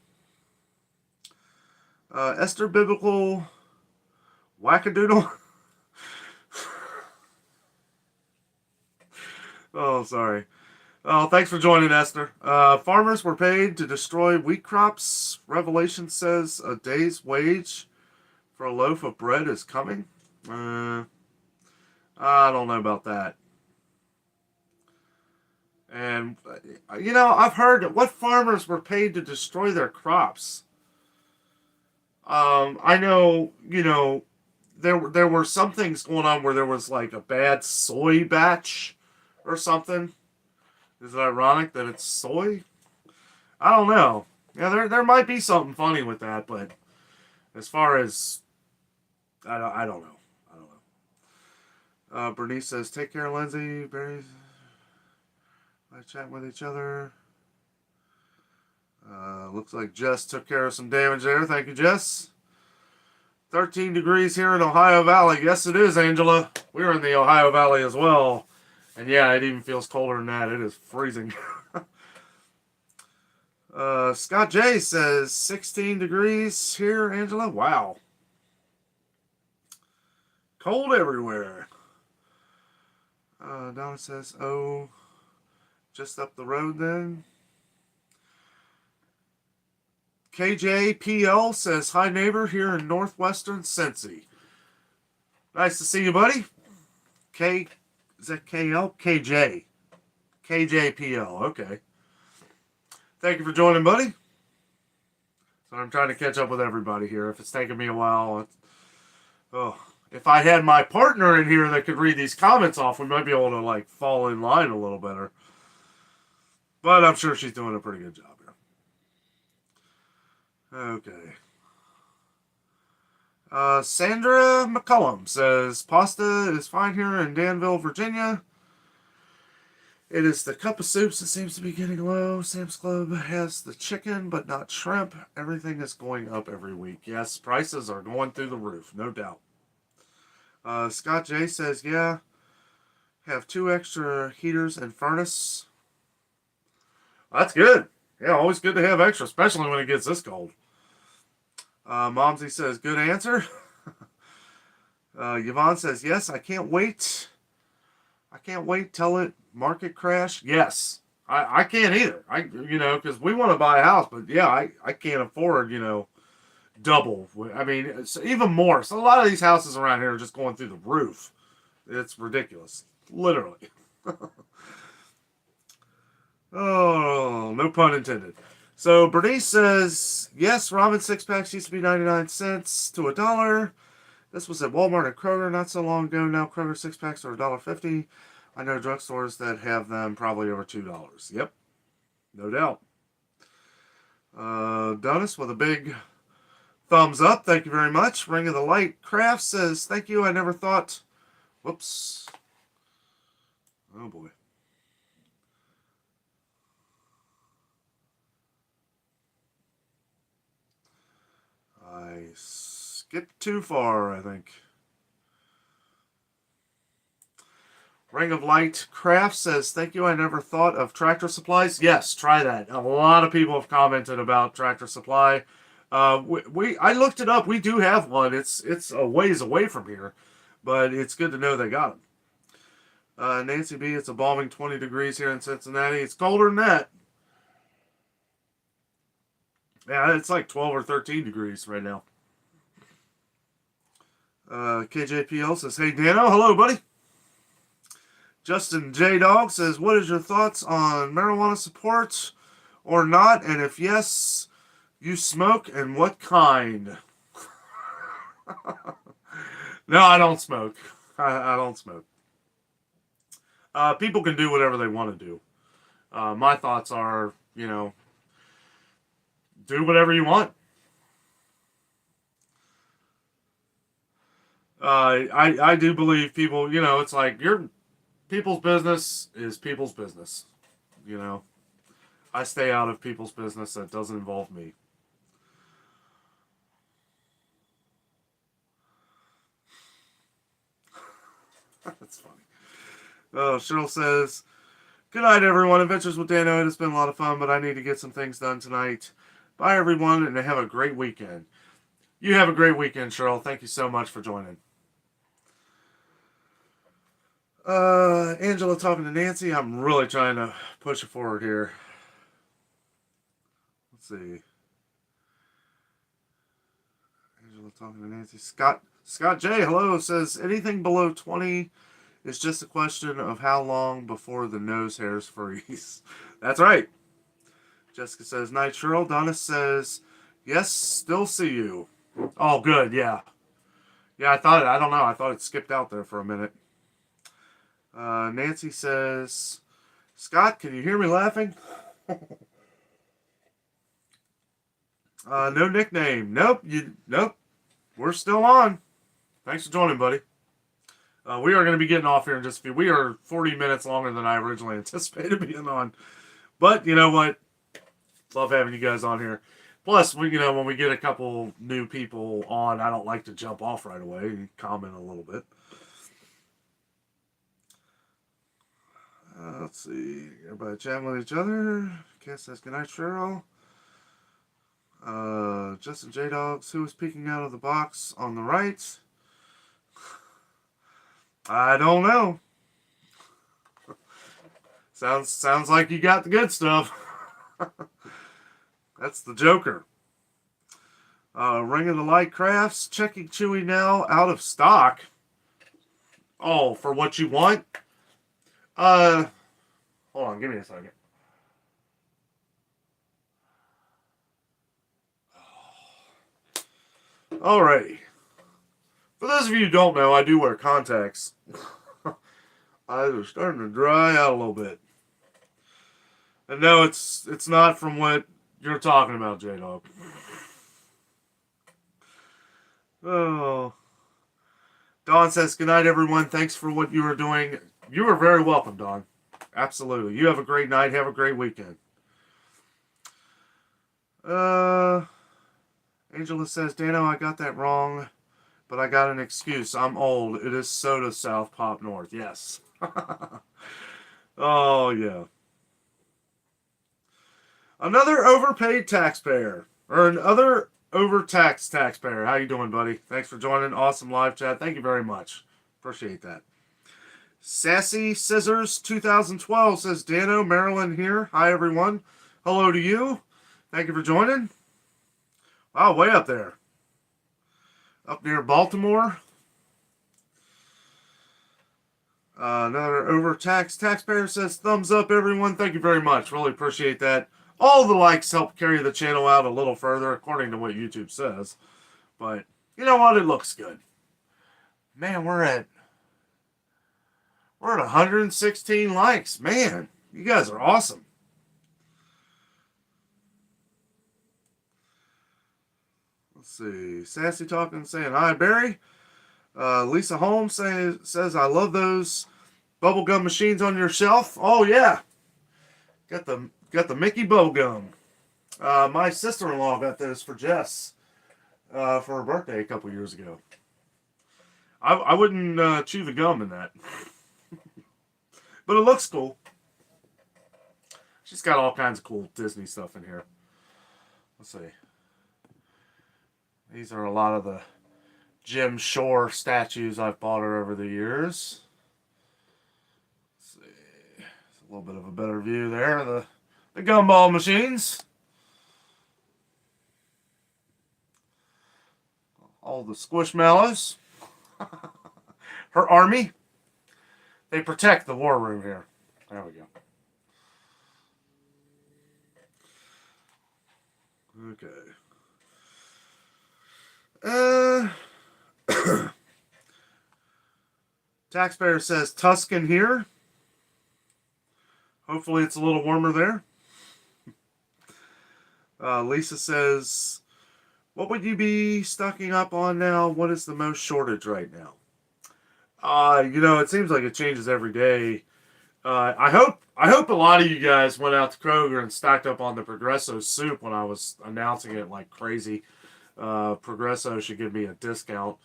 Esther Biblical Wackadoodle. Oh, sorry. Oh, thanks for joining, Esther. Farmers were paid to destroy wheat crops. Revelation says a day's wage for a loaf of bread is coming. I don't know about that. And, I've heard what farmers were paid to destroy their crops. I know, there were some things going on where there was like a bad soy batch or something. Is it ironic that it's soy? I don't know. Yeah, there might be something funny with that, but as far as I don't know. Bernice says, take care, Lindsay. Barry, I chat with each other. Looks like Jess took care of some damage there. Thank you, Jess. 13 degrees here in Ohio Valley. Yes, it is, Angela. We're in the Ohio Valley as well. And yeah, it even feels colder than that. It is freezing. Scott J says 16 degrees here, Angela. Wow. Cold everywhere. Donna says, oh, just up the road then. KJPL says, hi neighbor here in northwestern Cincy. Nice to see you, buddy. Is that KL? KJ. KJPL. Okay. Thank you for joining, buddy. So I'm trying to catch up with everybody here. If it's taking me a while, if I had my partner in here that could read these comments off, we might be able to fall in line a little better. But I'm sure she's doing a pretty good job here. Okay. Sandra McCullum says, pasta is fine here in Danville, Virginia. It is the cup of soups that seems to be getting low. Sam's Club has the chicken, but not shrimp. Everything is going up every week. Yes, prices are going through the roof, no doubt. Scott J says, yeah, have 2 extra heaters and furnace. That's good. Yeah, always good to have extra, especially when it gets this cold. Momsy says, good answer. Yvonne says, yes, I can't wait. I can't wait till it market crash. Yes, I can't either. Because we want to buy a house, but yeah, I can't afford, double. I mean, it's even more. So a lot of these houses around here are just going through the roof. It's ridiculous. Literally. Oh, no pun intended. So Bernice says, yes, ramen 6-packs used to be 99 cents to $1. This was at Walmart and Kroger not so long ago. Now Kroger 6-packs are $1.50. I know drugstores that have them probably over $2. Yep, no doubt. Donis with a big thumbs up. Thank you very much. Ring of the Light Craft says, thank you. I never thought. Whoops. Oh boy. I skipped too far, I think. Ring of Light Craft says, thank you. I never thought of Tractor Supplies. Yes, try that. A lot of people have commented about Tractor Supply. I looked it up. We do have one. It's a ways away from here, but it's good to know they got them. Nancy B, it's a balming 20 degrees here in Cincinnati. It's colder than that. Yeah, it's like 12 or 13 degrees right now. KJPL says, hey, Danno. Hello, buddy. Justin J. Dog says, what is your thoughts on marijuana support or not? And if yes, you smoke, and what kind? No, I don't smoke. I don't smoke. People can do whatever they want to do. My thoughts are, do whatever you want. I do believe people, it's like people's business is people's business. I stay out of people's business that doesn't involve me. That's funny. Oh, Cheryl says, good night, everyone. Adventures with Danno. It has been a lot of fun, but I need to get some things done tonight. Bye, everyone, and have a great weekend. You have a great weekend, Cheryl. Thank you so much for joining. Angela talking to Nancy. I'm really trying to push it forward here. Let's see. Angela talking to Nancy. Scott J, hello, says anything below 20 is just a question of how long before the nose hairs freeze. That's right. Jessica says, night, Cheryl. Donna says, yes, still see you. Oh, good, yeah. Yeah, I don't know. I thought it skipped out there for a minute. Nancy says, Scott, can you hear me laughing? No nickname. Nope. We're still on. Thanks for joining, buddy. We are going to be getting off here in just a few. We are 40 minutes longer than I originally anticipated being on. But you know what? Love having you guys on here. Plus, when we get a couple new people on, I don't like to jump off right away and comment a little bit. Let's see. Everybody chatting with each other. Cat says, good night, Cheryl. Justin J. Dogs, who is peeking out of the box on the right? I don't know. Sounds like you got the good stuff. That's the Joker. Ring of the Light Crafts, checking Chewy now, out of stock. Oh, for what you want? Hold on, give me a second. Alrighty. For those of you who don't know, I do wear contacts. Eyes are starting to dry out a little bit. And no, it's not from what you're talking about, J-Dog. Oh. Dawn says, good night, everyone. Thanks for what you are doing. You are very welcome, Dawn. Absolutely. You have a great night. Have a great weekend. Angela says, Danno, I got that wrong, but I got an excuse. I'm old. It is soda south, pop north. Yes. Oh, yeah. Another overpaid taxpayer. Or another overtaxed taxpayer. How you doing, buddy? Thanks for joining. Awesome live chat. Thank you very much. Appreciate that. Sassy Scissors 2012 says, Danno, Maryland here. Hi, everyone. Hello to you. Thank you for joining. Wow, way up there. Up near Baltimore. Another overtaxed taxpayer says, thumbs up, everyone. Thank you very much. Really appreciate that. All the likes help carry the channel out a little further, according to what YouTube says. But, you know what? It looks good. Man, we're at We're at 116 likes. Man, you guys are awesome. Let's see. Sassy Talking saying, hi, Barry. Lisa Holmes says, I love those bubblegum machines on your shelf. Oh, yeah. Got the Mickey bubblegum. My sister-in-law got those for Jess for her birthday a couple years ago. I wouldn't chew the gum in that. But it looks cool. She's got all kinds of cool Disney stuff in here. Let's see. These are a lot of the Jim Shore statues I've bought her over the years. Let's see. It's a little bit of a better view there. The gumball machines. All the Squishmallows. Her army. They protect the war room here. There we go. Okay. Taxpayer says Tuscan here. Hopefully it's a little warmer there. Lisa says, what would you be stocking up on now? What is the most shortage right now? It seems like it changes every day. I hope a lot of you guys went out to Kroger and stocked up on the Progresso soup when I was announcing it like crazy. Progresso should give me a discount.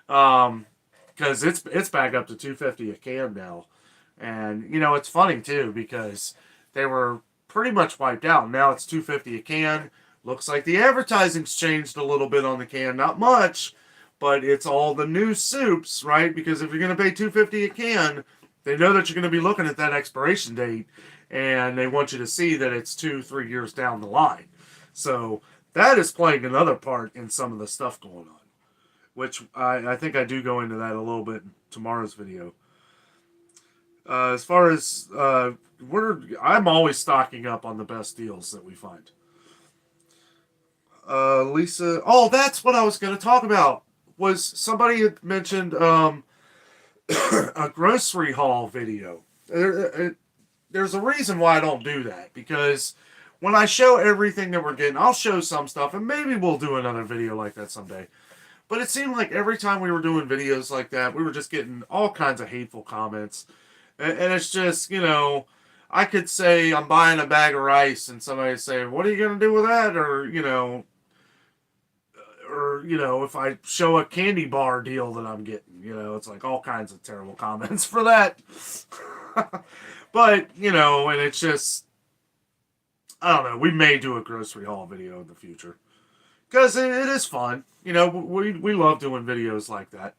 Because it's back up to $2.50 a can now. And, it's funny, too, because they were pretty much wiped out. Now it's $2.50 a can. Looks like the advertising's changed a little bit on the can. Not much, but it's all the new soups, right? Because if you're going to pay $2.50 a can, they know that you're going to be looking at that expiration date, and they want you to see that it's 2-3 years down the line. So that is playing another part in some of the stuff going on, which I think I do go into that a little bit in tomorrow's video. As far as I'm always stocking up on the best deals that we find. Lisa, that's what I was going to talk about. Was somebody had mentioned a grocery haul video. There's a reason why I don't do that, because when I show everything that we're getting, I'll show some stuff, and maybe we'll do another video like that someday. But it seemed like every time we were doing videos like that, we were just getting all kinds of hateful comments. And it's just, I could say I'm buying a bag of rice, and somebody say, what are you going to do with that? Or, if I show a candy bar deal that I'm getting, it's like all kinds of terrible comments for that. But, and it's just, I don't know, we may do a grocery haul video in the future. Because it is fun. We love doing videos like that.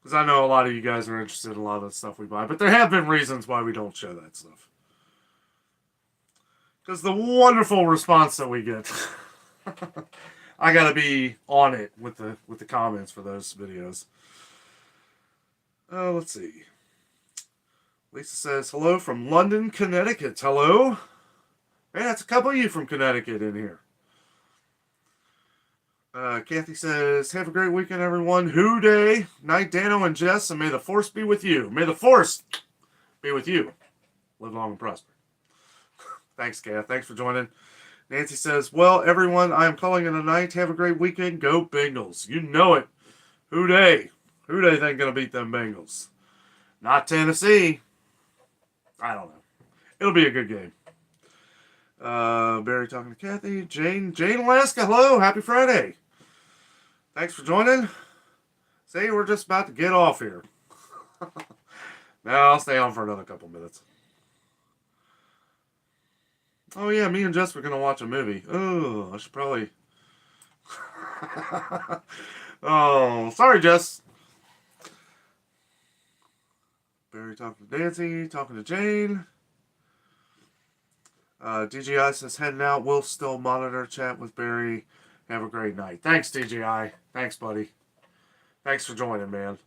Because I know a lot of you guys are interested in a lot of the stuff we buy. But there have been reasons why we don't show that stuff. Because the wonderful response that we get. I gotta be on it with the comments for those videos. Let's see. Lisa says, hello from London, Connecticut. Hello. Man, that's a couple of you from Connecticut in here. Kathy says, have a great weekend, everyone. Who day, night, Danno and Jess, and may the force be with you. May the force be with you. Live long and prosper. Thanks, Kath. Thanks for joining. Nancy says, well, everyone, I am calling it a night. Have a great weekend. Go Bengals. You know it. Who day? Who they think going to beat them Bengals? Not Tennessee. I don't know. It'll be a good game. Barry talking to Kathy. Jane Alaska, hello. Happy Friday. Thanks for joining. See, we're just about to get off here. No, I'll stay on for another couple minutes. Oh, yeah, me and Jess were going to watch a movie. Oh, I should probably... Oh, sorry, Jess. Barry talking to Nancy, talking to Jane. DJI says, heading out. We'll still monitor chat with Barry. Have a great night. Thanks, DJI. Thanks, buddy. Thanks for joining, man.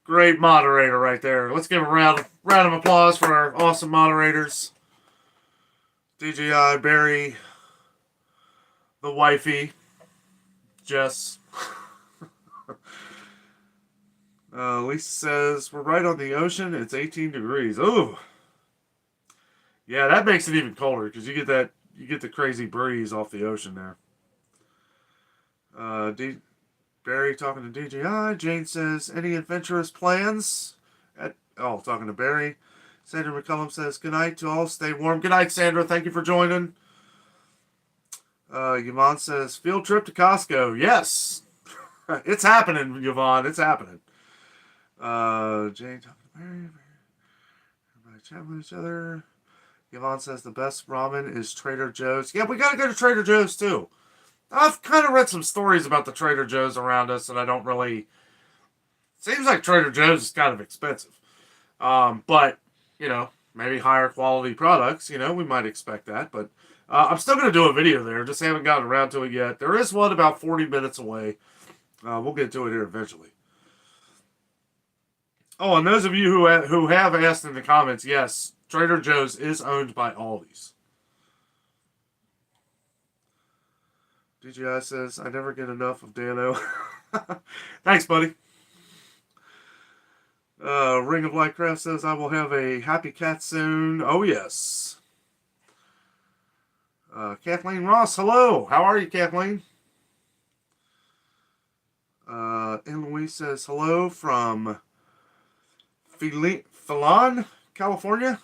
Great moderator right there. Let's give a round of applause for our awesome moderators. DJI, Barry, the wifey, Jess. Lisa says, we're right on the ocean. It's 18 degrees. Oh, yeah, that makes it even colder because you get the crazy breeze off the ocean there. Barry talking to DJI. Jane says, any adventurous plans? Talking to Barry. Sandra McCullum says, good night to all. Stay warm. Good night, Sandra. Thank you for joining. Yvonne says, field trip to Costco. Yes. It's happening, Yvonne. It's happening. Jane talking to Barry. Everybody chatting with each other. Yvonne says the best ramen is Trader Joe's. Yeah, we got to go to Trader Joe's too. I've kind of read some stories about the Trader Joe's around us, and I don't really... Seems like Trader Joe's is kind of expensive. But, maybe higher quality products, we might expect that. But I'm still going to do a video there. Just haven't gotten around to it yet. There is one about 40 minutes away. We'll get to it here eventually. Oh, and those of you who have asked in the comments, yes, Trader Joe's is owned by Aldi's. DJI says, I never get enough of Danno. Thanks, buddy. Ring of Lightcraft says, I will have a happy cat soon. Oh, yes. Kathleen Ross, hello. How are you, Kathleen? And Louise says, hello from Phelan, California.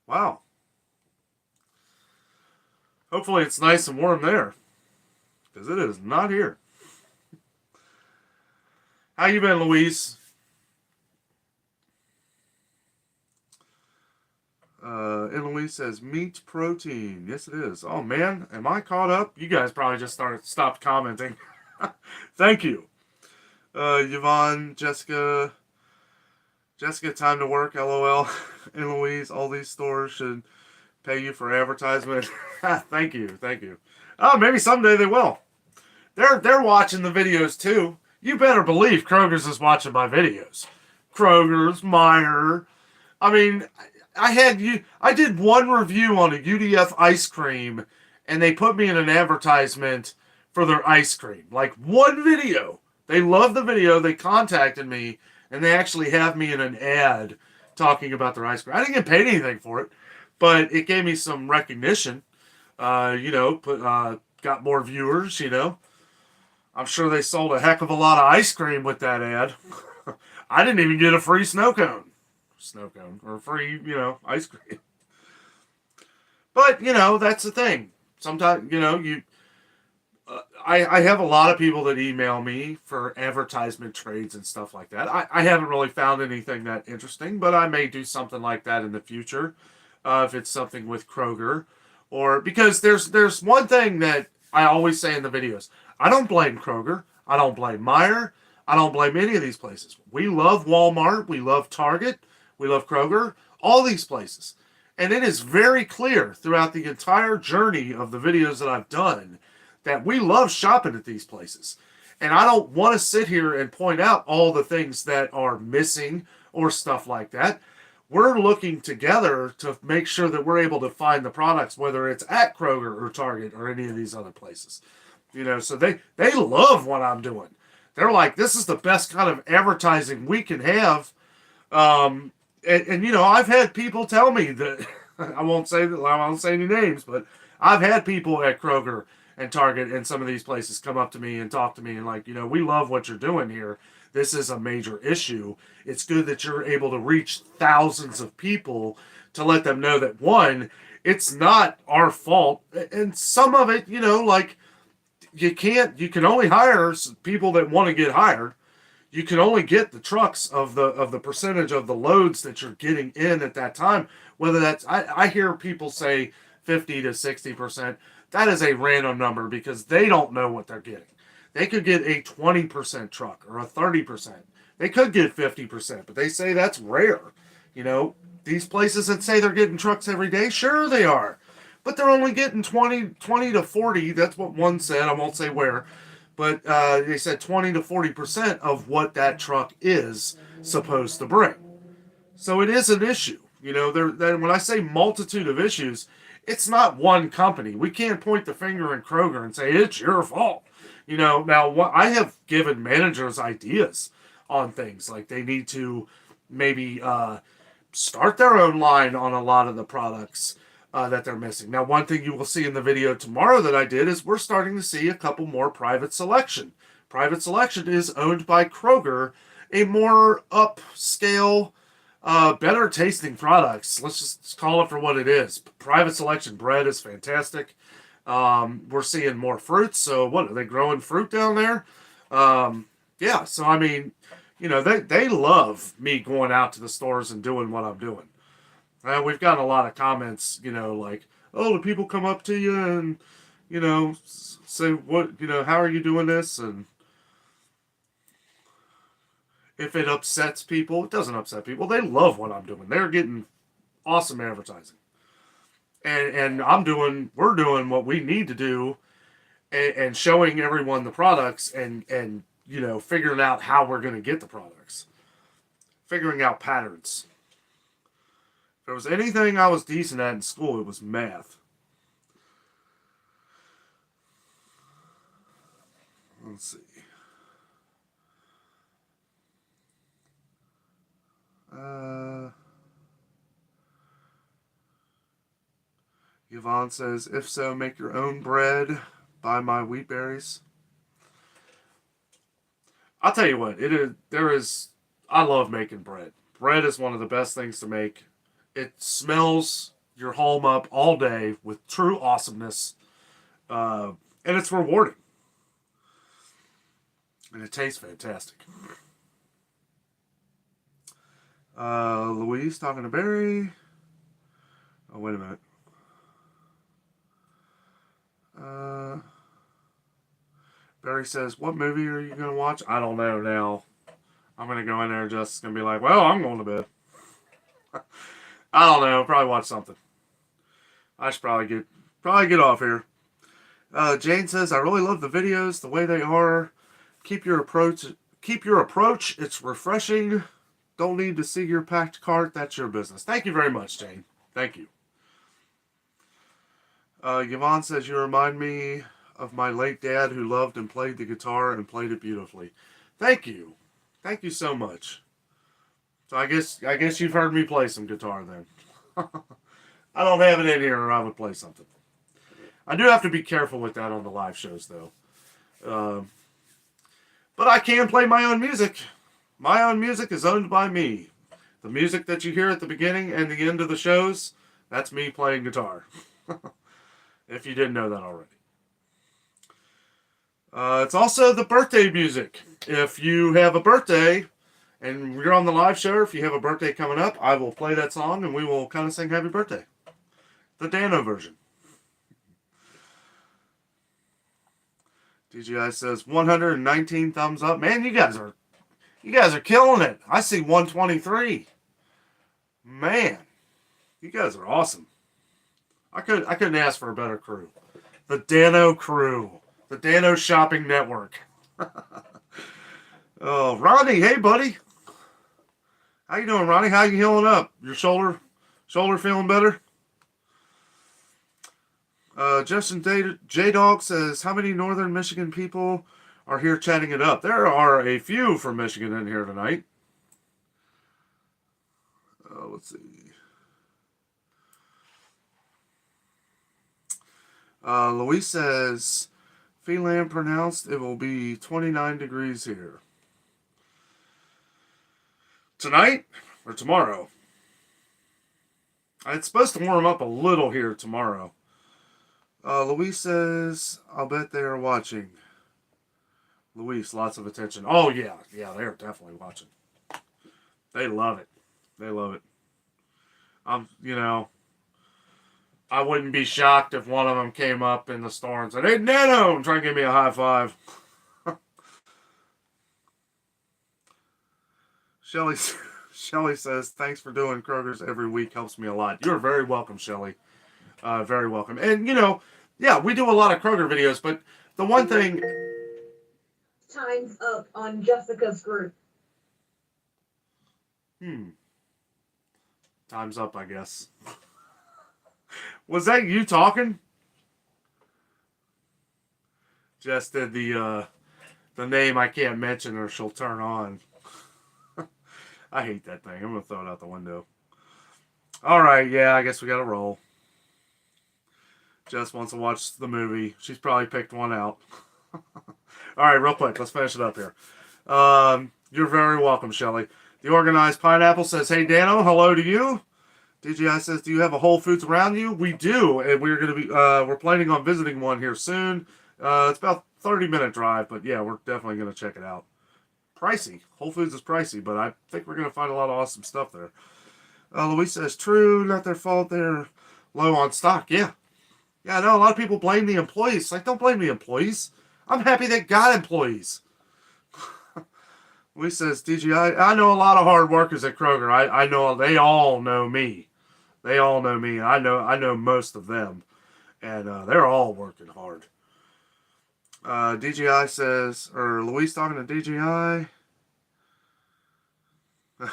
Wow. Hopefully it's nice and warm there, because it is not here. How you been, Louise? And Louise says, meat protein. Yes, it is. Oh, man, am I caught up? You guys probably just stopped commenting. Thank you. Yvonne, Jessica, time to work, LOL. And Louise, all these stores should pay you for advertisement. Thank you. Oh, maybe someday they will. They're watching the videos too. You better believe Kroger's is watching my videos. Kroger's, Meijer. I mean, I did one review on a UDF ice cream, and they put me in an advertisement for their ice cream. Like, one video. They love the video. They contacted me, and they actually have me in an ad talking about their ice cream. I didn't get paid anything for it, but it gave me some recognition. Got more viewers, I'm sure they sold a heck of a lot of ice cream with that ad. I didn't even get a free snow cone, or free, ice cream. But, that's the thing. Sometimes, I have a lot of people that email me for advertisement trades and stuff like that. I haven't really found anything that interesting, but I may do something like that in the future. If it's something with Kroger, or because there's one thing that I always say in the videos. I don't blame Kroger. I don't blame Meijer. I don't blame any of these places. We love Walmart. We love Target. We love Kroger. All these places. And it is very clear throughout the entire journey of the videos that I've done that we love shopping at these places. And I don't want to sit here and point out all the things that are missing or stuff like that. We're looking together to make sure that we're able to find the products, whether it's at Kroger or Target or any of these other places. So they love what I'm doing. They're like, this is the best kind of advertising we can have. And I've had people tell me that, I won't say any names, but I've had people at Kroger and Target and some of these places come up to me and talk to me and like, we love what you're doing here. This is a major issue. It's good that you're able to reach thousands of people to let them know that, one, it's not our fault. And some of it, you can only hire people that want to get hired. You can only get the trucks of the percentage of the loads that you're getting in at that time. Whether that's, I hear people say 50 to 60%. That is a random number because they don't know what they're getting. They could get a 20% truck or a 30%. They could get 50%, but they say that's rare. These places that say they're getting trucks every day, sure they are. But they're only getting 20 to 40. That's what one said. I won't say where. But they said 20 to 40% of what that truck is supposed to bring. So it is an issue. When I say multitude of issues, it's not one company. We can't point the finger at Kroger and say, it's your fault. Now what I have given managers ideas on things like they need to maybe start their own line on a lot of the products that they're missing. Now, one thing you will see in the video tomorrow that I did is we're starting to see a couple more Private Selection. Private Selection is owned by Kroger, a more upscale, better tasting products. Let's just call it for what it is. Private Selection bread is fantastic. We're seeing more fruits. So what, are they growing fruit down there? Yeah, so I mean, they love me going out to the stores and doing what I'm doing. We've gotten a lot of comments, like, oh, do people come up to you and, say, what, how are you doing this? And if it upsets people, it doesn't upset people. They love what I'm doing. They're getting awesome advertising. And we're doing what we need to do and showing everyone the products and figuring out how we're going to get the products. Figuring out patterns. If there was anything I was decent at in school, it was math. Let's see. Yvonne says, if so, make your own bread. Buy my wheat berries. I'll tell you what, I love making bread. Bread is one of the best things to make. It smells your home up all day with true awesomeness. And it's rewarding. And it tastes fantastic. Louise talking to Barry. Oh, wait a minute. Barry says, what movie are you going to watch? I don't know now. I'm going to go in there and just going to be like, well, I'm going to bed. I don't know. Probably watch something. I should probably get off here. Jane says, I really love the videos, the way they are. Keep your approach. It's refreshing. Don't need to see your packed cart. That's your business. Thank you very much, Jane. Thank you. Yvonne says, you remind me of my late dad who loved and played the guitar and played it beautifully. Thank you. Thank you so much. So I guess you've heard me play some guitar then. I don't have it in here or I would play something. I do have to be careful with that on the live shows though. But I can play my own music. My own music is owned by me. The music that you hear at the beginning and the end of the shows, that's me playing guitar. If you didn't know that already. It's also the birthday music. If you have a birthday and you're on the live show, if you have a birthday coming up, I will play that song and we will kind of sing happy birthday. The Danno version. DGI says 119 thumbs up. Man, you guys are killing it. I see 123. Man, you guys are awesome. I couldn't ask for a better crew. The Danno crew. The Danno Shopping Network. Oh, Ronnie, hey buddy. How you doing, Ronnie? How you healing up? Your shoulder feeling better? Justin J-Dog says, how many Northern Michigan people are here chatting it up? There are a few from Michigan in here tonight. Let's see. Luis says, Phelan pronounced it will be 29 degrees here. Tonight or tomorrow? It's supposed to warm up a little here tomorrow. Luis says, I'll bet they are watching. Luis, lots of attention. Oh, yeah, they're definitely watching. They love it. They love it. I wouldn't be shocked if one of them came up in the store and said, hey, Danno, and try to give me a high five. Shelly says, thanks for doing Kroger's every week. Helps me a lot. You're very welcome, Shelly. Very welcome. And, yeah, we do a lot of Kroger videos, but the one thing... Time's up on Jessica's group. Time's up, I guess. Was that you talking? Jess did the name I can't mention or she'll turn on. I hate that thing. I'm going to throw it out the window. All right, yeah, I guess we got to roll. Jess wants to watch the movie. She's probably picked one out. All right, real quick. Let's finish it up here. You're very welcome, Shelly. The Organized Pineapple says, hey, Danno, hello to you. DGI says, do you have a Whole Foods around you? We do, and we're going to be, we're planning on visiting one here soon. It's about a 30-minute drive, but yeah, we're definitely going to check it out. Pricey. Whole Foods is pricey, but I think we're going to find a lot of awesome stuff there. Luis says, true, not their fault. They're low on stock. Yeah. Yeah, I know a lot of people blame the employees. Like, don't blame the employees. I'm happy they got employees. Luis says, DGI, I know a lot of hard workers at Kroger. I know, they all know me. They all know me. I know most of them. And they're all working hard. DGI says, or Luis talking to DGI.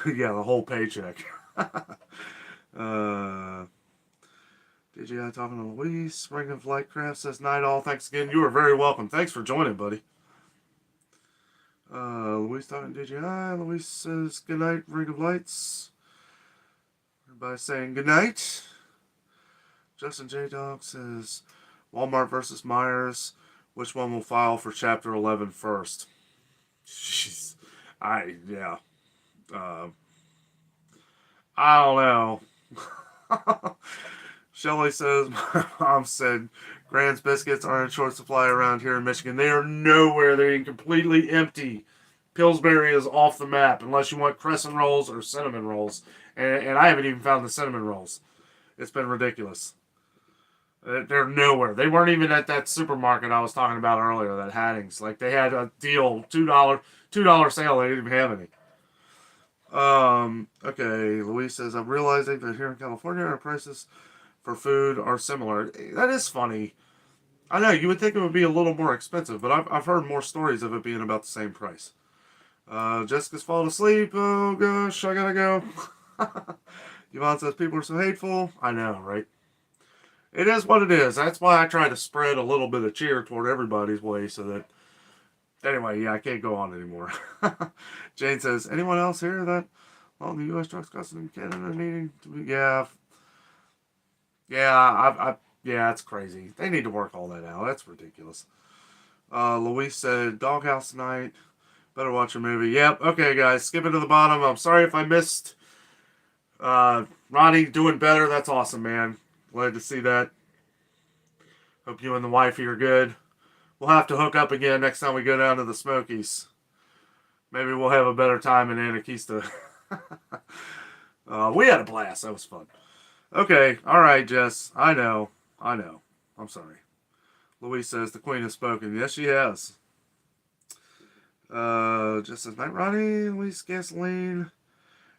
Yeah, the whole paycheck. DGI talking to Luis. Ring of Lightcraft says, night all. Thanks again. You are very welcome. Thanks for joining, buddy. Luis talking to DGI. Luis says, good night, Ring of Lights. Everybody saying good night. Justin J. Dog says, Walmart versus Myers. Which one will file for Chapter 11 first? Jeez. Yeah. I don't know. Shelly says, my mom said, Grand's biscuits are in short supply around here in Michigan. They are nowhere. They're completely empty. Pillsbury is off the map unless you want crescent rolls or cinnamon rolls. And I haven't even found the cinnamon rolls. It's been ridiculous. They're nowhere. They weren't even at that supermarket I was talking about earlier, that Haddings. Like, they had a deal, $2 sale. They didn't even have any. Okay, Luis says, I'm realizing that here in California, our prices for food are similar. That is funny. I know, you would think it would be a little more expensive, but I've heard more stories of it being about the same price. Jessica's falling asleep. Oh, gosh, I gotta go. Yvonne says, people are so hateful. I know, right? It is what it is. That's why I try to spread a little bit of cheer toward everybody's way so that... Anyway, yeah, I can't go on anymore. Jane says, anyone else here that all the U.S. trucks custom in Canada needing to be... Yeah. Yeah, it's crazy. They need to work all that out. That's ridiculous. Luis said, Doghouse tonight. Better watch a movie. Yep. Okay, guys. Skipping to the bottom. I'm sorry if I missed Ronnie doing better. That's awesome, man. Glad to see that. Hope you and the wifey are good. We'll have to hook up again next time we go down to the Smokies. Maybe we'll have a better time in Anakeesta. We had a blast. That was fun. Okay. All right, Jess. I know. I'm sorry. Louise says the queen has spoken. Yes, she has. Just says, night, Ronnie. Louise, gasoline.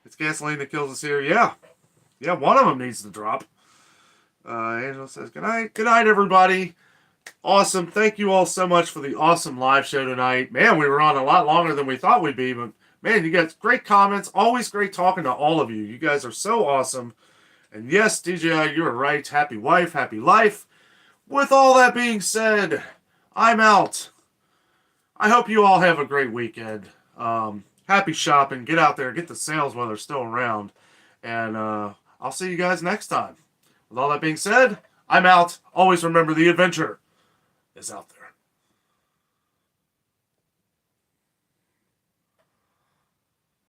It's gasoline that kills us here. Yeah. Yeah, one of them needs to drop. Angela says, good night. Good night, everybody. Awesome. Thank you all so much for the awesome live show tonight. Man, we were on a lot longer than we thought we'd be, but man, you guys, great comments. Always great talking to all of you. You guys are so awesome. And yes, DJI, you're right. Happy wife, happy life. With all that being said, I'm out. I hope you all have a great weekend. Happy shopping. Get out there. Get the sales while they're still around. And I'll see you guys next time. With all that being said, I'm out. Always remember the adventure is out there.